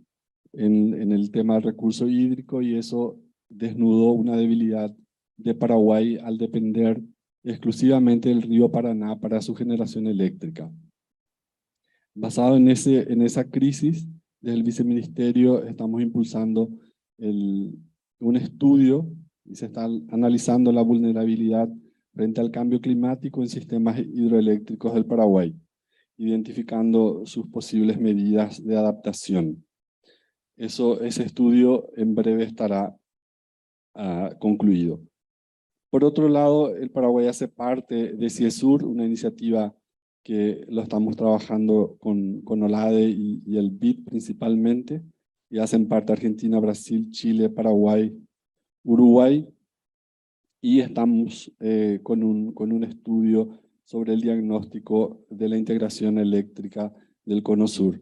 en el tema del recurso hídrico y eso desnudó una debilidad de Paraguay al depender exclusivamente del río Paraná para su generación eléctrica. Basado en esa crisis, desde el viceministerio estamos impulsando un estudio y se está analizando la vulnerabilidad frente al cambio climático en sistemas hidroeléctricos del Paraguay, identificando sus posibles medidas de adaptación. Ese estudio en breve estará concluido. Por otro lado, el Paraguay hace parte de CIESUR, una iniciativa que lo estamos trabajando con OLADE y el BID principalmente, y hacen parte Argentina, Brasil, Chile, Paraguay, Uruguay, y estamos con un estudio sobre el diagnóstico de la integración eléctrica del Cono Sur,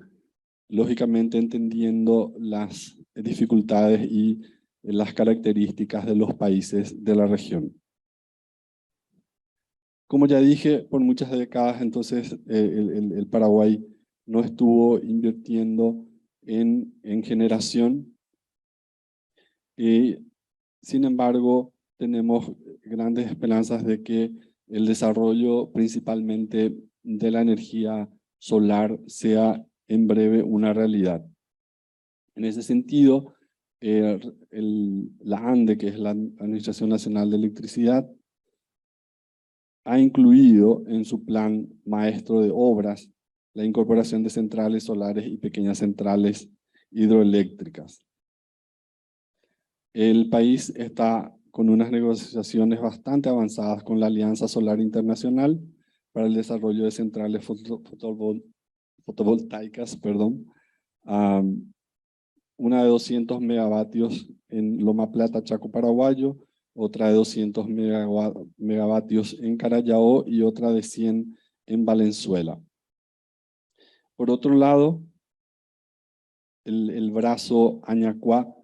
lógicamente entendiendo las dificultades y las características de los países de la región. Como ya dije, por muchas décadas entonces el Paraguay no estuvo invirtiendo en generación y sin embargo tenemos grandes esperanzas de que el desarrollo principalmente de la energía solar sea en breve una realidad. En ese sentido, la ANDE, que es la Administración Nacional de Electricidad, ha incluido en su plan maestro de obras la incorporación de centrales solares y pequeñas centrales hidroeléctricas. El país está con unas negociaciones bastante avanzadas con la Alianza Solar Internacional para el desarrollo de centrales fotovoltaicas, una de 200 megavatios en Loma Plata, Chaco Paraguayo, otra de 200 megavatios en Carayao y otra de 100 en Valenzuela. Por otro lado, el brazo Añacuá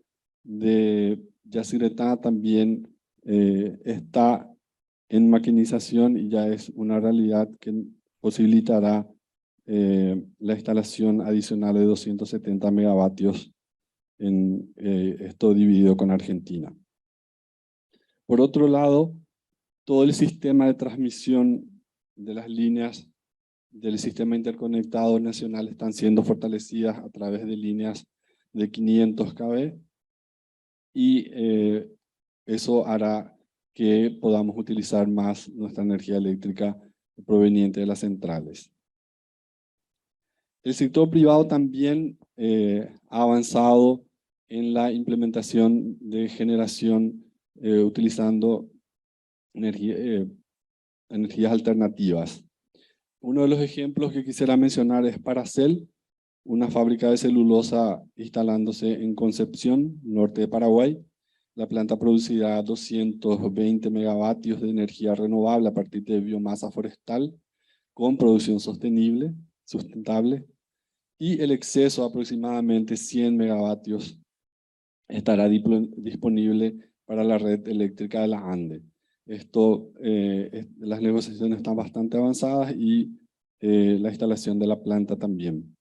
de Yacyretá también está en maquinización y ya es una realidad que posibilitará la instalación adicional de 270 megavatios en esto dividido con Argentina. Por otro lado, todo el sistema de transmisión de las líneas del sistema interconectado nacional están siendo fortalecidas a través de líneas de 500 kV y eso hará que podamos utilizar más nuestra energía eléctrica proveniente de las centrales. El sector privado también ha avanzado en la implementación de generación utilizando energías alternativas. Uno de los ejemplos que quisiera mencionar es Paracel, una fábrica de celulosa instalándose en Concepción, norte de Paraguay. La planta producirá 220 megavatios de energía renovable a partir de biomasa forestal con producción sustentable, y el exceso, aproximadamente 100 megavatios, estará disponible para la red eléctrica de la ANDE. Las negociaciones están bastante avanzadas y la instalación de la planta también.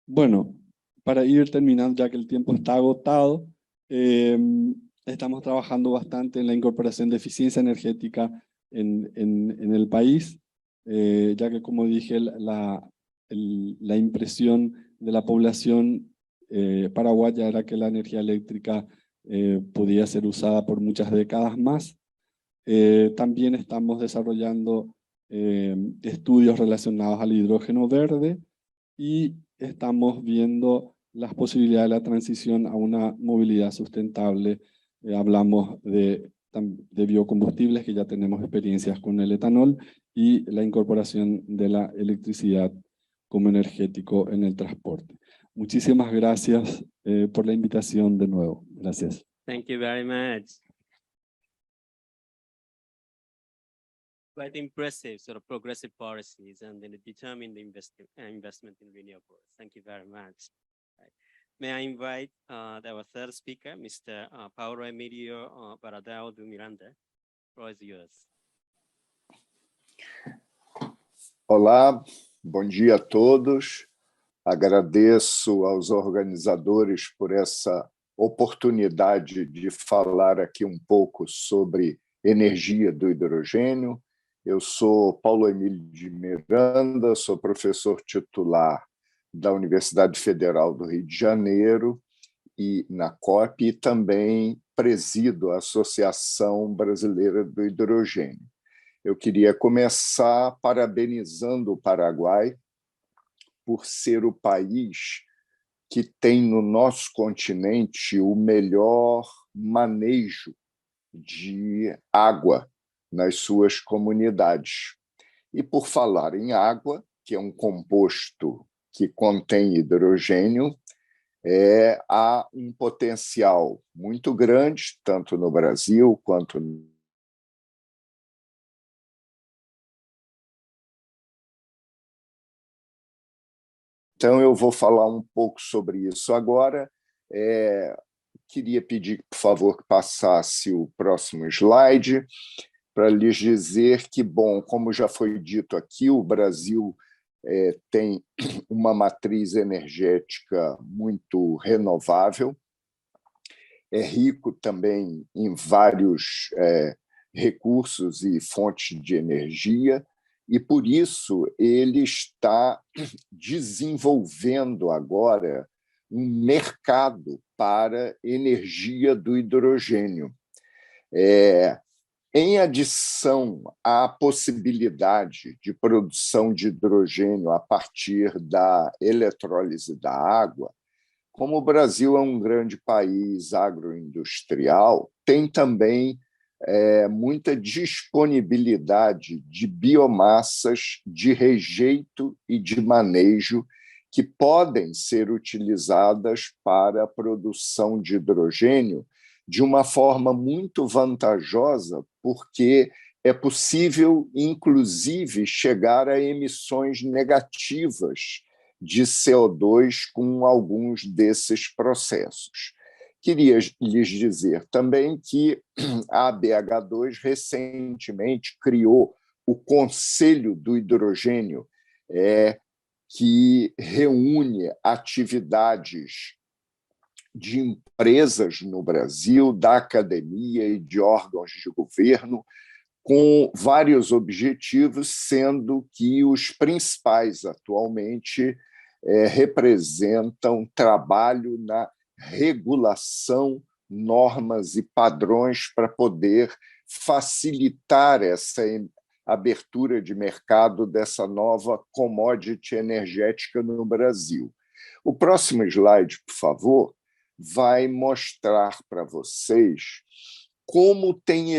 Bueno, para ir terminando, ya que el tiempo está agotado, estamos trabajando bastante en la incorporación de eficiencia energética en el país, ya que, como dije, la impresión de la población paraguaya era que la energía eléctrica podía ser usada por muchas décadas más. También estamos desarrollando estudios relacionados al hidrógeno verde y estamos viendo las posibilidades de la transición a una movilidad sustentable. Hablamos de biocombustibles, que ya tenemos experiencias con el etanol, y la incorporación de la electricidad como energético en el transporte. Muchísimas gracias por la invitación de nuevo. Gracias. Thank you very much. Quite impressive sort of progressive policies and then determine the investment in renewables. Thank you very much. Right. May I invite our third speaker, Mr. Paulo Emilio Baradão do Miranda. The floor is yours. Olá, bom dia a todos. Agradeço aos organizadores por essa oportunidade de falar aqui um pouco sobre energia do hidrogênio. Eu sou Paulo Emílio de Miranda, sou professor titular da Universidade Federal do Rio de Janeiro e na COP, e também presido a Associação Brasileira do Hidrogênio. Eu queria começar parabenizando o Paraguai por ser o país que tem no nosso continente o melhor manejo de água nas suas comunidades. E por falar em água, que é um composto que contém hidrogênio, há um potencial muito grande, tanto no Brasil quanto Então, eu vou falar um pouco sobre isso agora. Queria pedir, por favor, que passasse o próximo slide, para lhes dizer que, bom, como já foi dito aqui, o Brasil tem uma matriz energética muito renovável, é rico também em vários recursos e fontes de energia, e, por isso, ele está desenvolvendo agora um mercado para energia do hidrogênio. Em adição à possibilidade de produção de hidrogênio a partir da eletrólise da água, como o Brasil é um grande país agroindustrial, tem também muita disponibilidade de biomassas de rejeito e de manejo que podem ser utilizadas para a produção de hidrogênio de uma forma muito vantajosa, porque é possível, inclusive, chegar a emissões negativas de CO2 com alguns desses processos. Queria lhes dizer também que a BH2 recentemente criou o Conselho do Hidrogênio, que reúne atividades de empresas no Brasil, da academia e de órgãos de governo, com vários objetivos, sendo que os principais atualmente representam trabalho na regulação, normas e padrões para poder facilitar essa abertura de mercado dessa nova commodity energética no Brasil. O próximo slide, por favor, vai mostrar para vocês como tem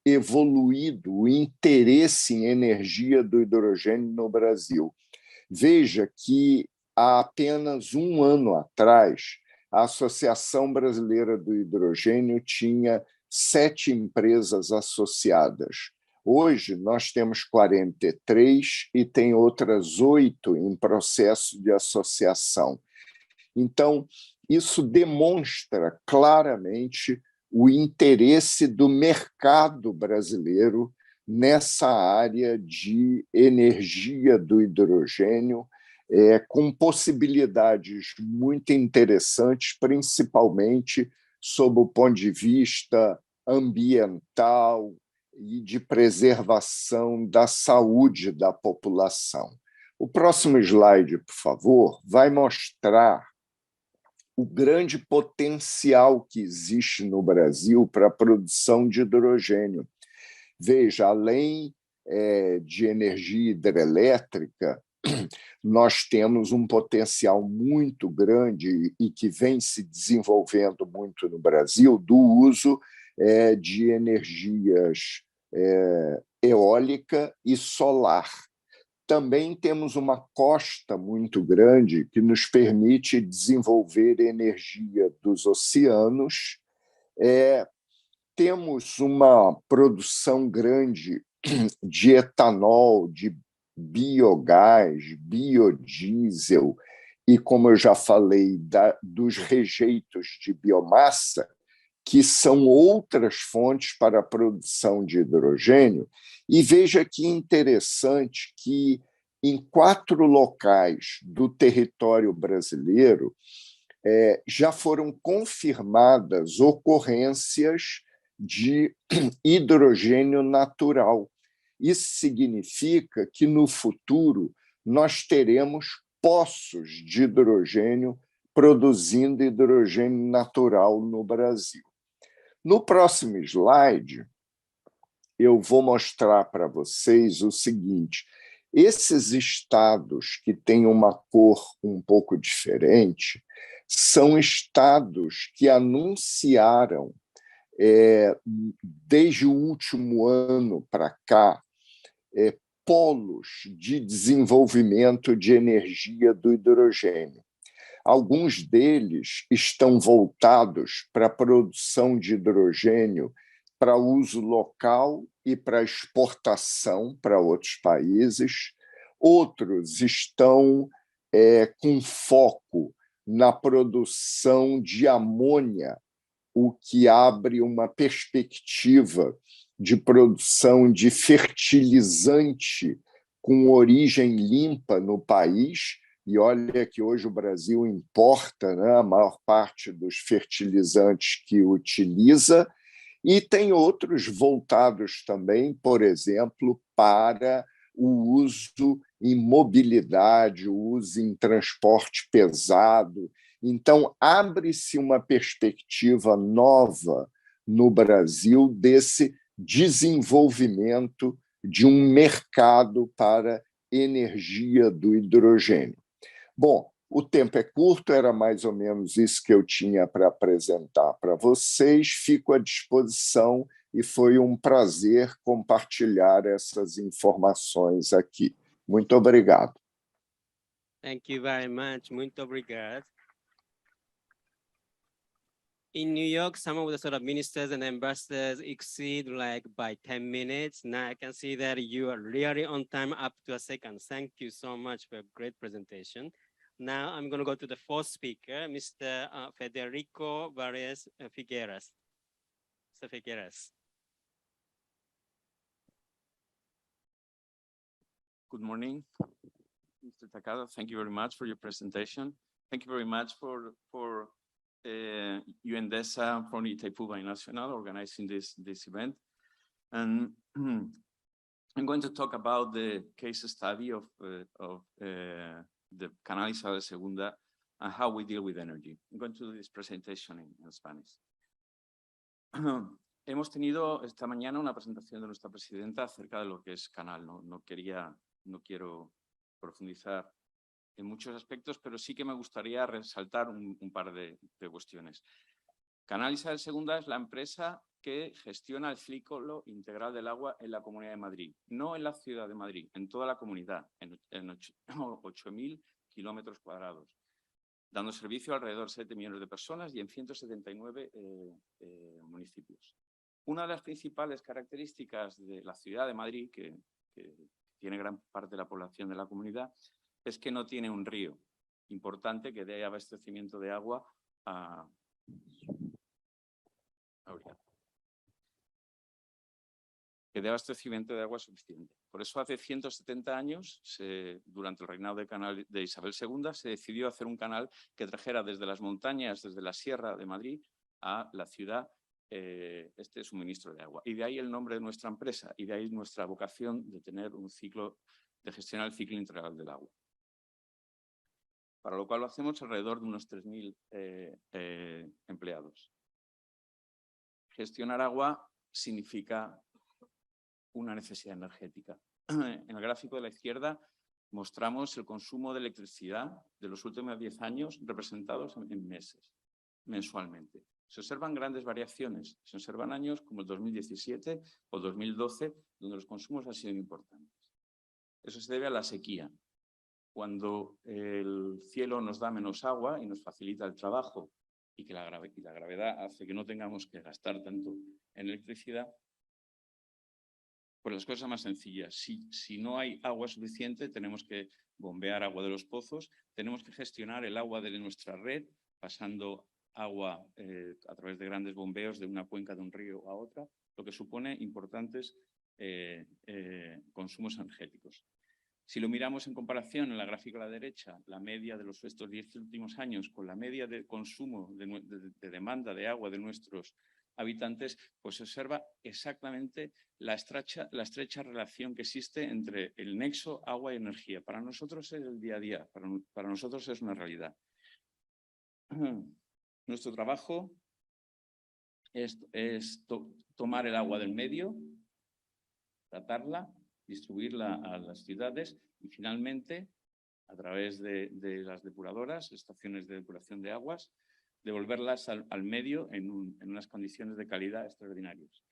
evoluído o interesse em energia do hidrogênio no Brasil. Veja que há apenas um ano atrás, a Associação Brasileira do Hidrogênio tinha 7 empresas associadas. Hoje, nós temos 43 e tem outras 8 em processo de associação. Então, isso demonstra claramente o interesse do mercado brasileiro nessa área de energia do hidrogênio, com possibilidades muito interessantes, principalmente sob o ponto de vista ambiental e de preservação da saúde da população. O próximo slide, por favor, vai mostrar o grande potencial que existe no Brasil para a produção de hidrogênio. Veja, além de energia hidrelétrica, nós temos um potencial muito grande e que vem se desenvolvendo muito no Brasil do uso de energias eólica e solar. Também temos uma costa muito grande que nos permite desenvolver energia dos oceanos. Temos uma produção grande de etanol, de biogás, biodiesel e, como eu já falei, dos rejeitos de biomassa, que são outras fontes para a produção de hidrogênio. E veja que interessante que, em 4 locais do território brasileiro, já foram confirmadas ocorrências de hidrogênio natural. Isso significa que, no futuro, nós teremos poços de hidrogênio produzindo hidrogênio natural no Brasil. No próximo slide, eu vou mostrar para vocês o seguinte: esses estados que têm uma cor um pouco diferente são estados que anunciaram, desde o último ano para cá, polos de desenvolvimento de energia do hidrogênio. Alguns deles estão voltados para a produção de hidrogênio para uso local e para exportação para outros países. Outros estão com foco na produção de amônia, o que abre uma perspectiva de produção de fertilizante com origem limpa no país. E olha que hoje o Brasil importa, né, a maior parte dos fertilizantes que utiliza, e tem outros voltados também, por exemplo, para o uso em mobilidade, o uso em transporte pesado. Então, abre-se uma perspectiva nova no Brasil desse desenvolvimento de um mercado para energia do hidrogênio. Bom, o tempo é curto, era mais ou menos isso que eu tinha para apresentar para vocês. Fico à disposição e foi um prazer compartilhar essas informações aqui. Muito obrigado. Thank you very much. Muito obrigado. In New York, some of the sort of ministers and ambassadors exceed by 10 minutes. Now I can see that you are really on time up to a second. Thank you so much for a great presentation. Now I'm going to go to the fourth speaker, Mr. Federico Vargas Figueras. Mr. Figueras. Good morning, Mr. Takada. Thank you very much for your presentation. Thank you very much for UNDESA from Itaipu Binacional organizing this event. And I'm going to talk about the case study of the Canal Isabel II and how we deal with energy. I'm going to do this presentation in Spanish. Hemos tenido esta mañana una presentación de nuestra presidenta acerca de lo que es Canal. No quiero profundizar en muchos aspectos, pero sí que me gustaría resaltar un par de cuestiones. Canal Isabel II es la empresa que gestiona el ciclo integral del agua en la Comunidad de Madrid, no en la ciudad de Madrid, en toda la comunidad, en 8.000 kilómetros cuadrados, dando servicio a alrededor de 7 millones de personas y en 179 municipios. Una de las principales características de la ciudad de Madrid, que tiene gran parte de la población de la comunidad, es que no tiene un río importante que dé abastecimiento de agua suficiente. Por eso hace 170 años, durante el reinado de Isabel II, se decidió hacer un canal que trajera desde las montañas, desde la sierra de Madrid a la ciudad, este suministro de agua. Y de ahí el nombre de nuestra empresa y de ahí nuestra vocación de tener un ciclo, de gestionar el ciclo integral del agua. Para lo cual lo hacemos alrededor de unos 3.000 empleados. Gestionar agua significa una necesidad energética. En el gráfico de la izquierda mostramos el consumo de electricidad de los últimos 10 años representados en meses, mensualmente. Se observan grandes variaciones. Se observan años como el 2017 o 2012, donde los consumos han sido importantes. Eso se debe a la sequía. Cuando el cielo nos da menos agua y nos facilita el trabajo y que la gravedad hace que no tengamos que gastar tanto en electricidad, pues las cosas más sencillas. Si no hay agua suficiente, tenemos que bombear agua de los pozos, tenemos que gestionar el agua de nuestra red, pasando agua a través de grandes bombeos de una cuenca de un río a otra, lo que supone importantes consumos energéticos. Si lo miramos en comparación en la gráfica a la derecha, la media de estos 10 últimos años con la media de consumo de demanda de agua de nuestros habitantes, pues se observa exactamente la estrecha relación que existe entre el nexo agua y energía. Para nosotros es el día a día, para nosotros es una realidad. Nuestro trabajo es tomar el agua del medio, tratarla, distribuirla a las ciudades y finalmente, a través de las depuradoras, estaciones de depuración de aguas, devolverlas al medio en unas condiciones de calidad extraordinarias.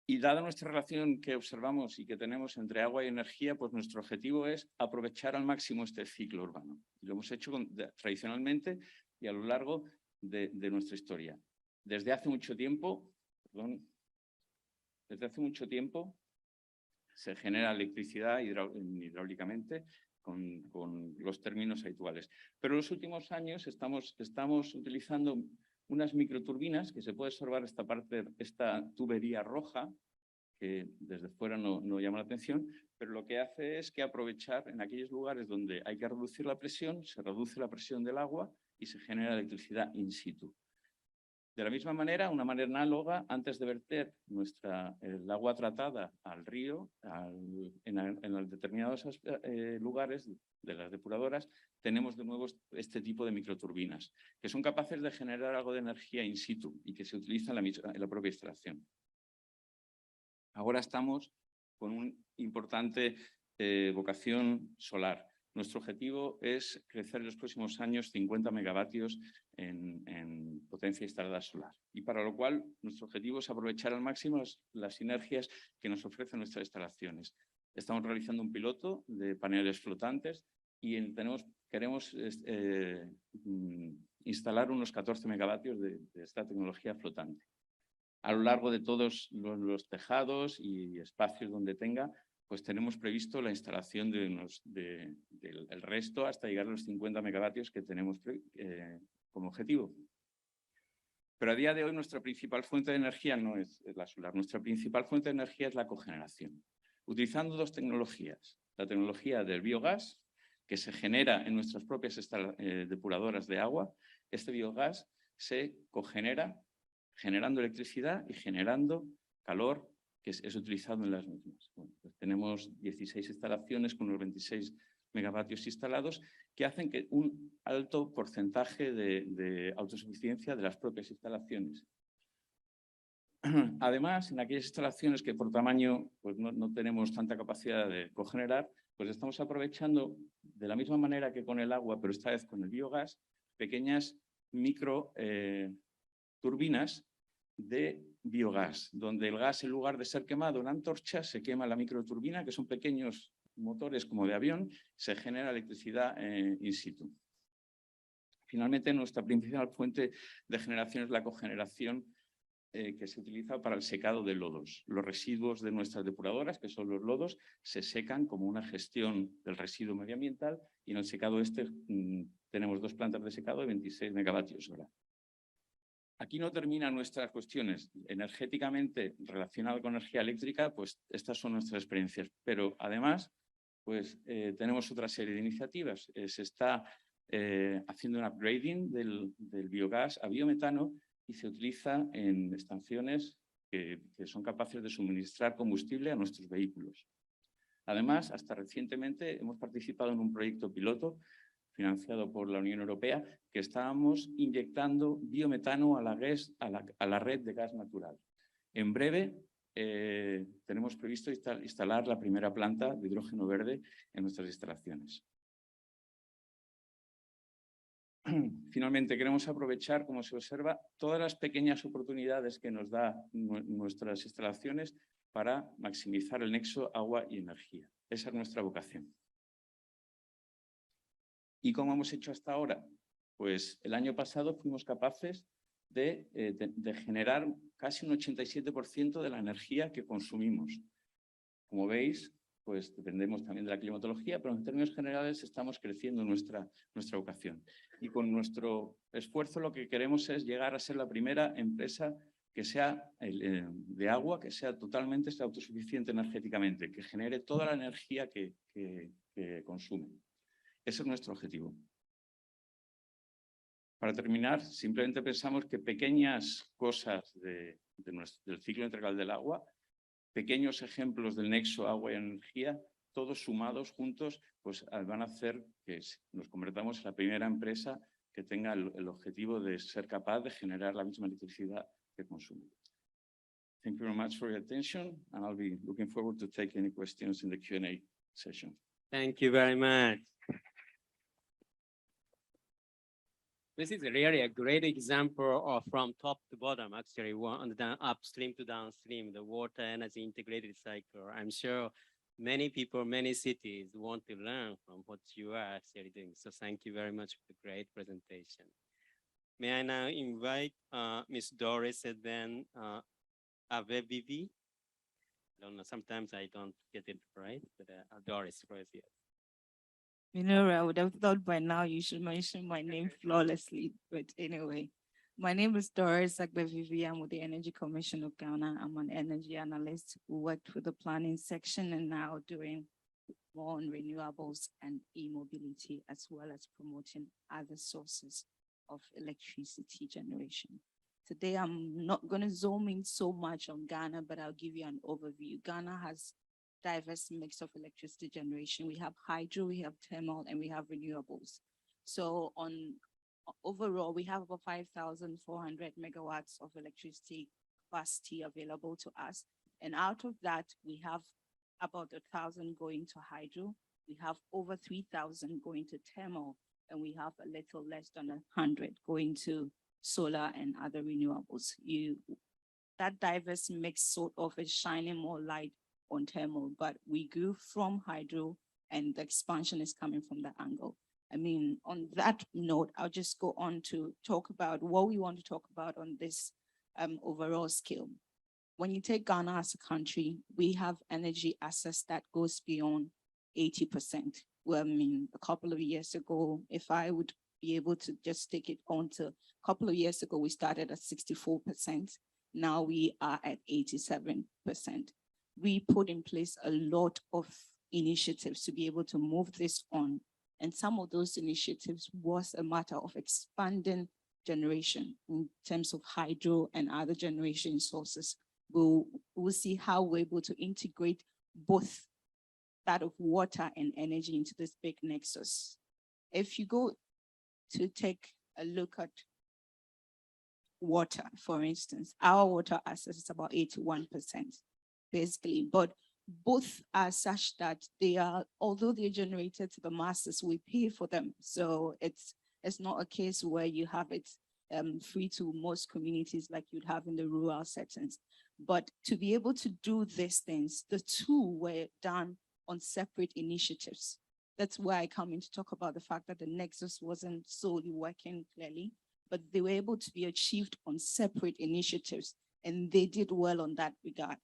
Y dada nuestra relación que observamos y que tenemos entre agua y energía, pues nuestro objetivo es aprovechar al máximo este ciclo urbano. Lo hemos hecho tradicionalmente y a lo largo de nuestra historia. Desde hace mucho tiempo se genera electricidad hidráulicamente con los términos habituales. Pero en los últimos años estamos utilizando unas microturbinas que se puede observar esta tubería roja, que desde fuera no llama la atención, pero lo que hace es que aprovechar en aquellos lugares donde hay que reducir la presión, se reduce la presión del agua y se genera electricidad in situ. De la misma manera, una manera análoga, antes de verter el agua tratada al río, en determinados lugares de las depuradoras, tenemos de nuevo este tipo de microturbinas, que son capaces de generar algo de energía in situ y que se utiliza en la propia instalación. Ahora estamos con una importante vocación solar. Nuestro objetivo es crecer en los próximos años 50 megavatios en potencia instalada solar. Y para lo cual, nuestro objetivo es aprovechar al máximo las sinergias que nos ofrecen nuestras instalaciones. Estamos realizando un piloto de paneles flotantes y queremos instalar unos 14 megavatios de esta tecnología flotante. A lo largo de todos los tejados y espacios donde tenga, pues tenemos previsto la instalación del resto hasta llegar a los 50 megavatios que tenemos como objetivo. Pero a día de hoy nuestra principal fuente de energía no es la solar. Nuestra principal fuente de energía es la cogeneración, utilizando dos tecnologías. La tecnología del biogás, que se genera en nuestras propias depuradoras de agua. Este biogás se cogenera generando electricidad y generando calor que es utilizado en las mismas. Bueno, pues tenemos 16 instalaciones con unos 26 megavatios instalados que hacen que un alto porcentaje de autosuficiencia de las propias instalaciones. Además, en aquellas instalaciones que por tamaño pues no tenemos tanta capacidad de cogenerar, pues estamos aprovechando de la misma manera que con el agua, pero esta vez con el biogás, pequeñas micro turbinas de biogás, donde el gas, en lugar de ser quemado en antorcha, se quema la microturbina, que son pequeños motores como de avión, se genera electricidad in situ. Finalmente, nuestra principal fuente de generación es la cogeneración que se utiliza para el secado de lodos. Los residuos de nuestras depuradoras, que son los lodos, se secan como una gestión del residuo medioambiental y en el secado tenemos 2 plantas de secado de 26 megavatios hora. Aquí no terminan nuestras cuestiones energéticamente relacionadas con energía eléctrica, pues estas son nuestras experiencias. Pero además, pues tenemos otra serie de iniciativas. Se está haciendo un upgrading del biogás a biometano y se utiliza en estaciones que son capaces de suministrar combustible a nuestros vehículos. Además, hasta recientemente hemos participado en un proyecto piloto financiado por la Unión Europea, que estábamos inyectando biometano a la red de gas natural. En breve tenemos previsto instalar la primera planta de hidrógeno verde en nuestras instalaciones. Finalmente, queremos aprovechar, como se observa, todas las pequeñas oportunidades que nos dan nuestras instalaciones para maximizar el nexo agua y energía. Esa es nuestra vocación. ¿Y cómo hemos hecho hasta ahora? Pues el año pasado fuimos capaces de generar casi un 87% de la energía que consumimos. Como veis, pues dependemos también de la climatología, pero en términos generales estamos creciendo nuestra vocación. Y con nuestro esfuerzo lo que queremos es llegar a ser la primera empresa que sea de agua, que sea totalmente autosuficiente energéticamente, que genere toda la energía que consume. Ese es nuestro objetivo. Para terminar, simplemente pensamos que pequeñas cosas del ciclo integral del agua, pequeños ejemplos del nexo agua y energía, todos sumados juntos, pues van a hacer que nos convertamos en la primera empresa que tenga el objetivo de ser capaz de generar la misma electricidad que consume. Thank you very much for your attention, and I'll be looking forward to take any questions in the Q&A session. Thank you very much. This is really a great example of from top to bottom, actually, on the upstream to downstream, the water energy integrated cycle. I'm sure many people, many cities want to learn from what you are actually doing. So thank you very much for the great presentation. May I now invite Ms. Doris and then Avevivi? I don't know, sometimes I don't get it right, but Doris, first, yes. Minoru, I would have thought by now you should mention my name flawlessly, but anyway. My name is Doris Agbevivi. I'm with the Energy Commission of Ghana. I'm an energy analyst who worked with the planning section and now doing more on renewables and e-mobility, as well as promoting other sources of electricity generation. Today, I'm not going to zoom in so much on Ghana, but I'll give you an overview. Ghana has diverse mix of electricity generation. We have hydro, we have thermal, and we have renewables. So overall, we have about 5,400 megawatts of electricity capacity available to us. And out of that, we have about 1,000 going to hydro. We have over 3,000 going to thermal, and we have a little less than 100 going to solar and other renewables. That diverse mix sort of is shining more light on thermal, but we grew from hydro and the expansion is coming from the angle. I mean, on that note, I'll just go on to talk about what we want to talk about on this overall scale. When you take Ghana as a country, we have energy access that goes beyond 80%. Well, I mean, a couple of years ago, if I would be able to just take it on to a couple of years ago, we started at 64%. Now we are at 87%. We put in place a lot of initiatives to be able to move this on. And some of those initiatives was a matter of expanding generation in terms of hydro and other generation sources. We'll see how we're able to integrate both that of water and energy into this big nexus. If you go to take a look at water, for instance, our water access is about 81%. Basically, but both are such that they are, although they're generated to the masses, we pay for them. So it's not a case where you have it free to most communities like you'd have in the rural settings. But to be able to do these things, the two were done on separate initiatives. That's where I come in to talk about the fact that the nexus wasn't solely working clearly, but they were able to be achieved on separate initiatives, and they did well on that regard.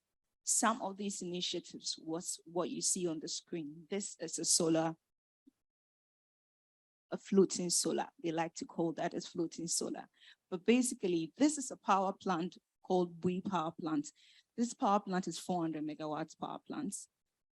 Some of these initiatives was what you see on the screen. This is a floating solar. They like to call that as floating solar. But basically, this is a power plant called Bui Power Plant. This power plant is 400 megawatts power plants,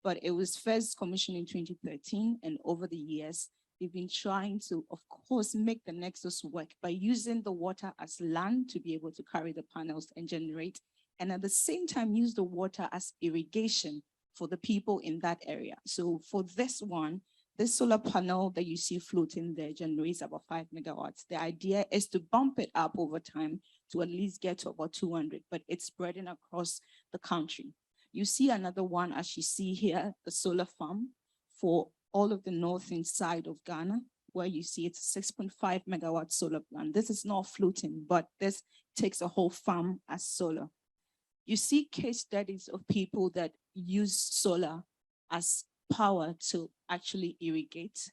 but it was first commissioned in 2013. And over the years, they've been trying to, of course, make the nexus work by using the water as land to be able to carry the panels and generate, and at the same time use the water as irrigation for the people in that area. So for this one, this solar panel that you see floating there generates about 5 megawatts. The idea is to bump it up over time to at least get to about 200, but it's spreading across the country. You see another one, as you see here, the solar farm for all of the northern side of Ghana, where you see it's a 6.5 megawatt solar plant. This is not floating, but this takes a whole farm as solar. You see case studies of people that use solar as power to actually irrigate.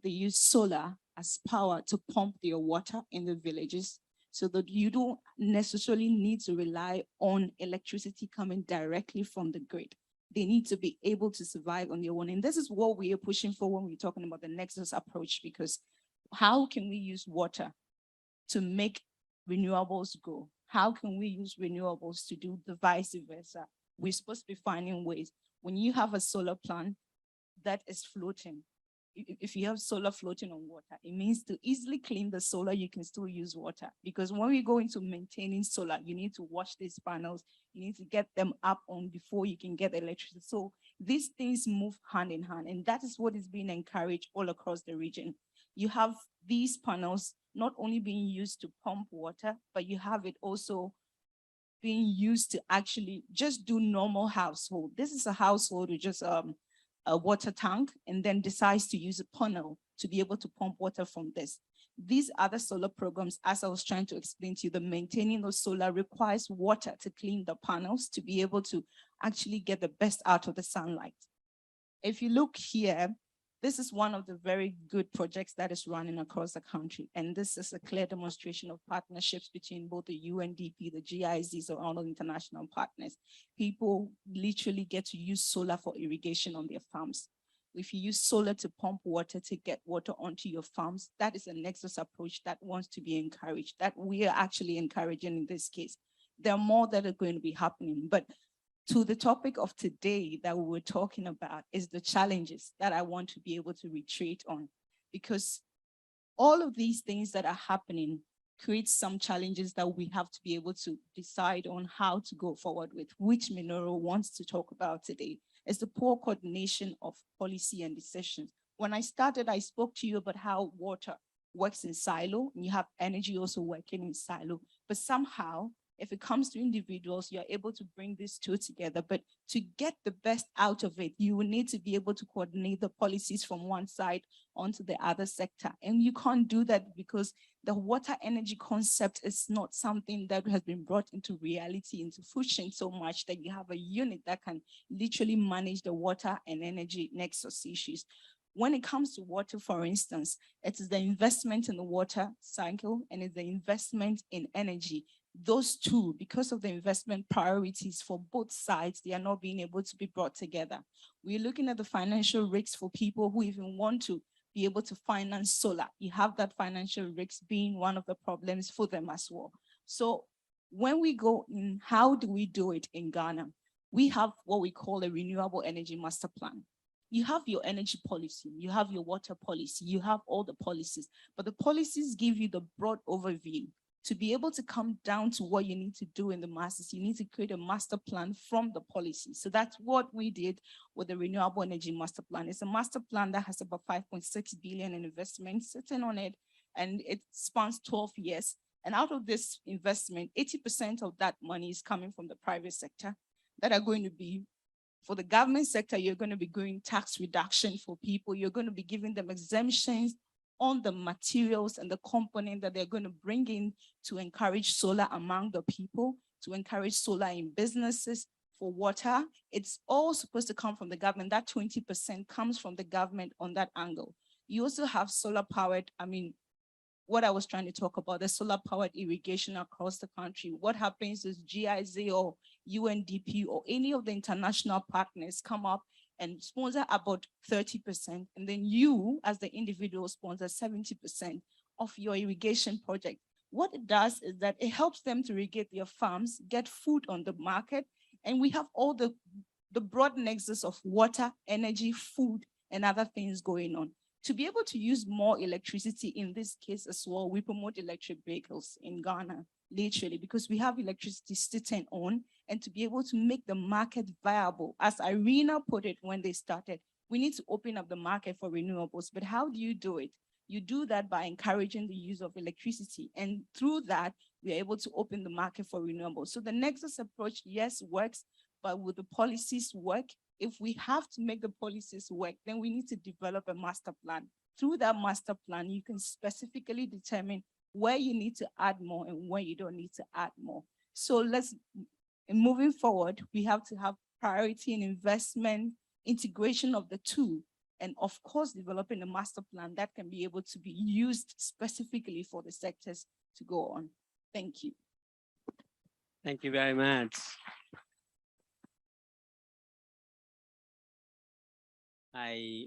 They use solar as power to pump their water in the villages so that you don't necessarily need to rely on electricity coming directly from the grid. They need to be able to survive on their own. And this is what we are pushing for when we're talking about the nexus approach, because how can we use water to make renewables go? How can we use renewables to do the vice versa? We're supposed to be finding ways. When you have a solar plant that is floating, if you have solar floating on water, it means to easily clean the solar, you can still use water. Because when we go into maintaining solar, you need to wash these panels, you need to get them up on before you can get electricity. So these things move hand in hand, and that is what is being encouraged all across the region. You have these panels not only being used to pump water, but you have it also being used to actually just do normal household. This is a household with just a water tank and then decides to use a panel to be able to pump water from this. These other solar programs, as I was trying to explain to you, the maintaining of solar requires water to clean the panels to be able to actually get the best out of the sunlight. If you look here, this is one of the very good projects that is running across the country. And this is a clear demonstration of partnerships between both the UNDP, the GIZs, or all international partners. People literally get to use solar for irrigation on their farms. If you use solar to pump water to get water onto your farms, that is a nexus approach that wants to be encouraged, that we are actually encouraging in this case. There are more that are going to be happening, but to the topic of today that we were talking about is the challenges that I want to be able to retreat on, because all of these things that are happening create some challenges that we have to be able to decide on how to go forward with, which Minoru wants to talk about today, is the poor coordination of policy and decisions. When I started, I spoke to you about how water works in silo, and you have energy also working in silo, but somehow, if it comes to individuals, you're able to bring these two together, but to get the best out of it, you will need to be able to coordinate the policies from one side onto the other sector. And you can't do that because the water energy concept is not something that has been brought into reality, into fruition so much that you have a unit that can literally manage the water and energy nexus issues. When it comes to water, for instance, it is the investment in the water cycle and it's the investment in energy. Those two, because of the investment priorities for both sides, they are not being able to be brought together. We're looking at the financial risks for people who even want to be able to finance solar. You have that financial risk being one of the problems for them as well. So when we go in, how do we do it in Ghana? We have what we call a renewable energy master plan. You have your energy policy, you have your water policy, you have all the policies, but the policies give you the broad overview. To be able to come down to what you need to do in the masses, you need to create a master plan from the policy. So that's what we did with the Renewable Energy Master Plan. It's a master plan that has about 5.6 billion in investments sitting on it, and it spans 12 years. And out of this investment, 80% of that money is coming from the private sector that are going to be, for the government sector, you're going to be doing tax reduction for people. You're going to be giving them exemptions on the materials and the component that they're going to bring in to encourage solar among the people, to encourage solar in businesses. For water, it's all supposed to come from the government. That 20% comes from the government on that angle. You also have solar powered, what I was trying to talk about, the solar powered irrigation across the country. What happens is GIZ or UNDP or any of the international partners come up and sponsor about 30%. And then you, as the individual, sponsor 70% of your irrigation project. What it does is that it helps them to irrigate their farms, get food on the market, and we have all the broad nexus of water, energy, food, and other things going on. To be able to use more electricity in this case as well, we promote electric vehicles in Ghana, literally, because we have electricity sitting on, and to be able to make the market viable, as Irina put it when they started, we need to open up the market for renewables. But how do you do it? You do that by encouraging the use of electricity. And through that, we're able to open the market for renewables. So the Nexus approach, yes, works, but will the policies work? If we have to make the policies work, then we need to develop a master plan. Through that master plan, you can specifically determine where you need to add more and where you don't need to add more. So moving forward, we have to have priority in investment, integration of the two, and of course, developing a master plan that can be able to be used specifically for the sectors to go on. Thank you. Thank you very much.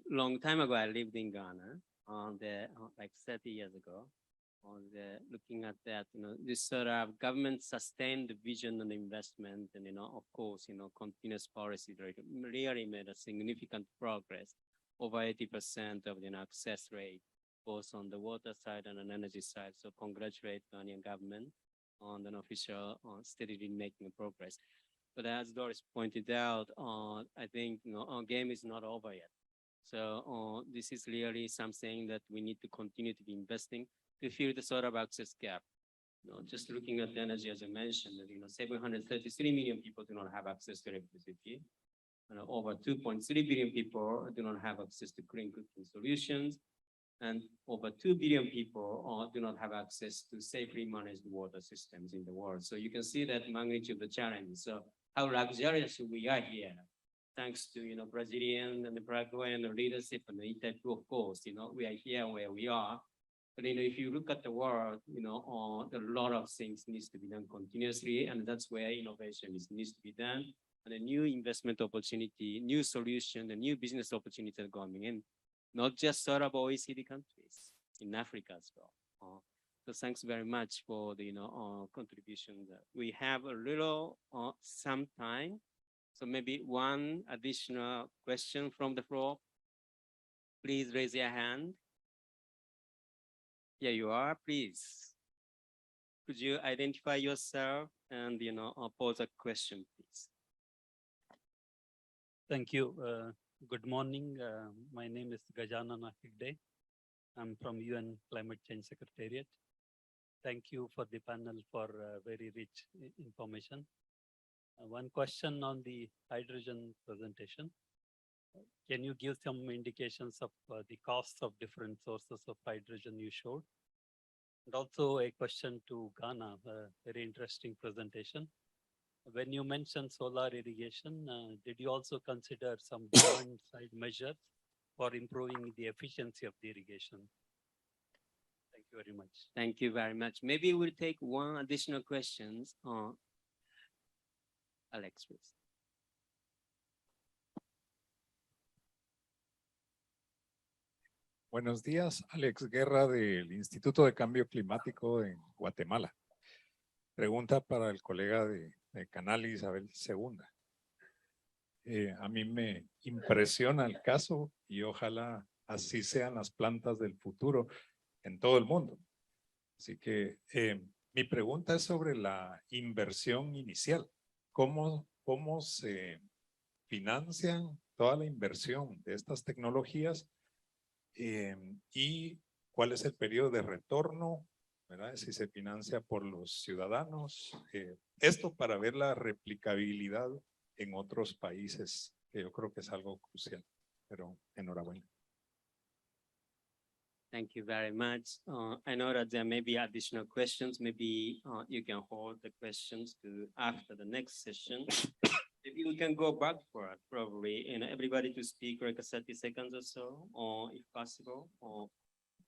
Long time ago, I lived in Ghana like 30 years ago. Looking at that, this sort of government sustained vision and investment, and of course, continuous policy really made a significant progress over 80% of the access rate, both on the water side and on energy side. So congratulate the Ghanaian government on an official steadily making progress. But as Doris pointed out, I think our game is not over yet. So this is really something that we need to continue to be investing to fill the sort of access gap. Just looking at the energy, as I mentioned, 733 million people do not have access to electricity. And over 2.3 billion people do not have access to clean cooking solutions. And over 2 billion people do not have access to safely managed water systems in the world. So you can see that magnitude of the challenge. So how luxurious we are here, thanks to Brazilian and the Paraguayan leadership and the Itaipu, of course, we are here where we are. But if you look at the world, a lot of things needs to be done continuously, and that's where innovation needs to be done. And a new investment opportunity, new solution, the new business opportunity are coming in, not just sort of OECD countries, in Africa as well. So thanks very much for the contribution. We have a little some time, so maybe one additional question from the floor. Please raise your hand. Here you are, please. Could you identify yourself and pose a question, please? Thank you. Good morning. My name is Gajanan Akigde. I'm from UN Climate Change Secretariat. Thank you for the panel for very rich information. One question on the hydrogen presentation. Can you give some indications of the costs of different sources of hydrogen you showed? And also a question to Ghana, a very interesting presentation. When you mentioned solar irrigation, did you also consider some demand side measures for improving the efficiency of the irrigation? Thank you very much. Thank you very much. Maybe we'll take one additional question. Alex, please. Buenos días, Alex Guerra del Instituto de Cambio Climático en Guatemala. Pregunta para el colega de Canal Isabel II. A mí me impresiona el caso y ojalá así sean las plantas del futuro en todo el mundo. Así que mi pregunta es sobre la inversión inicial. ¿Cómo se financian toda la inversión de estas tecnologías? Y cuál es el periodo de retorno, ¿verdad? Si se financia por los ciudadanos, esto para ver la replicabilidad en otros países, que yo creo que es algo crucial, pero enhorabuena. Thank you very much. I know that there may be additional questions. Maybe you can hold the questions to after the next session. Maybe we can go back for it, probably, everybody to speak like 30 seconds or so, or if possible.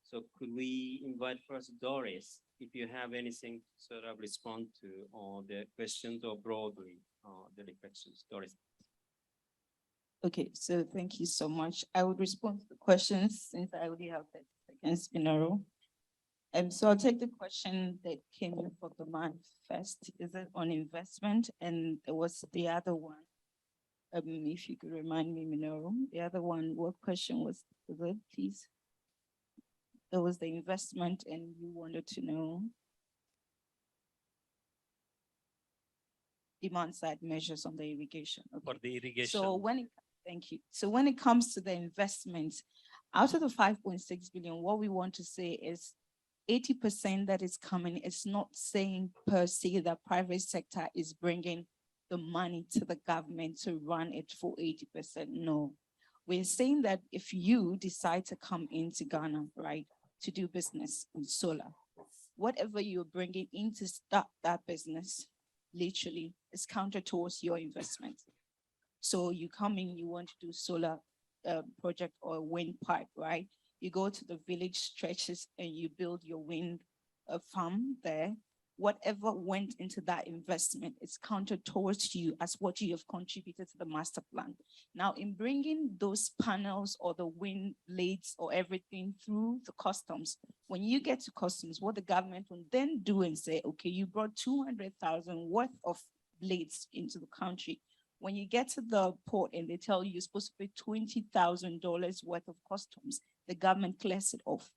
So could we invite first Doris, if you have anything to sort of respond to the questions or broadly the reflections. Doris. Okay, so thank you so much. I would respond to the questions since I already have 30 seconds in a row. So I'll take the question that came in for the man first. Is it on investment? And there was the other one. If you could remind me, Minoru, the other one, what question was it, please? There was the investment and you wanted to know demand side measures on the irrigation. Okay. For the irrigation. So thank you. So when it comes to the investments, out of the 5.6 billion, what we want to say is 80% that is coming is not saying per se that private sector is bringing the money to the government to run it for 80%. No, we're saying that if you decide to come into Ghana, right, to do business in solar, whatever you're bringing in to start that business, literally is counted towards your investment. So you come in, you want to do solar project or wind pipe, right? You go to the village stretches and you build your wind farm there. Whatever went into that investment is counted towards you as what you have contributed to the master plan. Now, in bringing those panels or the wind blades or everything through the customs, when you get to customs, what the government will then do and say, okay, you brought 200,000 worth of blades into the country. When you get to the port and they tell you you're supposed to pay $20,000 worth of customs, the government clears it off.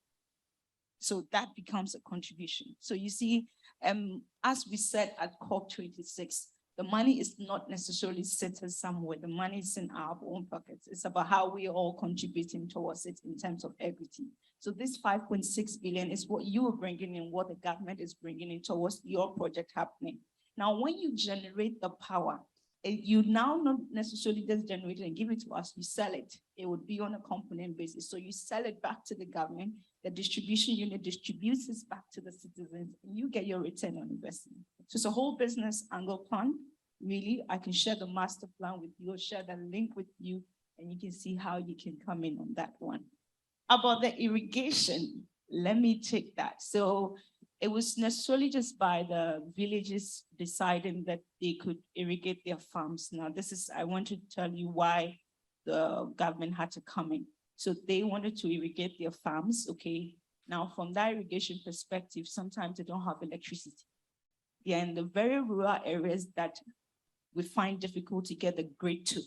So that becomes a contribution. So you see, as we said at COP26, the money is not necessarily settled somewhere. The money is in our own pockets. It's about how we are all contributing towards it in terms of equity. So this 5.6 billion is what you are bringing in, what the government is bringing in towards your project happening. Now, when you generate the power, you now not necessarily just generate it and give it to us, you sell it. It would be on a component basis. So you sell it back to the government, the distribution unit distributes this back to the citizens, and you get your return on investment. So it's a whole business angle plan. Really, I can share the master plan with you or share the link with you, and you can see how you can come in on that one. About the irrigation, let me take that. So it was necessarily just by the villages deciding that they could irrigate their farms. Now, I want to tell you why the government had to come in. So they wanted to irrigate their farms, okay? Now, from that irrigation perspective, sometimes they don't have electricity. They're in the very rural areas that we find difficult to get the grid to,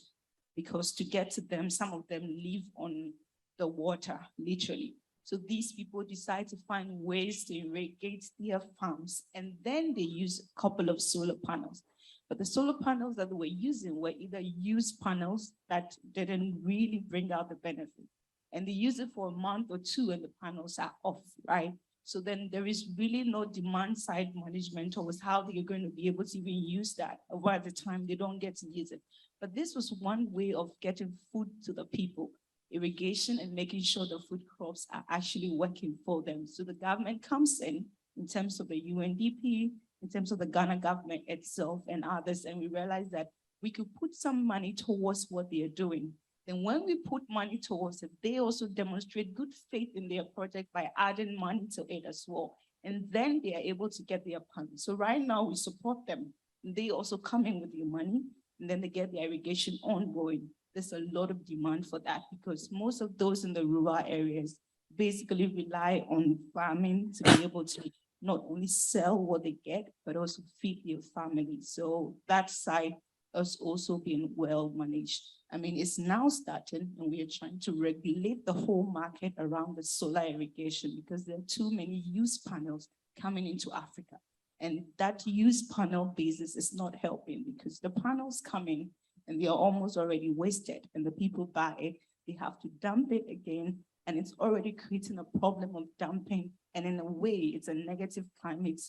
because to get to them, some of them live on the water, literally. So these people decide to find ways to irrigate their farms, and then they use a couple of solar panels. But the solar panels that they were using were either used panels that didn't really bring out the benefit. And they use it for a month or two and the panels are off, right? So then there is really no demand side management towards how they're going to be able to even use that, or at the time they don't get to use it. But this was one way of getting food to the people, irrigation and making sure the food crops are actually working for them. So the government comes in terms of the UNDP, in terms of the Ghana government itself and others, and we realize that we could put some money towards what they are doing. Then when we put money towards it, they also demonstrate good faith in their project by adding money to it as well. And then they are able to get their funds. So right now we support them. They also come in with their money, and then they get their irrigation ongoing. There's a lot of demand for that because most of those in the rural areas basically rely on farming to be able to not only sell what they get, but also feed their family. So that side has also been well managed. I mean, it's now starting, and we are trying to regulate the whole market around the solar irrigation because there are too many used panels coming into Africa. And that used panel basis is not helping because the panels come in and they are almost already wasted, and the people buy it, they have to dump it again, and it's already creating a problem of dumping. And in a way, it's a negative climate,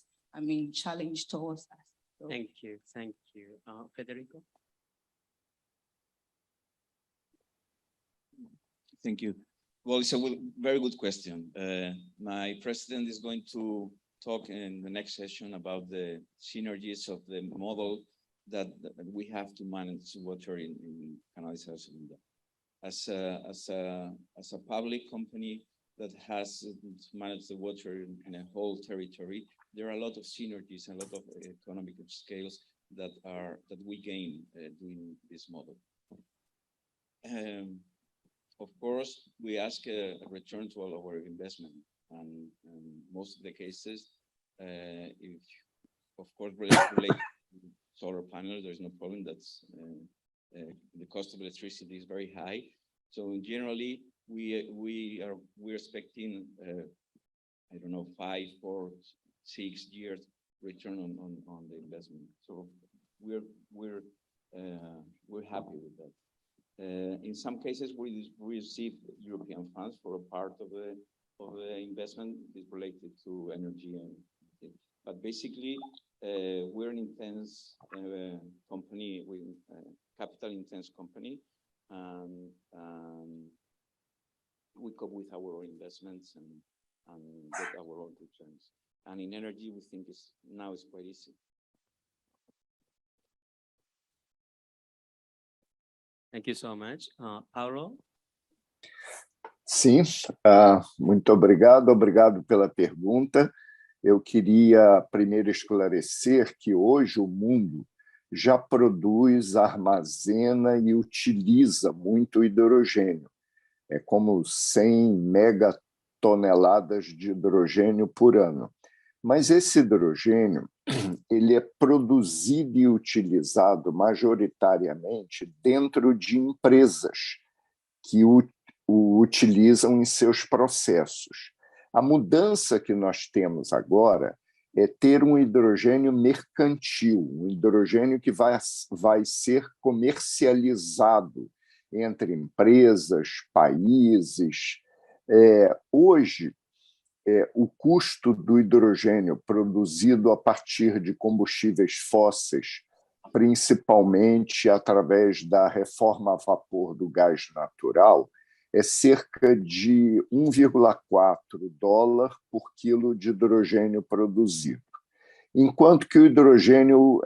challenge towards us. So. Thank you. Federico? Thank you. Well, it's a very good question. My president is going to talk in the next session about the synergies of the model that we have to manage water in Canales India. As a public company that has to manage the water in a whole territory, there are a lot of synergies and a lot of economic scales that we gain doing this model. Of course, we ask a return to all our investment, and most of the cases, if of course relate to solar panels, there's no problem. That's the cost of electricity is very high. So generally, we're expecting I don't know, 5 or 6 years return on the investment. So we're happy with that. In some cases, we receive European funds for a part of the investment is related to energy, but basically we're an intense company, capital intense company, and we cope with our investments and get our own returns. And in energy, we think now it's quite easy. Thank you so much. Paulo? Sim, muito obrigado pela pergunta. Eu queria primeiro esclarecer que hoje o mundo já produz, armazena e utiliza muito hidrogênio. É como 100 megatoneladas de hidrogênio por ano. Mas esse hidrogênio ele é produzido e utilizado majoritariamente dentro de empresas que o utilizam em seus processos. A mudança que nós temos agora é ter um hidrogênio mercantil, um hidrogênio que vai ser comercializado entre empresas, países. Hoje, o custo do hidrogênio produzido a partir de combustíveis fósseis, principalmente através da reforma a vapor do gás natural, é cerca de $1,4 por quilo de hidrogênio produzido. Enquanto que o hidrogênio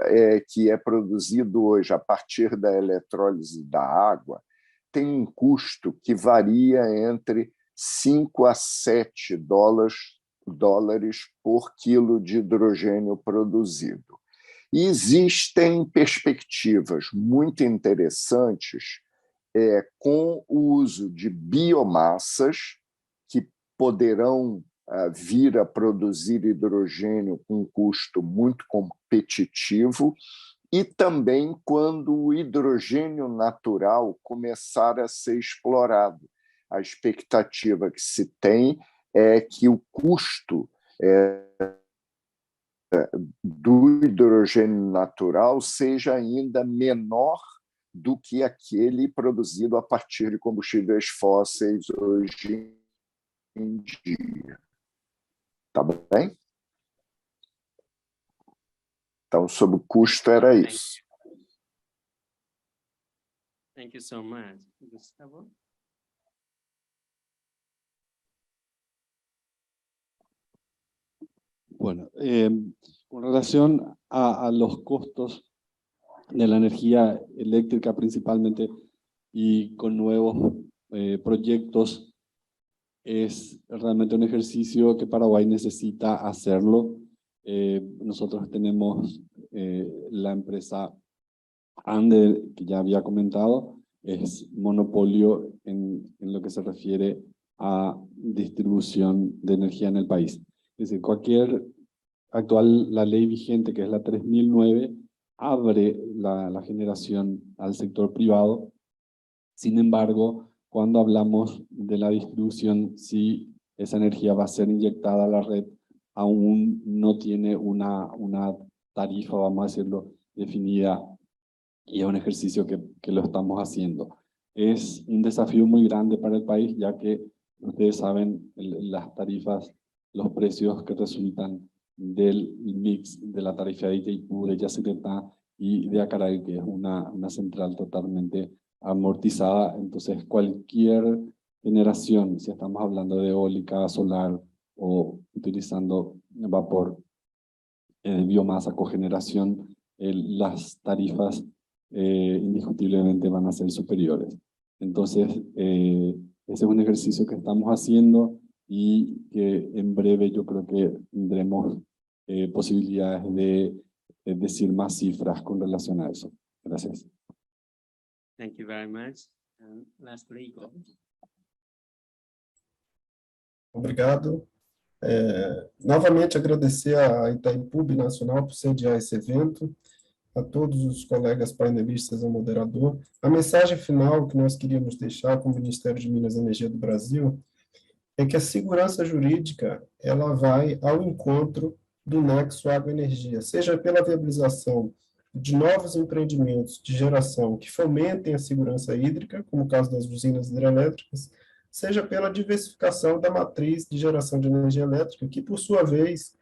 que é produzido hoje a partir da eletrólise da água tem um custo que varia entre $5 a $7 por quilo de hidrogênio produzido. E existem perspectivas muito interessantes com o uso de biomassas que poderão vir a produzir hidrogênio com um custo muito competitivo e também quando o hidrogênio natural começar a ser explorado. A expectativa que se tem é que o custo do hidrogênio natural seja ainda menor do que aquele produzido a partir de combustíveis fósseis hoje em dia. Tá bem? Então, sobre o custo, era isso. Thank you so much. Gustavo? Bueno, con relación a los costos de la energía eléctrica principalmente y con nuevos proyectos, es realmente un ejercicio que Paraguay necesita hacerlo. Nosotros tenemos la empresa Ande, que ya había comentado, es monopolio en lo que se refiere a distribución de energía en el país. Es decir, la ley vigente, que es la 3009, abre la generación al sector privado. Sin embargo, cuando hablamos de la distribución, si esa energía va a ser inyectada a la red, aún no tiene una tarifa, vamos a decirlo, definida, y es un ejercicio que lo estamos haciendo. Es un desafío muy grande para el país, ya que ustedes saben las tarifas, los precios que resultan del mix de la tarifa de Itaipú, de Yacyretá y de Acaray, que es una central totalmente amortizada. Entonces, cualquier generación, si estamos hablando de eólica, solar o utilizando vapor, biomasa, cogeneración, las tarifas indiscutiblemente van a ser superiores. Entonces, ese es un ejercicio que estamos haciendo y que en breve yo creo que tendremos posibilidades de decir más cifras con relación a eso. Gracias. Thank you very much. And lastly, Igor. Obrigado. Novamente agradecer à Itaipu Binacional por sediar esse evento, a todos os colegas painelistas e ao moderador. A mensagem final que nós queríamos deixar como Ministério de Minas e Energia do Brasil é que a segurança jurídica ela vai ao encontro do nexo água-energia, seja pela viabilização de novos empreendimentos de geração que fomentem a segurança hídrica, como o caso das usinas hidrelétricas, seja pela diversificação da matriz de geração de energia elétrica, que, por sua vez,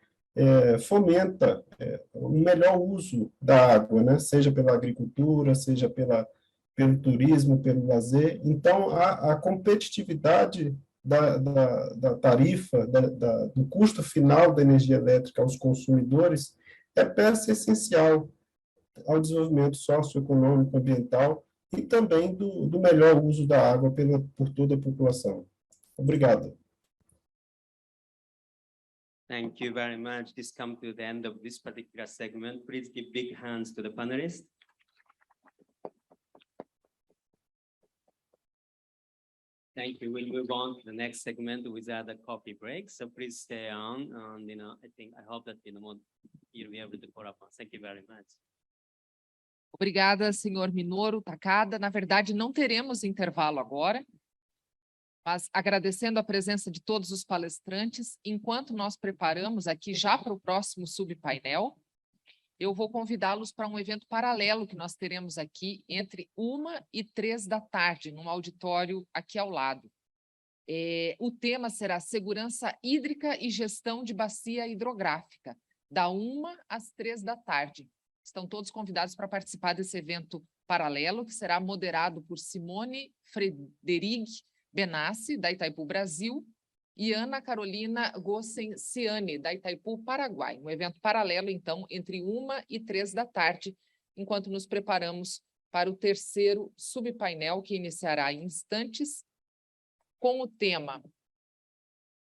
fomenta o melhor uso da água, né? Seja pela agricultura, seja pelo turismo, pelo lazer. Então, a competitividade da tarifa, do custo final da energia elétrica aos consumidores é peça essencial ao desenvolvimento socioeconômico, ambiental e também do melhor uso da água por toda a população. Obrigado. Thank you very much. This comes to the end of this particular segment. Please give big hands to the panelists. Thank you. We'll move on to the next segment with the coffee break. So please stay on. And I hope that you'll be able to call up. Thank you very much. Obrigada, senhor Minoru Takada. Na verdade, não teremos intervalo agora, mas agradecendo a presença de todos os palestrantes, enquanto nós preparamos aqui já para o próximo subpainel, eu vou convidá-los para um evento paralelo que nós teremos aqui entre 1h e 3 da tarde, num auditório aqui ao lado. O tema será Segurança Hídrica e Gestão de Bacia Hidrográfica, da 1h às 3 da tarde. Estão todos convidados para participar desse evento paralelo, que será moderado por Simone Frederig Benassi, da Itaipu Brasil, e Ana Carolina Gossen-Ciani, da Itaipu Paraguai. Um evento paralelo, então, entre 1h e 3 da tarde, enquanto nos preparamos para o terceiro subpainel, que iniciará em instantes, com o tema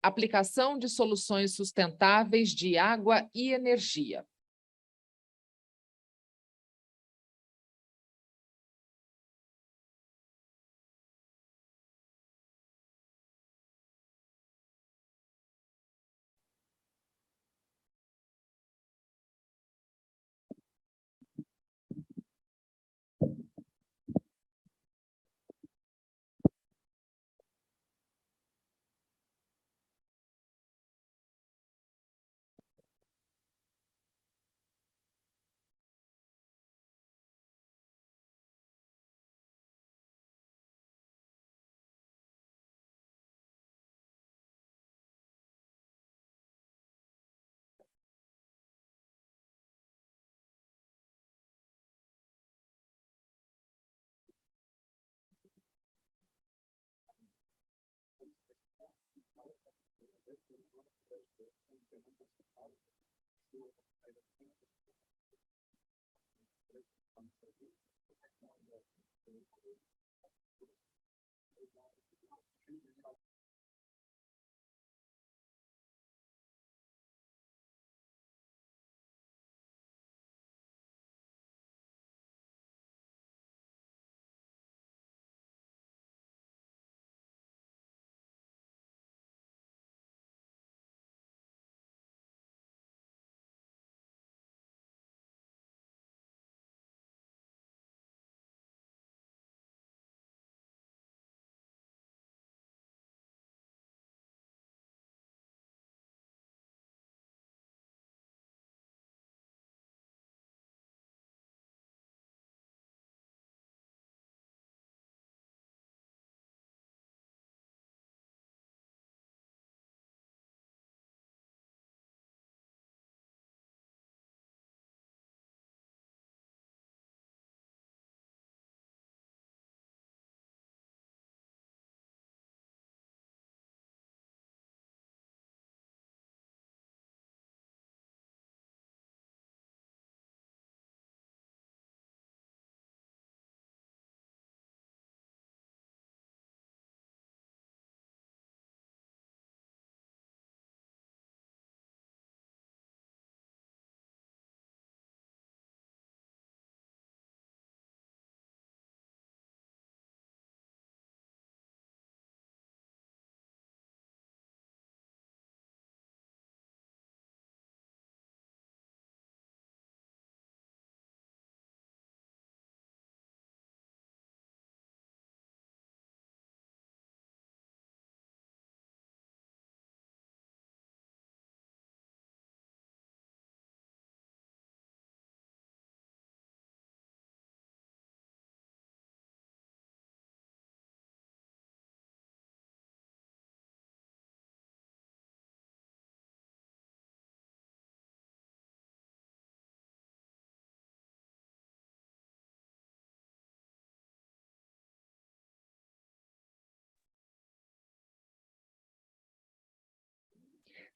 Aplicação de Soluções Sustentáveis de Água e Energia.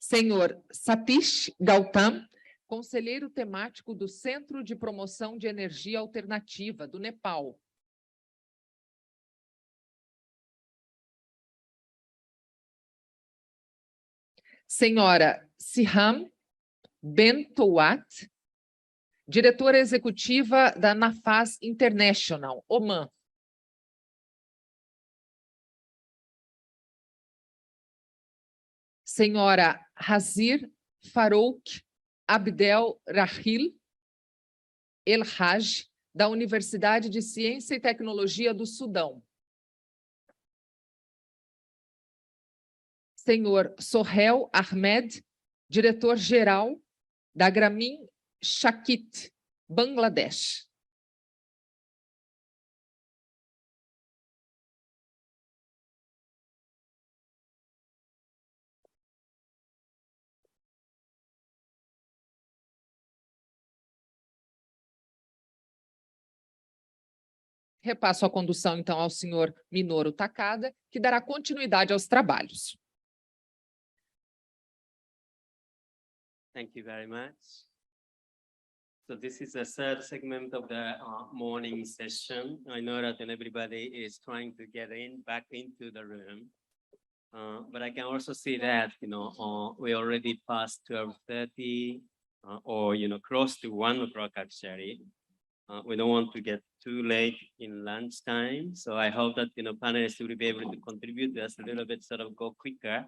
Senhor Satish Gautam, conselheiro temático do Centro de Promoção de Energia Alternativa do Nepal. Senhora Siham Bentowat, diretora executiva da Nafaz International, Oman. Senhora Hazir Farouk Abdel Rahil El Haj, da Universidade de Ciência e Tecnologia do Sudão. Senhor Sohel Ahmed, diretor-geral da Grameen Shakit, Bangladesh. Repasso a condução, então, ao senhor Minoru Takada, que dará continuidade aos trabalhos. Thank you very much. So this is the third segment of the morning session. I know that everybody is trying to get back into the room. But I can also see that, we already passed 12:30 or, close to 1 o'clock actually. We don't want to get too late in lunchtime. So I hope that, panelists will be able to contribute to us a little bit, sort of go quicker,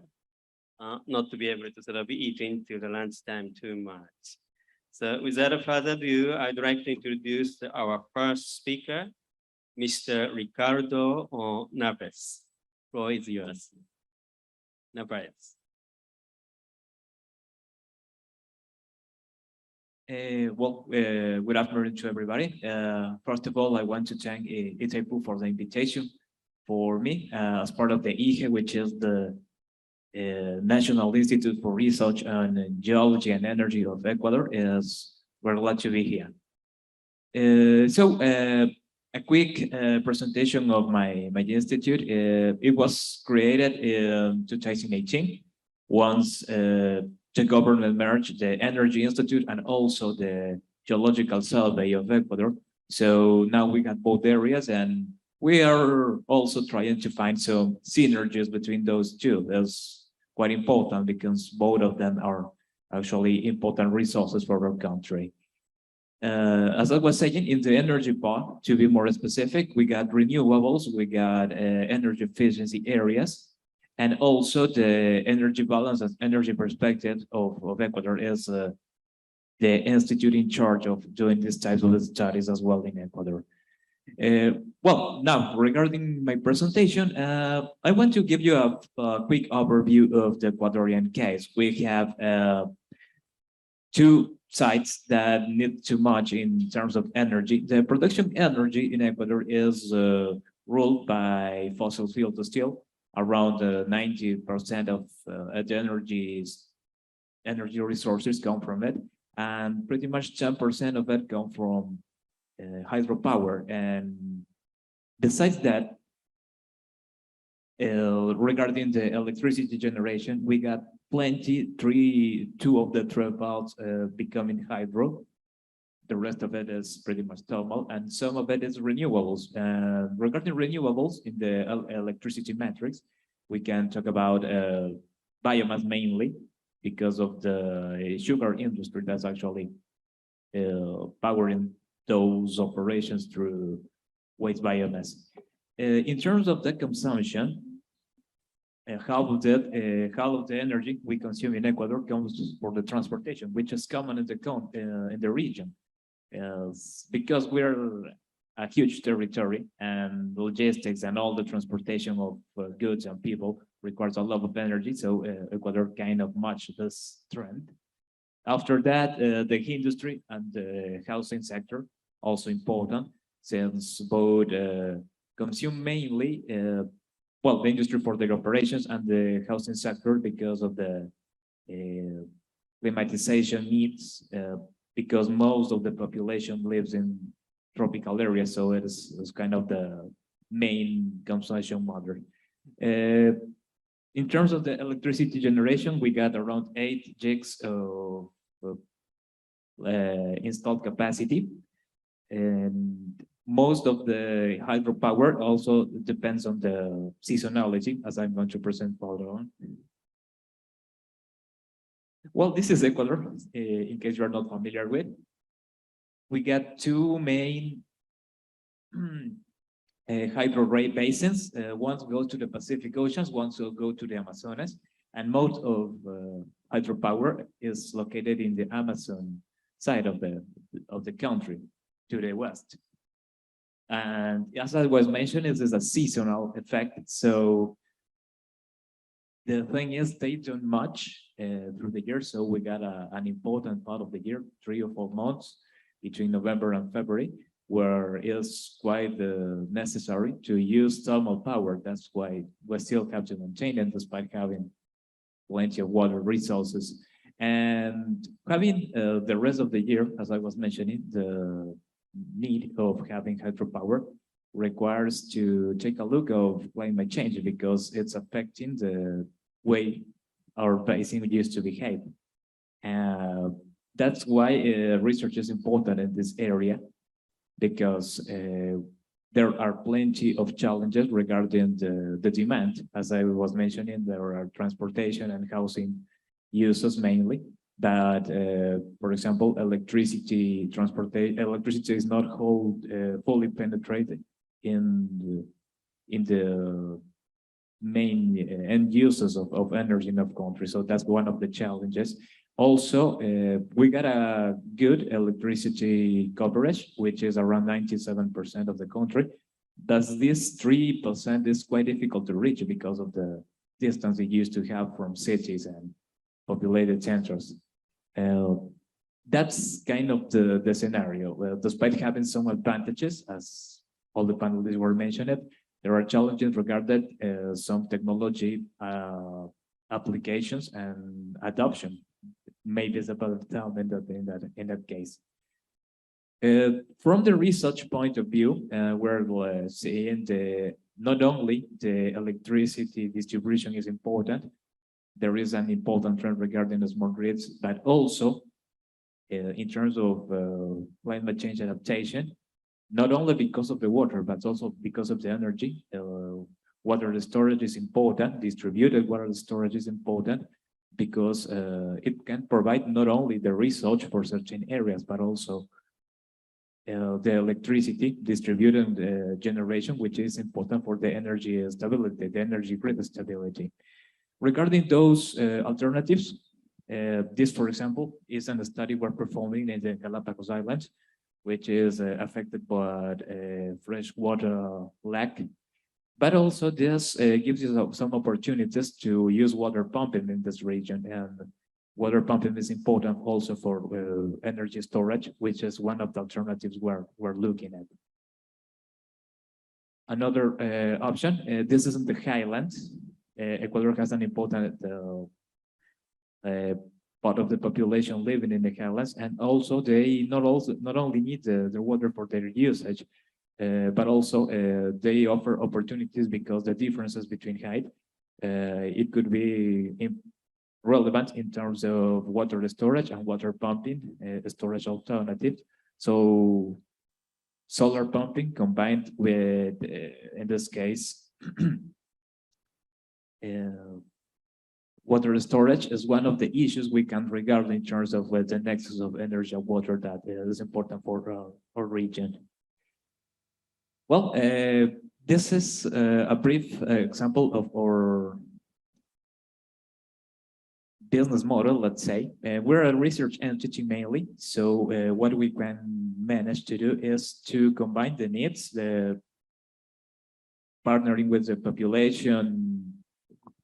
not to be able to sort of eat into the lunchtime too much. So without further ado, I'd like to introduce our first speaker, Mr. Ricardo Naves. Floor is yours. Naves. Good afternoon to everybody. First of all, I want to thank Itaipu for the invitation for me as part of the IGE, which is the National Institute for Research on Geology and Energy of Ecuador. We're glad to be here. A quick presentation of my institute. It was created in 2018 once the government merged the Energy Institute and also the Geological Survey of Ecuador. So now we got both areas, and we are also trying to find some synergies between those two. That's quite important because both of them are actually important resources for our country. As I was saying, in the energy part, to be more specific, we got renewables, we got energy efficiency areas, and also the energy balance and energy perspective of Ecuador is the institute in charge of doing these types of studies as well in Ecuador. Well, now regarding my presentation, I want to give you a quick overview of the Ecuadorian case. We have two sites that need too much in terms of energy. The production energy in Ecuador is ruled by fossil fuel to steel. Around 90% of the energy resources come from it, and pretty much 10% of it come from hydropower. And besides that, regarding the electricity generation, we got plenty, two of the 12 valves becoming hydro. The rest of it is pretty much thermal, and some of it is renewables. Regarding renewables in the electricity matrix, we can talk about biomass mainly because of the sugar industry that's actually powering those operations through waste biomass. In terms of the consumption, half of the energy we consume in Ecuador comes for the transportation, which is common in the region. Because we're a huge territory, and logistics and all the transportation of goods and people requires a lot of energy, so Ecuador kind of matched this trend. After that, the industry and the housing sector, also important, since both consume mainly, well, the industry for their operations and the housing sector because of the climatization needs, because most of the population lives in tropical areas, so it's kind of the main consumption mother. In terms of the electricity generation, we got around 8 gigs of installed capacity, and most of the hydropower also depends on the seasonality, as I'm going to present further on. Well, this is Ecuador, in case you're not familiar with. We got two main hydro basins. One goes to the Pacific Oceans, one will go to the Amazonas. And most of hydropower is located in the Amazon side of the country to the west. And as I was mentioning, it is a seasonal effect. So the thing is, they don't much through the year. So we got an important part of the year, 3 or 4 months between November and February, where it's quite necessary to use thermal power. That's why we still have to maintain it despite having plenty of water resources. And having the rest of the year, as I was mentioning, the need of having hydropower requires to take a look of climate change because it's affecting the way our basin used to behave. That's why research is important in this area, because there are plenty of challenges regarding the demand. As I was mentioning, there are transportation and housing uses mainly, but for example, electricity is not fully penetrated in the main end uses of energy in the country. So that's one of the challenges. Also, we got a good electricity coverage, which is around 97% of the country. Thus, this 3% is quite difficult to reach because of the distance it used to have from cities and populated centers. That's kind of the scenario. Well, despite having some advantages, as all the panelists were mentioned, there are challenges regarding some technology applications and adoption. Maybe it's about time in that case. From the research point of view, we're seeing not only the electricity distribution is important, there is an important trend regarding the smart grids, but also in terms of climate change adaptation, not only because of the water, but also because of the energy. Water storage is important, distributed water storage is important, because it can provide not only the research for certain areas, but also the electricity distributed generation, which is important for the energy stability, the energy grid stability. Regarding those alternatives, this, for example, is a study we're performing in the Galapagos Islands, which is affected by freshwater lack. But also this gives you some opportunities to use water pumping in this region. And water pumping is important also for energy storage, which is one of the alternatives we're looking at. Another option, this is in the highlands. Ecuador has an important part of the population living in the highlands, and also they not only need the water for their usage, but also they offer opportunities because the differences between height, it could be relevant in terms of water storage and water pumping storage alternatives. So solar pumping combined with, in this case, water storage is one of the issues we can regard in terms of the nexus of energy and water that is important for our region. Well, this is a brief example of our business model, let's say. We're a research entity mainly, so what we can manage to do is to combine the needs, partnering with the population,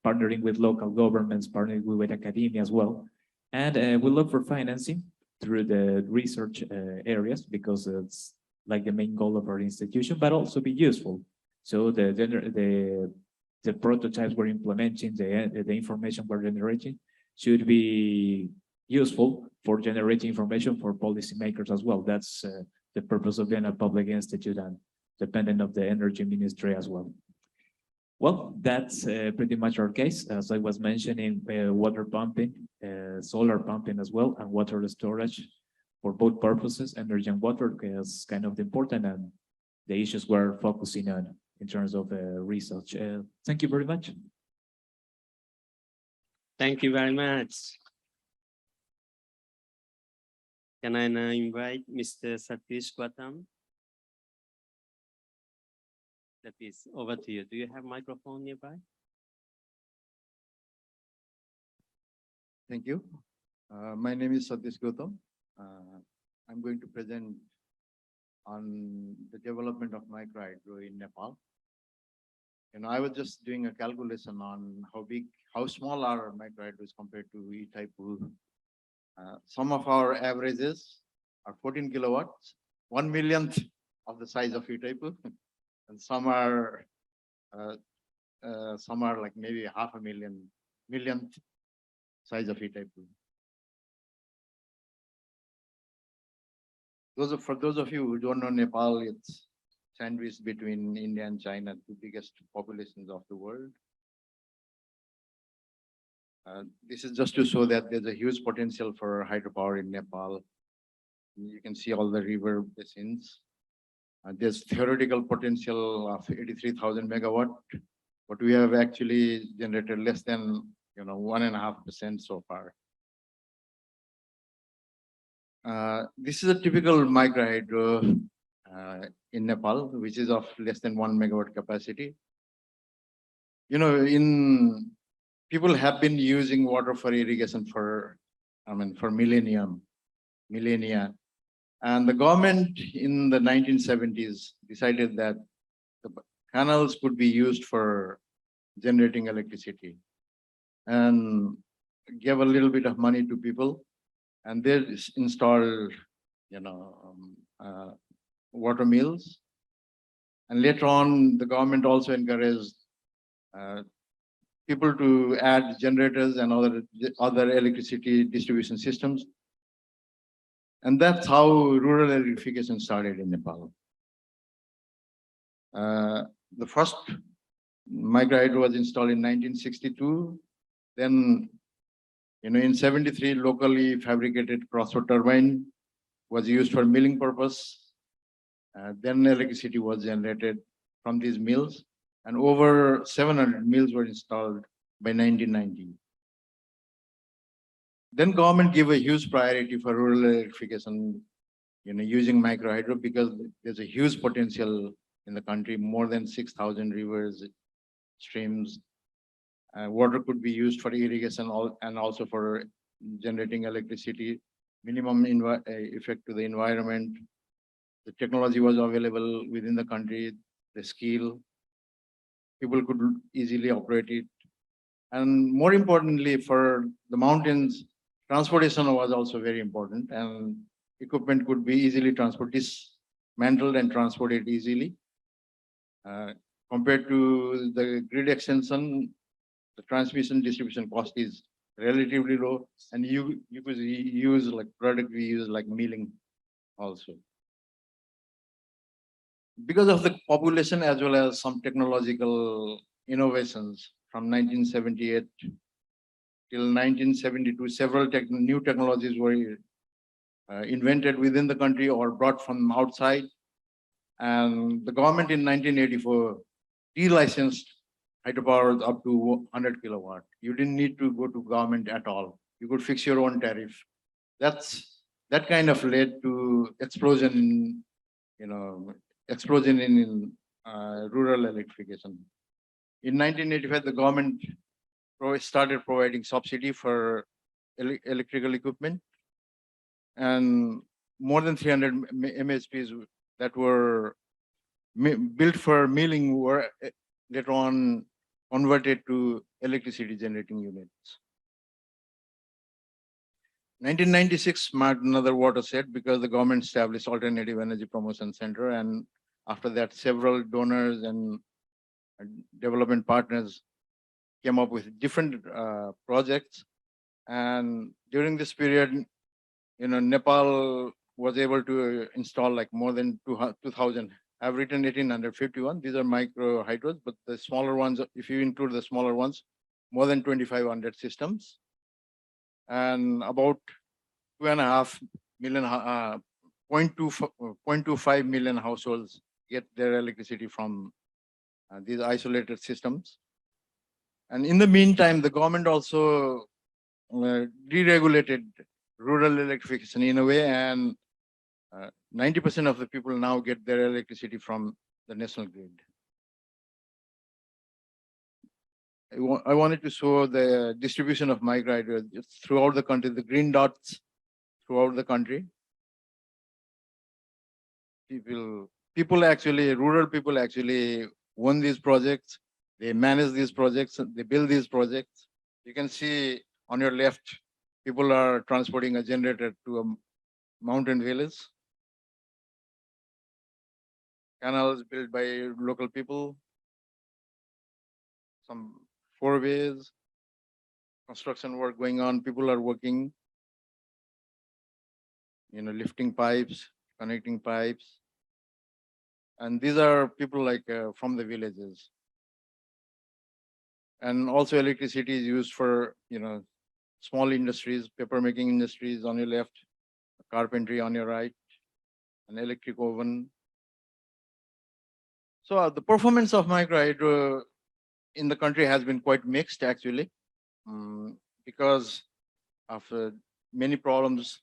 partnering with local governments, partnering with academia as well. And we look for financing through the research areas because it's like the main goal of our institution, but also be useful. So the prototypes we're implementing, the information we're generating should be useful for generating information for policymakers as well. That's the purpose of being a public institute and dependent of the energy ministry as well. Well, that's pretty much our case. As I was mentioning, water pumping, solar pumping as well, and water storage for both purposes, energy and water is kind of important, and the issues we're focusing on in terms of research. Thank you very much. Thank you very much. Can I now invite Mr. Satish Gautam? That is over to you. Do you have a microphone nearby? Thank you. My name is Satish Gautam. I'm going to present on the development of microhydro in Nepal. I was just doing a calculation on how small our microhydros compared to Itaipu. Some of our averages are 14 kilowatts, 1/1,000,000th of the size of Itaipu, and some are like maybe 500,000 millionth size of Itaipu. For those of you who don't know Nepal, it's sandwiched between India and China, the biggest populations of the world. This is just to show that there's a huge potential for hydropower in Nepal. You can see all the river basins. There's theoretical potential of 83,000 megawatt, but we have actually generated less than 1.5% so far. This is a typical microhydro in Nepal, which is of less than 1 megawatt capacity. People have been using water for irrigation for millennia. And the government in the 1970s decided that the canals could be used for generating electricity and gave a little bit of money to people, and they installed, water mills. And later on, the government also encouraged people to add generators and other electricity distribution systems. And that's how rural electrification started in Nepal. The first microhydro was installed in 1962. Then, in 73, locally fabricated crossroad turbine was used for milling purpose. Then electricity was generated from these mills, and over 700 mills were installed by 1990. Then government gave a huge priority for rural electrification, using microhydro, because there's a huge potential in the country, more than 6,000 rivers, streams. Water could be used for irrigation and also for generating electricity, minimum effect to the environment. The technology was available within the country, the skill, people could easily operate it. And more importantly, for the mountains, transportation was also very important, and equipment could be easily dismantled and transported easily. Compared to the grid extension, the transmission distribution cost is relatively low, and you could use like product we use like milling also. Because of the population as well as some technological innovations from 1978 till 1972, several new technologies were invented within the country or brought from outside. And the government in 1984 delicensed hydropower up to 100 kilowatt. You didn't need to go to government at all. You could fix your own tariff. That kind of led to explosion in rural electrification. In 1985, the government started providing subsidy for electrical equipment, and more than 300 MSPs that were built for milling were later on converted to electricity generating units. 1996 marked another watershed because the government established Alternative Energy Promotion Center, and after that, several donors and development partners came up with different projects. And during this period, Nepal was able to install like more than 2,000. I've written 1,851. These are micro hydros, but the smaller ones, if you include the smaller ones, more than 2,500 systems. And about 2.5 million, 0.25 million households get their electricity from these isolated systems. And in the meantime, the government also deregulated rural electrification in a way, and 90% of the people now get their electricity from the national grid. I wanted to show the distribution of microhydro throughout the country, the green dots throughout the country. People actually, rural people actually own these projects. They manage these projects, they build these projects. You can see on your left, people are transporting a generator to a mountain village. Canals built by local people. Some foreways, construction work going on. People are working, lifting pipes, connecting pipes. And these are people like from the villages. And also electricity is used for, small industries, paper making industries on your left, carpentry on your right, an electric oven. So the performance of microhydro in the country has been quite mixed actually, because of many problems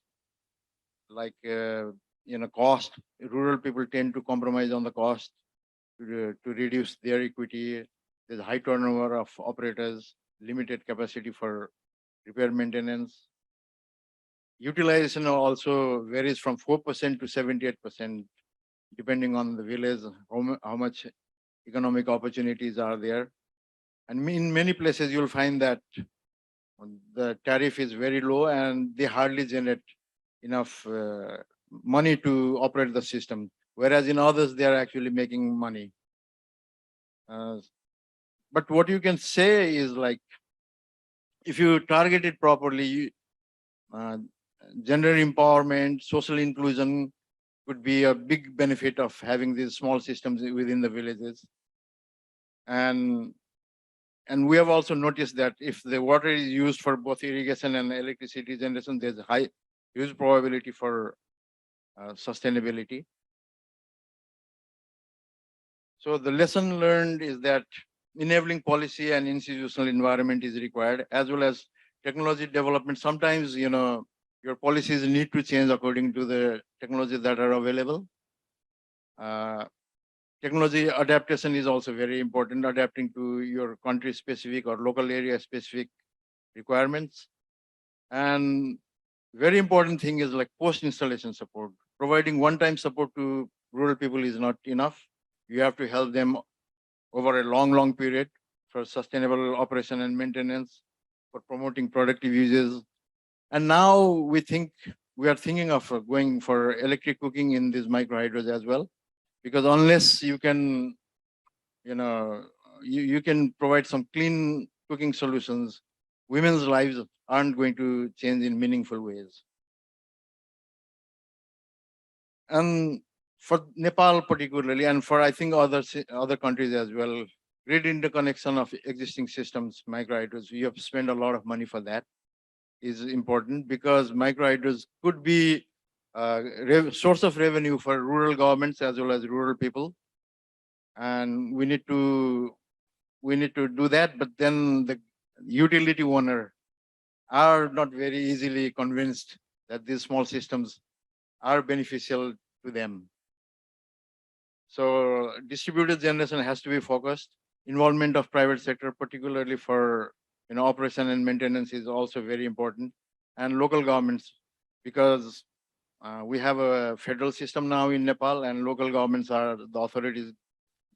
like, cost. Rural people tend to compromise on the cost to reduce their equity. There's high turnover of operators, limited capacity for repair maintenance. Utilization also varies from 4% to 78%, depending on the village, how much economic opportunities are there. And in many places, you'll find that the tariff is very low and they hardly generate enough money to operate the system. Whereas in others, they are actually making money. But what you can say is like, if you target it properly, gender empowerment, social inclusion could be a big benefit of having these small systems within the villages. And we have also noticed that if the water is used for both irrigation and electricity generation, there's a huge probability for sustainability. So the lesson learned is that enabling policy and institutional environment is required, as well as technology development. Sometimes, your policies need to change according to the technologies that are available. Technology adaptation is also very important, adapting to your country specific or local area specific requirements. And very important thing is like post-installation support. Providing one-time support to rural people is not enough. You have to help them over a long period for sustainable operation and maintenance, for promoting productive uses. And now we are thinking of going for electric cooking in these microhydros as well, because unless you can, you can provide some clean cooking solutions, women's lives aren't going to change in meaningful ways. And for Nepal particularly, and for I think other countries as well, grid interconnection of existing systems, microhydros, we have spent a lot of money for that, is important, because microhydros could be a source of revenue for rural governments as well as rural people. And we need to do that, but then the utility owner are not very easily convinced that these small systems are beneficial to them. So distributed generation has to be focused. Involvement of private sector, particularly for operation and maintenance, is also very important, and local governments, because we have a federal system now in Nepal, and local governments are the authorities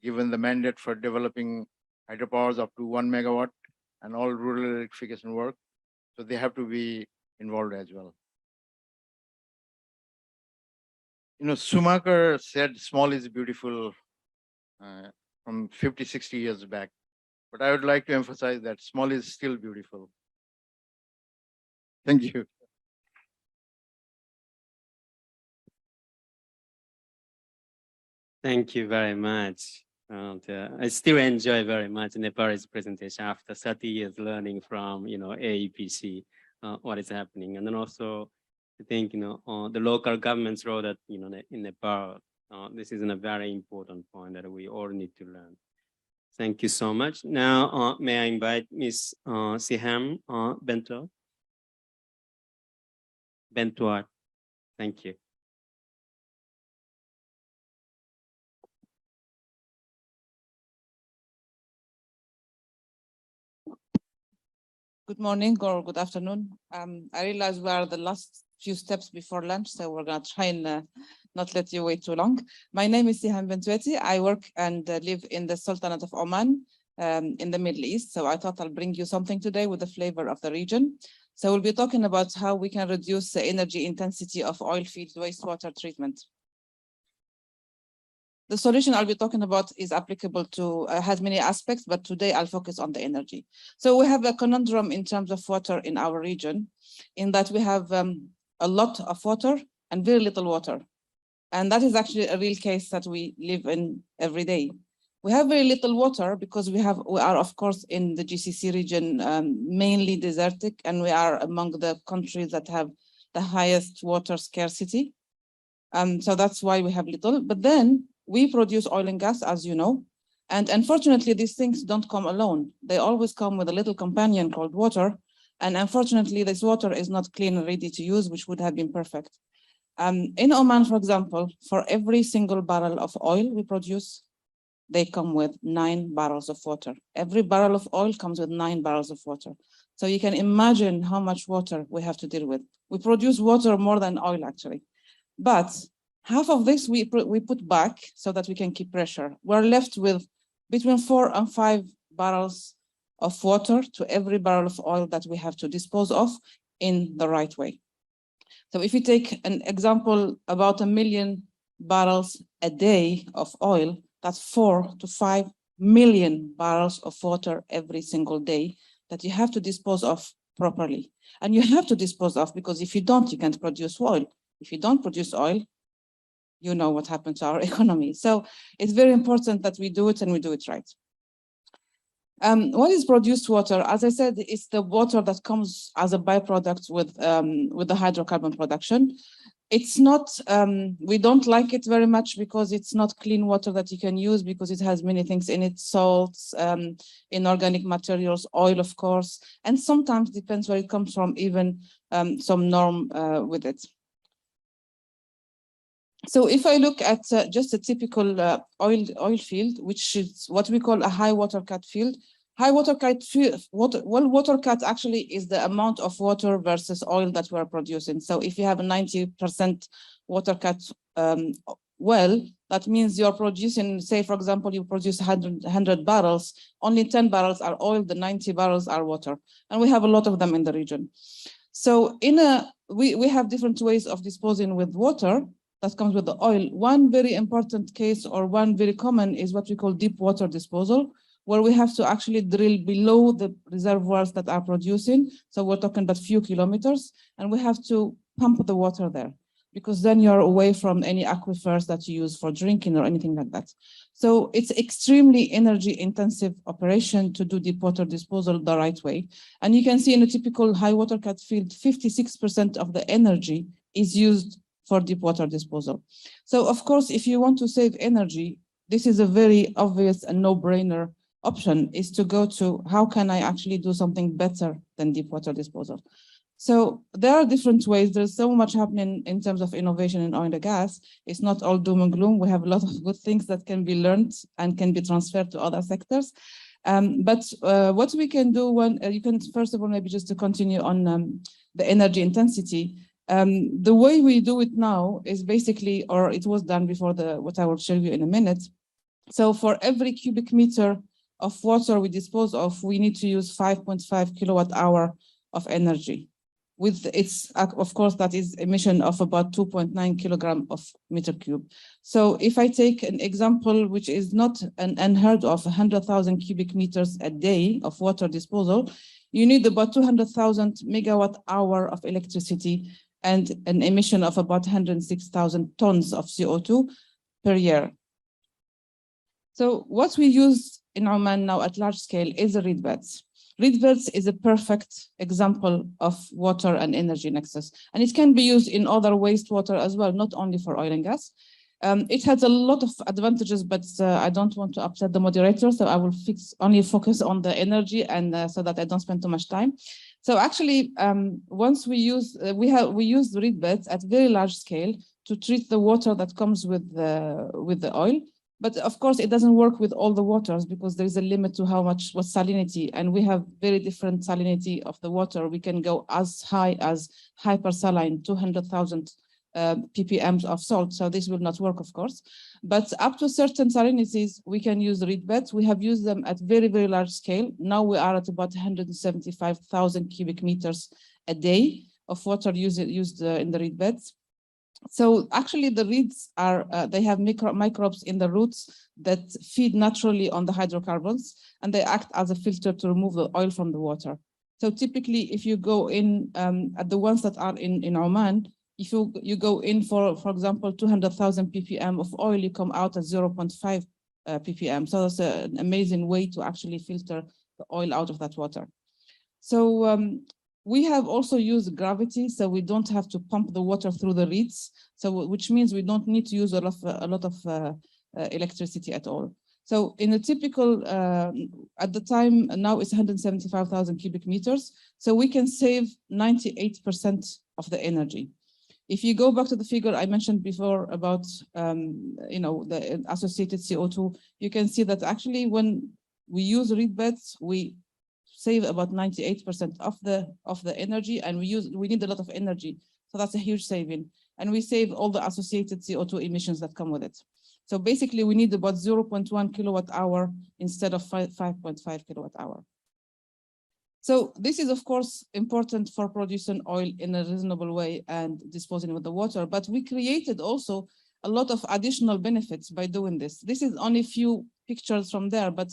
given the mandate for developing hydropowers up to 1 megawatt and all rural electrification work. So they have to be involved as well. Schumacher said small is beautiful from 50, 60 years back. But I would like to emphasize that small is still beautiful. Thank you. Thank you very much. I still enjoy very much Nepal's presentation after 30 years learning from, AEPC, what is happening. And then also, I think, the local government's role that, in Nepal, this is a very important point that we all need to learn. Thank you so much. Now, may I invite Ms. Siham Bentuar. Thank you. Good morning or good afternoon. I realize we are the last few steps before lunch, so we're going to try and not let you wait too long. My name is Sihan Bentweti. I work and live in the Sultanate of Oman in the Middle East. So I thought I'll bring you something today with the flavor of the region. So we'll be talking about how we can reduce the energy intensity of oil field wastewater treatment. The solution I'll be talking about is applicable to, has many aspects, but today I'll focus on the energy. So we have a conundrum in terms of water in our region, in that we have a lot of water and very little water. And that is actually a real case that we live in every day. We have very little water because we are of course in the GCC region, mainly desertic, and we are among the countries that have the highest water scarcity. So that's why we have little, but then we produce oil and gas, as you know, and unfortunately these things don't come alone. They always come with a little companion called water, and unfortunately this water is not clean and ready to use, which would have been perfect. In Oman, for example, for every single barrel of oil we produce, they come with 9 barrels of water. Every barrel of oil comes with 9 barrels of water. So you can imagine how much water we have to deal with. We produce water more than oil actually, but half of this we put back so that we can keep pressure. We're left with between 4 and 5 barrels of water to every barrel of oil that we have to dispose of in the right way. So if you take an example, about 1 million barrels a day of oil, that's 4 to 5 million barrels of water every single day that you have to dispose of properly. And you have to dispose of because if you don't, you can't produce oil. If you don't produce oil, you know what happened to our economy. So it's very important that we do it and we do it right. What is produced water? As I said, it's the water that comes as a byproduct with the hydrocarbon production. It's not, we don't like it very much because it's not clean water that you can use because it has many things in it, salts, inorganic materials, oil, of course, and sometimes depends where it comes from, even some norm with it. So if I look at just a typical oil field, which is what we call a high water cut field, water cut actually is the amount of water versus oil that we're producing. So if you have a 90% water cut well, that means you're producing, say, for example, you produce 100 barrels, only 10 barrels are oil, the 90 barrels are water. And we have a lot of them in the region. So we have different ways of disposing with water that comes with the oil. One very important case, or one very common, is what we call deep water disposal, where we have to actually drill below the reservoirs that are producing. So we're talking about few kilometers, and we have to pump the water there, because then you're away from any aquifers that you use for drinking or anything like that. So it's extremely energy intensive operation to do deep water disposal the right way. And you can see in a typical high water cut field, 56% of the energy is used for deep water disposal. So of course, if you want to save energy, this is a very obvious and no-brainer option, is to go to how can I actually do something better than deep water disposal. So there are different ways. There's so much happening in terms of innovation in oil and gas. It's not all doom and gloom. We have a lot of good things that can be learned and can be transferred to other sectors. But what we can do, you can, first of all, maybe just to continue on the energy intensity. The way we do it now is basically, or it was done before what I will show you in a minute. So for every cubic meter of water we dispose of, we need to use 5.5 kilowatt hour of energy. With its, of course, that is emission of about 2.9 kilogram of meter cube. So if I take an example, which is not an unheard of, 100,000 cubic meters a day of water disposal, you need about 200,000 megawatt hour of electricity and an emission of about 106,000 tons of CO2 per year. So what we use in Oman now at large scale is the reed beds. Reed beds is a perfect example of water and energy nexus. And it can be used in other wastewater as well, not only for oil and gas. It has a lot of advantages, but I don't want to upset the moderator, so I will only focus on the energy, and so that I don't spend too much time. So actually, once we use the reed beds at very large scale to treat the water that comes with the oil. But of course, it doesn't work with all the waters because there is a limit to what salinity, and we have very different salinity of the water. We can go as high as hypersaline, 200,000 ppm of salt. So this will not work, of course. But up to certain salinities, we can use reed beds. We have used them at very, very large scale. Now we are at about 175,000 cubic meters a day of water used in the reed beds. So actually the reeds they have microbes in the roots that feed naturally on the hydrocarbons, and they act as a filter to remove the oil from the water. So typically, if you go in at the ones that are in Oman, if you go in for example, 200,000 ppm of oil, you come out at 0.5 ppm. So that's an amazing way to actually filter the oil out of that water. So we have also used gravity, so we don't have to pump the water through the reeds. So which means we don't need to use a lot of electricity at all. So in a typical, at the time, now it's 175,000 cubic meters. So we can save 98% of the energy. If you go back to the figure I mentioned before about, the associated CO2, you can see that actually when we use reed beds, we save about 98% of the energy, and we need a lot of energy. So that's a huge saving. And we save all the associated CO2 emissions that come with it. So basically we need about 0.1 kilowatt hour instead of 5.5 kilowatt hour. So this is of course important for producing oil in a reasonable way and disposing with the water, but we created also a lot of additional benefits by doing this. This is only a few pictures from there, but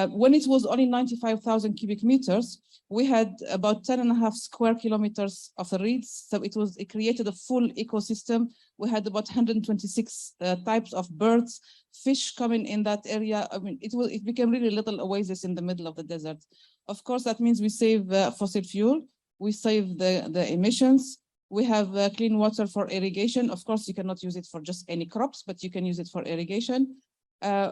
when it was only 95,000 cubic meters, we had about 10.5 square kilometers of reeds. So it created a full ecosystem. We had about 126 types of birds, fish coming in that area. I mean, it became really a little oasis in the middle of the desert. Of course, that means we save fossil fuel, we save the emissions, we have clean water for irrigation. Of course, you cannot use it for just any crops, but you can use it for irrigation.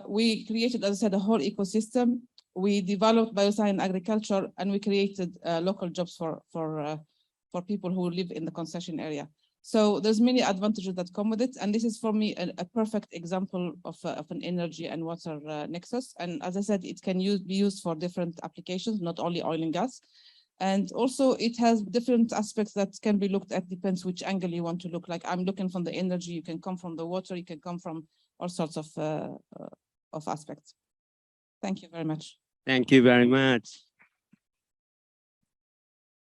We created, as I said, a whole ecosystem. We developed bioscience agriculture, and we created local jobs for people who live in the concession area. So there's many advantages that come with it, and this is for me a perfect example of an energy and water nexus. And as I said, it can be used for different applications, not only oil and gas. And also it has different aspects that can be looked at, depends which angle you want to look. Like I'm looking from the energy, you can come from the water, you can come from all sorts of aspects. Thank you very much. Thank you very much.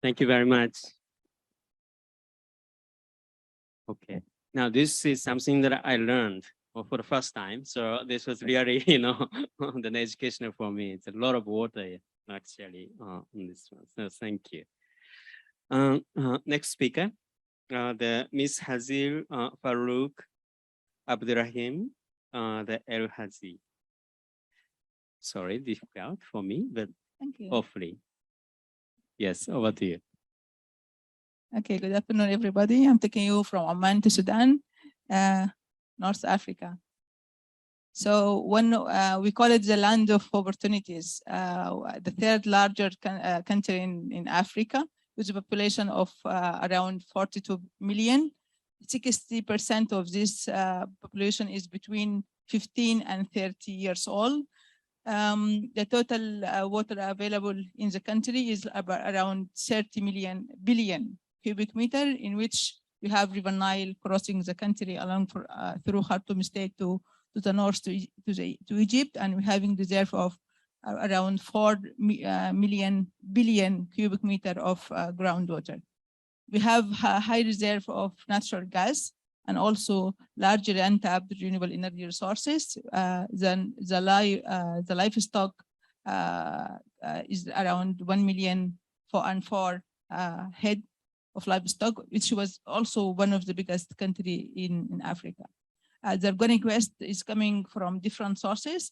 Thank you very much. Okay, now this is something that I learned for the first time. So this was really, an educational for me. It's a lot of water actually on this one. So thank you. Next speaker, the Miss Hazil Farouk Abdurrahim, the El Hazi. Sorry, difficult for me, but thank you. Hopefully. Yes, over to you. Okay, good afternoon, everybody. I'm taking you from Oman to Sudan, North Africa. So when we call it the land of opportunities, the third largest country in Africa, with a population of around 42 million. 60% of this population is between 15 and 30 years old. The total water available in the country is about around 30 billion cubic meter, in which we have River Nile crossing the country along through Khartoum state to the north to Egypt, and we're having reserve of around 4 billion cubic meter of groundwater. We have a high reserve of natural gas and also larger untapped renewable energy resources. Then the livestock is around 1 million head of livestock, which was also one of the biggest country in Africa. The organic waste is coming from different sources,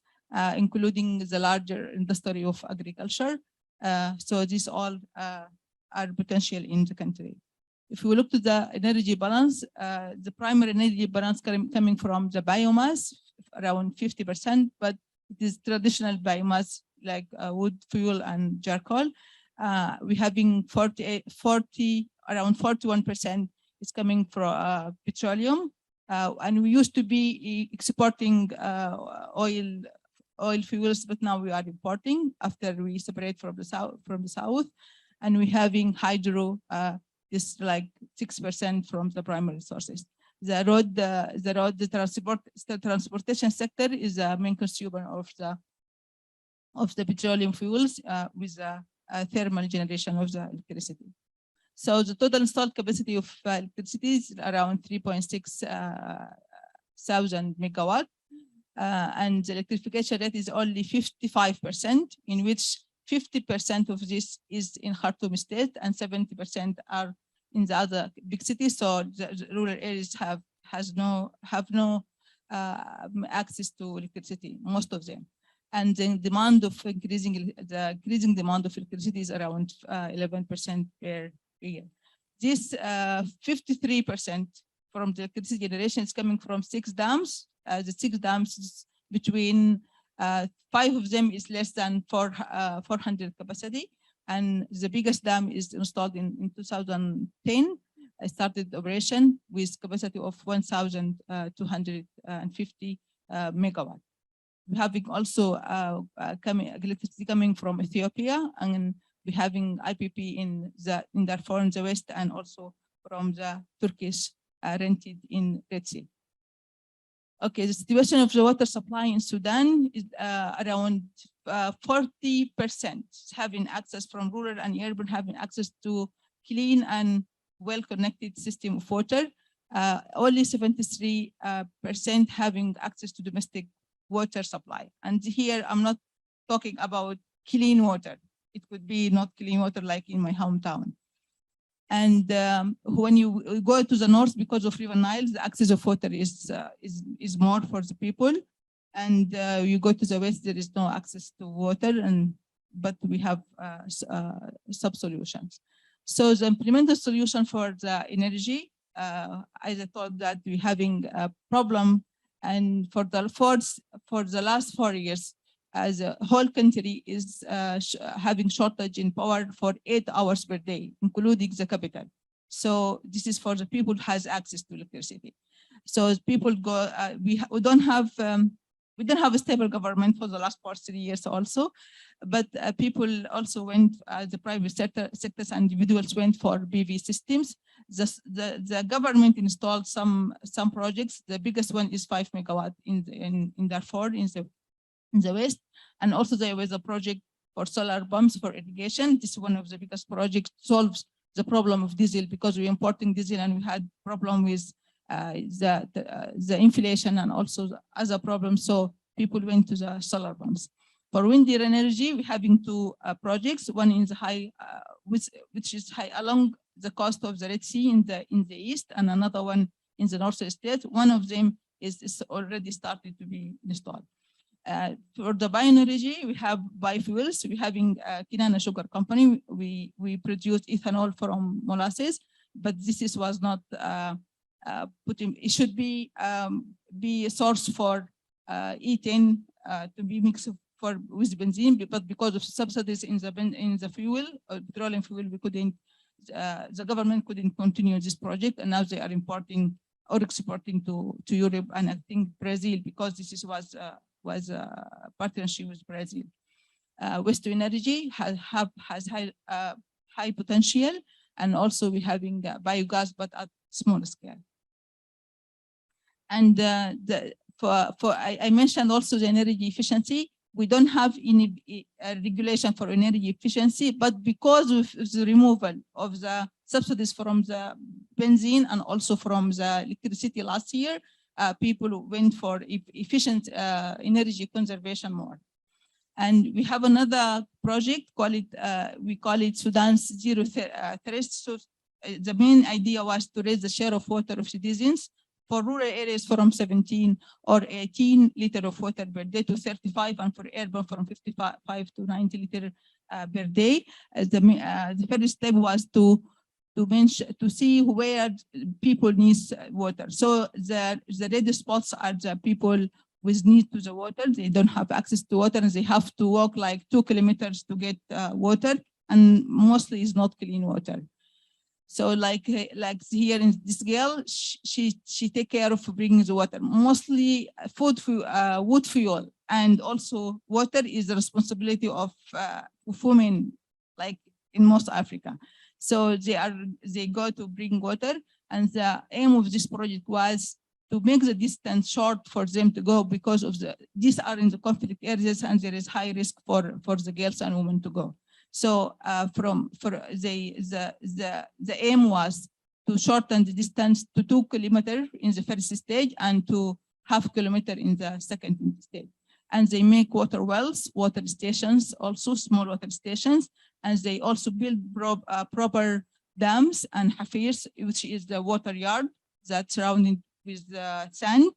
including the larger industry of agriculture. So these all are potential in the country. If we look to the energy balance, the primary energy balance coming from the biomass, around 50%, but it is traditional biomass like wood, fuel, and charcoal. We're having around 41% is coming from petroleum, And we used to be exporting oil fuels, but now we are importing after we separate from the south, and we're having hydro, is like 6% from the primary sources. The transportation sector is the main consumer of the petroleum fuels with a thermal generation of the electricity. So the total installed capacity of electricity is around 3.6 thousand megawatt, and the electrification rate is only 55%, in which 50% of this is in Khartoum state and 70% are in the other big cities. So the rural areas have no access to electricity, most of them. And the demand of increasing demand of electricity is around 11% per year. This 53% from the electricity generation is coming from 6 dams. The 6 dams, between 5 of them is less than 400 capacity, and the biggest dam is installed in 2010. I started operation with capacity of 1,250 megawatt. We're having also electricity coming from Ethiopia, and we're having IPP in Darfur in the west, and also from the Turkish rented in Red Sea. Okay, the situation of the water supply in Sudan is around 40% having access from rural and urban, having access to clean and well-connected system of water. Only 73% having access to domestic water supply. And here I'm not talking about clean water. It could be not clean water like in my hometown. And when you go to the north, because of River Nile, the access of water is more for the people. And you go to the west, there is no access to water, but we have sub-solutions. So the implemented solution for the energy, as I thought that we're having a problem, and for the last 4 years, as a whole country is having shortage in power for 8 hours per day, including the capital. So this is for the people who has access to electricity. So people go, we don't have a stable government for the last 3 years also, but people also went, the private sectors and individuals went for PV systems. The government installed some projects. The biggest one is 5 megawatt in Darfur in the west, and also there was a project for solar pumps for irrigation. This is one of the biggest projects, solves the problem of diesel, because we're importing diesel and we had problem with the inflation and also the other problems. So people went to the solar pumps. For wind energy, we're having 2 projects. One in the high, which is high along the coast of the Red Sea in the east, and another one in the north state. One of them is already started to be installed. For the bioenergy, we have biofuels. We're having Kinana Sugar Company. We produce ethanol from molasses, but this was not put in. It should be a source for ethane to be mixed with benzene, but because of subsidies in the fuel, petroleum fuel, we couldn't. The government couldn't continue this project, and now they are importing or exporting to Europe and I think Brazil, because this was a partnership with Brazil. Waste to energy has high potential, and also we're having biogas, but at small scale. And I mentioned also the energy efficiency. We don't have any regulation for energy efficiency, but because of the removal of the subsidies from the benzene and also from the electricity last year, people went for efficient energy conservation more. And we have another project, we call it Sudan's Zero Thirst. So the main idea was to raise the share of water of citizens for rural areas from 17 or 18 liter of water per day to 35, and for urban from 55 to 90 liter per day. The first step was to see where people need water. So the red spots are the people with need to the water. They don't have access to water, and they have to walk like 2 kilometers to get water, and mostly is not clean water. So like here in this girl, she take care of bringing the water, mostly wood fuel, and also water is the responsibility of women, like in most Africa. So they go to bring water, and the aim of this project was to make the distance short for them to go, because of these are in the conflict areas and there is high risk for the girls and women to go. So the aim was to shorten the distance to 2 kilometers in the first stage and to 0.5 kilometer in the second stage. And they make water wells, water stations, also small water stations, and they also build proper dams and hafirs, which is the water yard that's surrounded with the sand,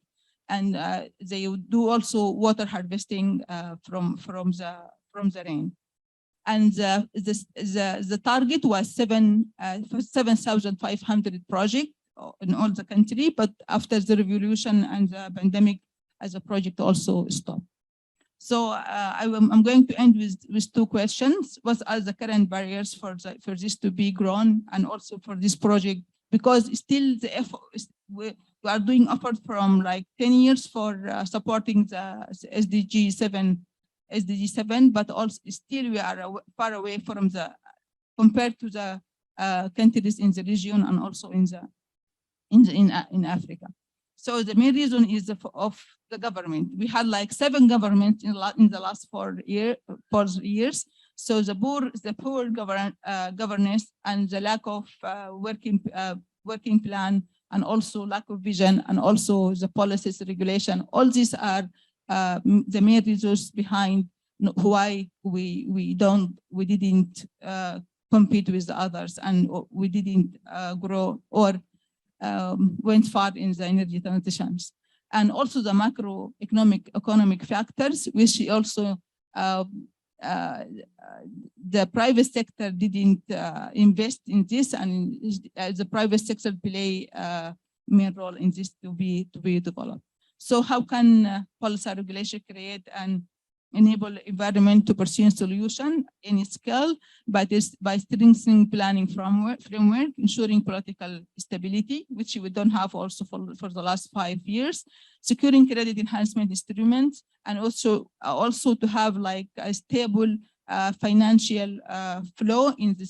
and they do also water harvesting from the rain. And the target was 7,500 projects in all the country, but after the revolution and the pandemic, as a project also stopped. So I'm going to end with 2 questions. What are the current barriers for this to be grown, and also for this project? Because still the effort, we are doing effort from like 10 years for supporting the SDG 7, but also still we are far away from compared to the countries in the region and also in Africa. So the main reason is of the government. We had like 7 governments in the last 4 years. So the poor governance and the lack of working plan, and also lack of vision, and also the policies regulation. All these are the main reasons behind why we didn't compete with the others, and we didn't grow or went far in the energy transitions. And also the macroeconomic factors, which also the private sector didn't invest in this, and the private sector play a main role in this to be developed. So how can policy regulation create and enable environment to pursue a solution in its scale, by strengthening planning framework, ensuring political stability, which we don't have also for the last 5 years, securing credit enhancement instruments, and also to have like a stable financial flow in the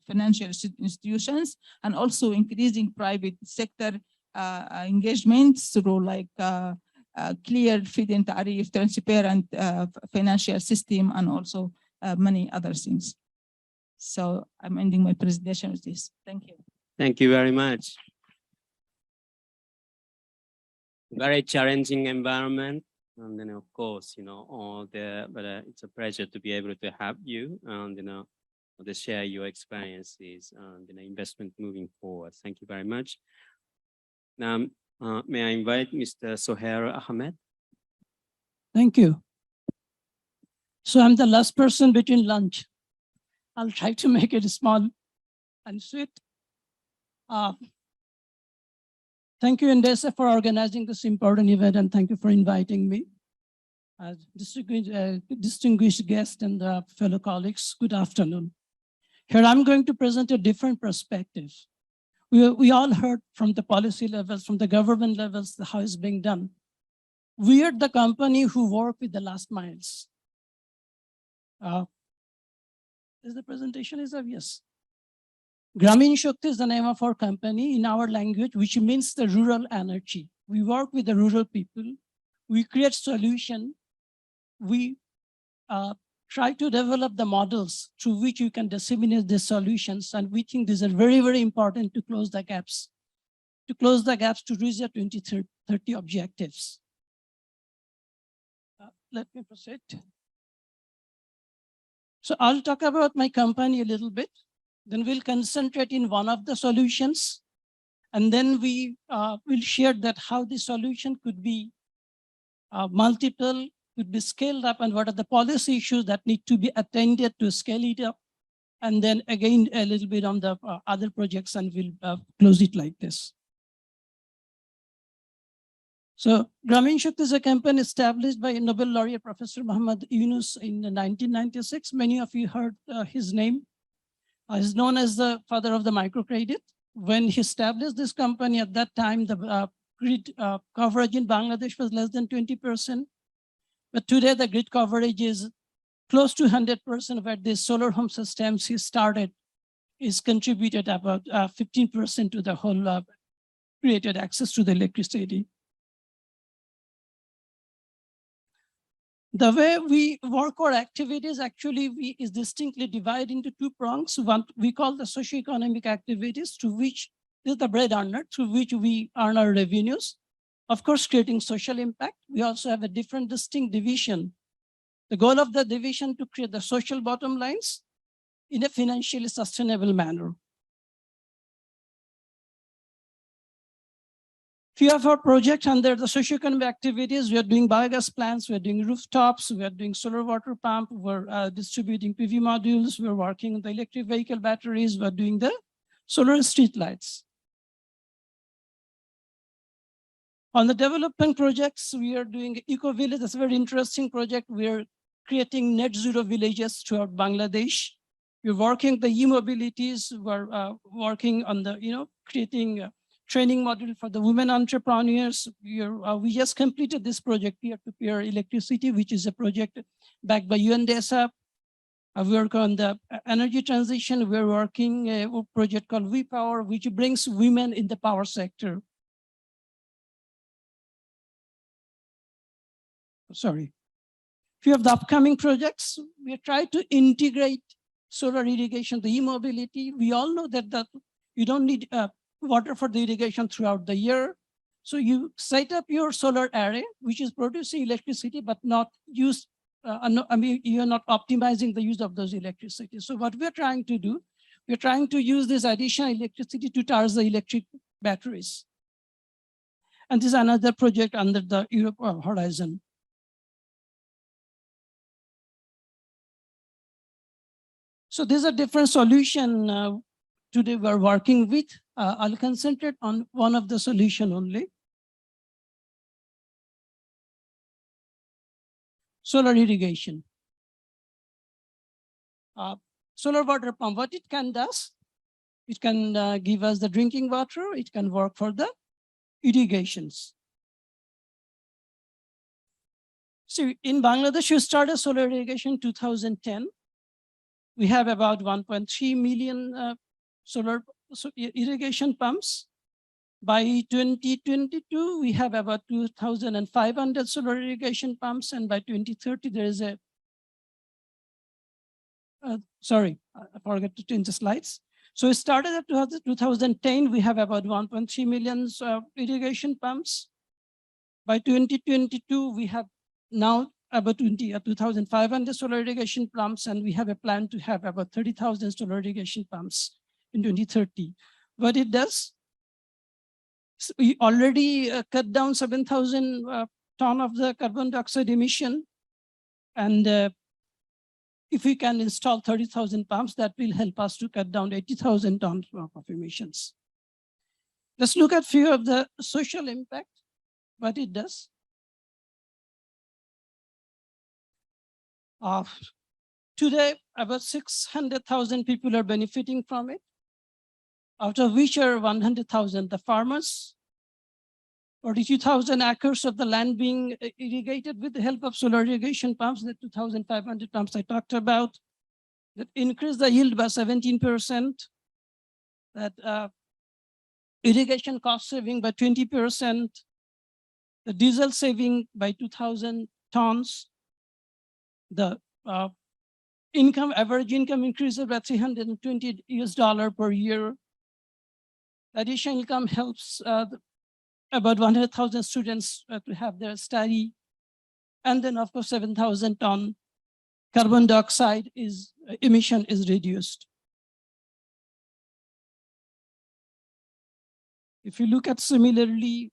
financial institutions, and also increasing private sector engagement through like clear feed-in tariff, transparent financial system, and also many other things. So I'm ending my presentation with this. Thank you. Thank you very much. Very challenging environment, and then of course, but it's a pleasure to be able to have you, and to share your experiences and investment moving forward. Thank you very much. Now, may I invite Mr. Sohail Ahmed? Thank you. So I'm the last person between lunch. I'll try to make it small and sweet. Thank you, Indesa, for organizing this important event, and thank you for inviting me. Distinguished guests and fellow colleagues, good afternoon. Here I'm going to present a different perspective. We all heard from the policy levels, from the government levels, how it's being done. We are the company who work with the last miles. Is the presentation is of yes. Gramin Shakti is the name of our company in our language, which means the rural energy. We work with the rural people. We create solution. We try to develop the models through which you can disseminate the solutions. And we think these are very, very important to close the gaps. To close the gaps to reach the 2030 objectives. Let me proceed. So I'll talk about my company a little bit. Then we'll concentrate in one of the solutions. And then we will share that how the solution could be multiple, could be scaled up, and what are the policy issues that need to be attended to scale it up. And then again, a little bit on the other projects, and we'll close it like this. So Gramin Shakti is a company established by Nobel laureate Professor Muhammad Yunus in 1996. Many of you heard his name. is known as the father of the microcredit. When he established this company, at that time, the grid coverage in Bangladesh was less than 20%. But today, the grid coverage is close to 100%, where the solar home systems he started is contributed about 15% to the whole created access to the electricity. The way we work our activities actually is distinctly divided into two prongs. One we call the socioeconomic activities, to which is the bread earner, through which we earn our revenues. Of course, creating social impact. We also have a different distinct division. The goal of the division to create the social bottom lines in a financially sustainable manner. Few of our projects under the socioeconomic activities, we are doing biogas plants, we are doing rooftops, we are doing solar water pump, we're distributing PV modules, we're working on the electric vehicle batteries, we're doing the solar street lights. On the development projects, we are doing eco-village. That's a very interesting project. We are creating net zero villages throughout Bangladesh. We're working the e-mobilities, we're working on the, creating training module for the women entrepreneurs. We just completed this project, peer-to-peer electricity, which is a project backed by UNDESA. We work on the energy transition. We're working a project called Power, which brings women in the power sector. Sorry. Few of the upcoming projects, we try to integrate solar irrigation, the e-mobility. We all know that you don't need water for the irrigation throughout the year. So you set up your solar array, which is producing electricity, but not use, you're not optimizing the use of those electricity. So what we're trying to do, we're trying to use this additional electricity to charge the electric batteries. And this is another project under the Europe horizon. So there's a different solution today we're working with. I'll concentrate on one of the solution only. Solar irrigation. Solar water pump, what it can do, it can give us the drinking water, it can work for the irrigations. So in Bangladesh, we started solar irrigation in 2010. We have about 1.3 million solar irrigation pumps. By 2022, we have about 2,500 solar irrigation pumps. And by 2030, there is a, sorry, I forgot to change the slides. So we started at 2010, we have about 1.3 million irrigation pumps. By 2022, we have now about 2,500 solar irrigation pumps, and we have a plan to have about 30,000 solar irrigation pumps in 2030. What it does, we already cut down 7,000 ton of the carbon dioxide emission. And if we can install 30,000 pumps, that will help us to cut down 80,000 tons of emissions. Let's look at few of the social impact, what it does. Today, about 600,000 people are benefiting from it, out of which are 100,000 the farmers, 42,000 acres of the land being irrigated with the help of solar irrigation pumps, the 2,500 pumps I talked about, that increase the yield by 17%, that irrigation cost saving by 20%, the diesel saving by 2,000 tons, the average income increases by $320 per year. Additional income helps about 100,000 students to have their study. And then of course, 7,000 ton carbon dioxide emission is reduced. If you look at similarly,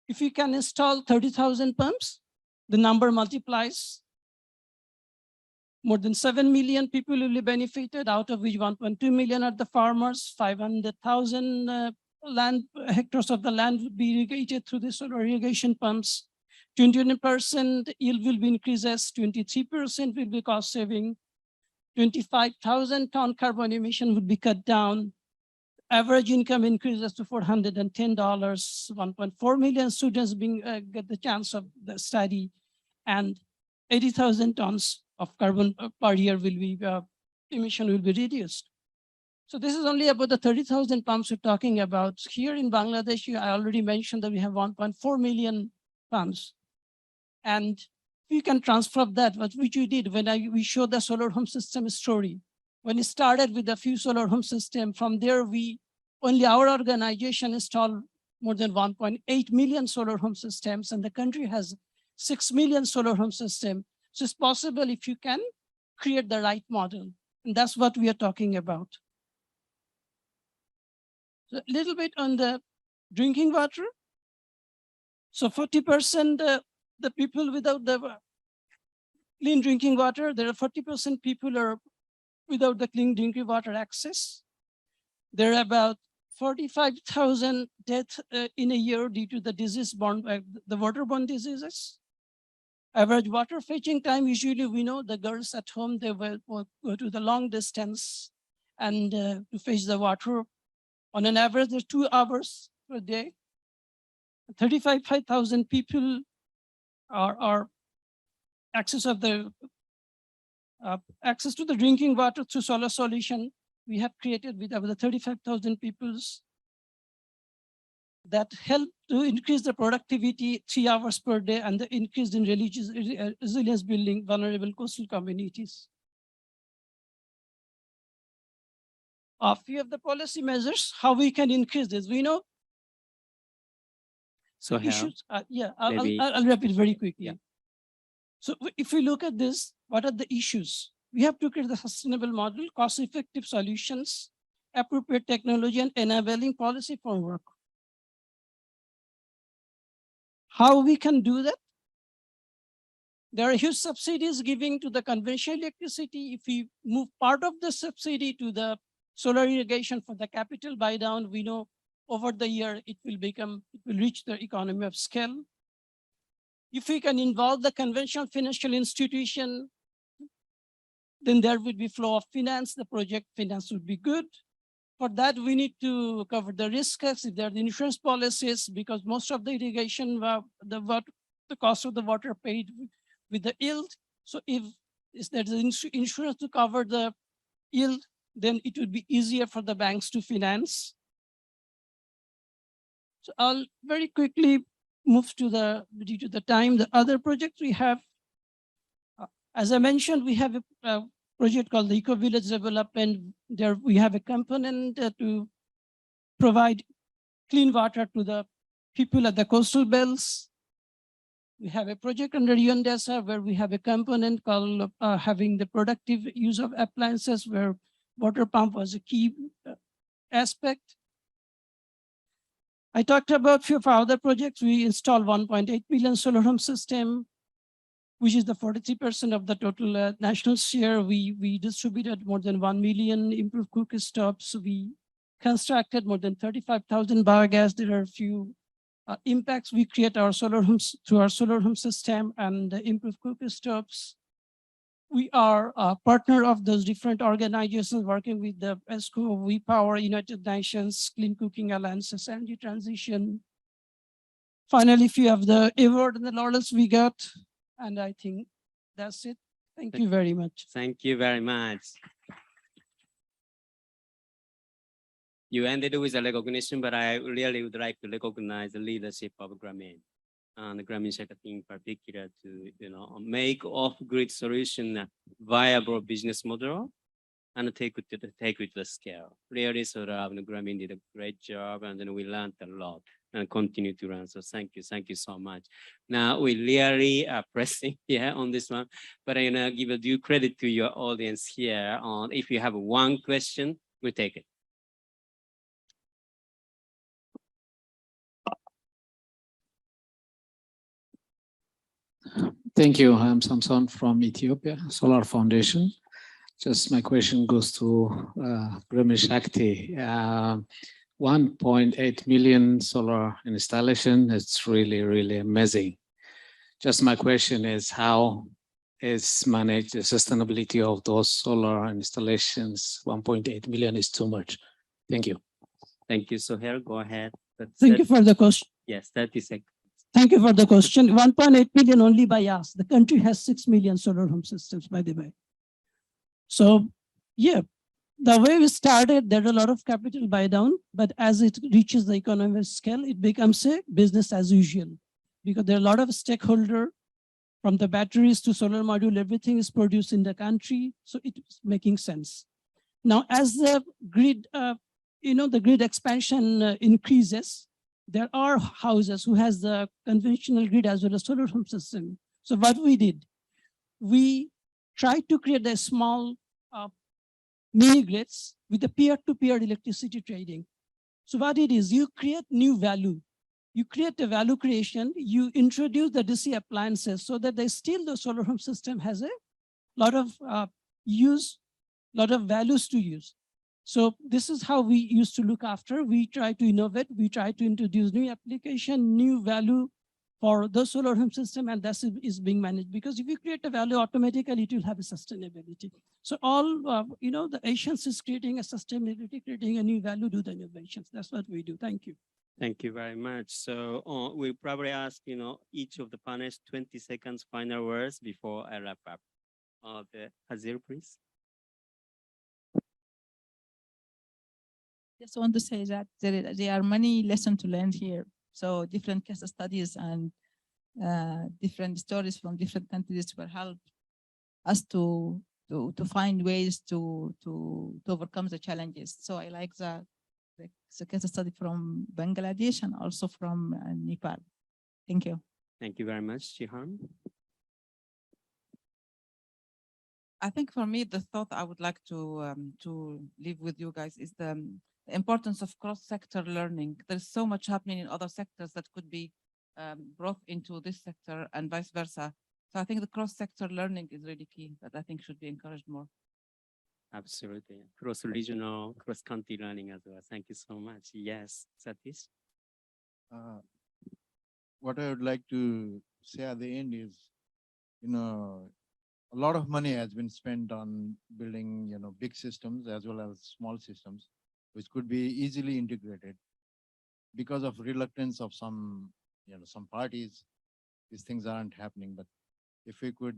if you can install 30,000 pumps, the number multiplies. More than 7 million people will be benefited, out of which 1.2 million are the farmers. 500,000 hectares of the land would be irrigated through the solar irrigation pumps. 21% yield will be increases, 23% will be cost saving. 25,000 ton carbon emission would be cut down. Average income increases to $410. 1.4 million students get the chance of the study, and 80,000 tons of carbon per year will be emission will be reduced. So this is only about the 30,000 pumps we're talking about. Here in Bangladesh, I already mentioned that we have 1.4 million pumps. And we can transfer that, which we did when we showed the solar home system story. When it started with a few solar home system, from there, only our organization installed more than 1.8 million solar home systems, and the country has 6 million solar home systems. So it's possible if you can create the right model. And that's what we are talking about. So a little bit on the drinking water. So 40% the people without the clean drinking water, there are 40% people are without the clean drinking water access. There are about 45,000 deaths in a year due to the disease borne by the waterborne diseases. Average water fetching time, usually we know the girls at home, they will go to the long distance and to fetch the water. On an average, there's 2 hours per day. 35,000 people are access to the drinking water through solar solution. We have created with over 35,000 peoples that help to increase the productivity 3 hours per day and the increase in religious resilience building vulnerable coastal communities. A few of the policy measures, how we can increase this. We know So issues. I'll wrap it very quickly. Yeah. So if we look at this, what are the issues? We have to create the sustainable model, cost-effective solutions, appropriate technology, and enabling policy framework. How we can do that? There are huge subsidies giving to the conventional electricity. If we move part of the subsidy to the solar irrigation for the capital buy down, we know over the year it will reach the economy of scale. If we can involve the conventional financial institution, then there would be flow of finance, the project finance would be good. For that, we need to cover the risks, if there are the insurance policies, because most of the irrigation, the cost of the water paid with the yield. So if there's insurance to cover the yield, then it would be easier for the banks to finance. So I'll very quickly move to due to the time, the other projects we have. As I mentioned, we have a project called the Eco Village Development. There we have a component to provide clean water to the people at the coastal belts. We have a project under UNDESA where we have a component called having the productive use of appliances, where water pump was a key aspect. I talked about a few of our other projects. We installed 1.8 million solar home system, which is the 43% of the total national share. We distributed more than 1 million improved cookstoves. We constructed more than 35,000 biogas. There are a few impacts we create our solar homes through our solar home system and improved cookstoves. We are a partner of those different organizations working with the ESCO, Power, United Nations, Clean Cooking Alliances, Energy Transition. Finally, a few of the award and the laurels we got. And I think that's it. Thank you very much. Thank you very much. You ended with a recognition, but I really would like to recognize the leadership of Grameen and the Grameen sector in particular to make off-grid solution a viable business model and take it to the scale. Really, so Grameen did a great job, and then we learned a lot and continue to learn. So thank you so much. Now we really are pressing here on this one, but I give a due credit to your audience here. On if you have one question, we take it. Thank you. I'm Samson from Ethiopia, Solar Foundation. Just my question goes to Grameen Shakti. 1.8 million solar installation. It's really, really amazing. Just my question is how is managed the sustainability of those solar installations? 1.8 million is too much. Thank you. Thank you. So here, go ahead. Thank you for the question. Yes, 30 seconds. Thank you for the question. 1.8 million only by us. The country has 6 million solar home systems, by the way. So, yeah, the way we started, there are a lot of capital buy down, but as it reaches the economic scale, it becomes a business as usual, because there are a lot of stakeholders, from the batteries to solar module, everything is produced in the country, so it's making sense. Now, as the grid, the grid expansion increases, there are houses who has the conventional grid as well as solar home system. So what we did, we tried to create a small mini grids with the peer-to-peer electricity trading. So what it is, you create new value. You create a value creation, you introduce the DC appliances so that the solar home system has a lot of lot of values to use. So this is how we used to look after. We try to innovate, we try to introduce new application, new value for the solar home system, and that is being managed. Because if you create a value, automatically it will have a sustainability. So all, the Asians is creating a sustainability, creating a new value, do the innovations. That's what we do. Thank you. Thank you very much. So we probably ask, each of the panelists 20 seconds final words before I wrap up. Hazir, please. Just want to say that there are many lessons to learn here. So different case studies and different stories from different countries will help us to find ways to overcome the challenges. So I like the case study from Bangladesh and also from Nepal. Thank you. Thank you very much, Jihan. I think for me, the thought I would like to leave with you guys is the importance of cross-sector learning. There's so much happening in other sectors that could be brought into this sector and vice versa. So I think the cross-sector learning is really key, that I think should be encouraged more. Absolutely. Cross-regional, cross-country learning as well. Thank you so much. Yes, Satish. What I would like to say at the end is, a lot of money has been spent on building, big systems as well as small systems, which could be easily integrated. Because of reluctance of some parties, these things aren't happening. But if we could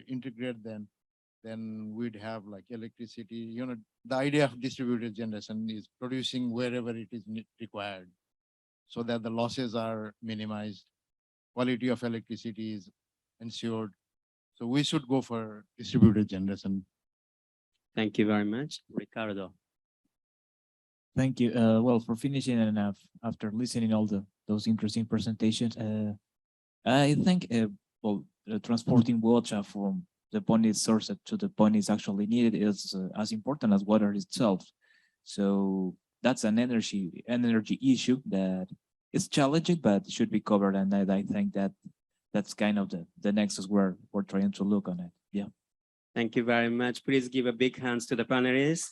integrate them, then we'd have like electricity. The idea of distributed generation is producing wherever it is required, so that the losses are minimized, quality of electricity is ensured. So we should go for distributed generation. Thank you very much. Ricardo. Thank you. Well, for finishing and after listening all those interesting presentations, I think transporting water from the point it's sourced to the point it's actually needed is as important as water itself. So that's an energy issue that is challenging, but should be covered. And I think that's kind of the nexus where we're trying to look on it. Yeah. Thank you very much. Please give a big hand to the panelists.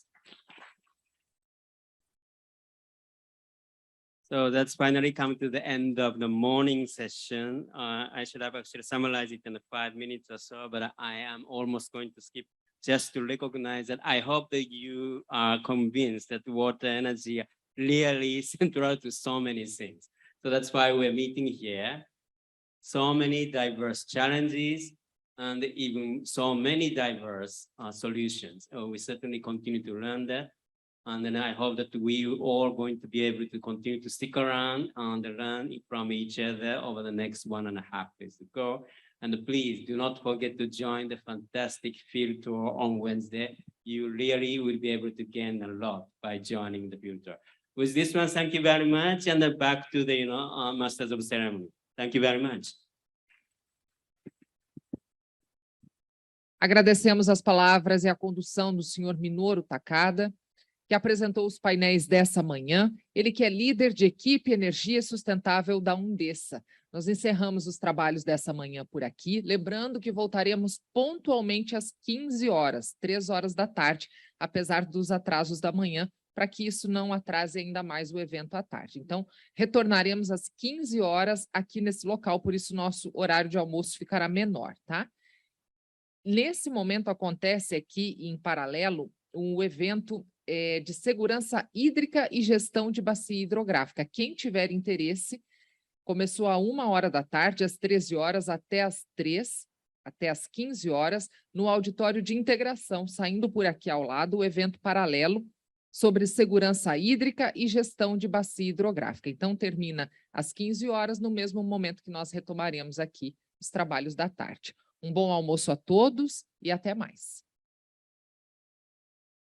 So that's finally come to the end of the morning session. I should have actually summarized it in 5 minutes or so, but I am almost going to skip just to recognize that I hope that you are convinced that water energy are really central to so many things. So that's why we're meeting here. So many diverse challenges and even so many diverse solutions. We certainly continue to learn that. And then I hope that we all going to be able to continue to stick around and learn from each other over the next 1.5 days to go. And please do not forget to join the fantastic field tour on Wednesday. You really will be able to gain a lot by joining the field tour. With this one, thank you very much. And then back to the Masters of Ceremony. Thank you very much. Agradecemos as palavras e a condução do senhor Minoru Takada, que apresentou os painéis dessa manhã, ele que é líder de equipe Energia Sustentável da Undessa. Nós encerramos os trabalhos dessa manhã por aqui, lembrando que voltaremos pontualmente às 15 horas, 3 horas da tarde, apesar dos atrasos da manhã, para que isso não atrase ainda mais o evento à tarde. Então, retornaremos às 15 horas aqui nesse local, por isso nosso horário de almoço ficará menor, tá? Nesse momento acontece aqui, em paralelo, um evento de segurança hídrica e gestão de bacia hidrográfica. Quem tiver interesse, começou a 1h da tarde, às 13 horas, até às 3, até às 15 horas, no auditório de integração, saindo por aqui ao lado, o evento paralelo sobre segurança hídrica e gestão de bacia hidrográfica. Então, termina às 15 horas, no mesmo momento que nós retomaremos aqui os trabalhos da tarde. Um bom almoço a todos e até mais.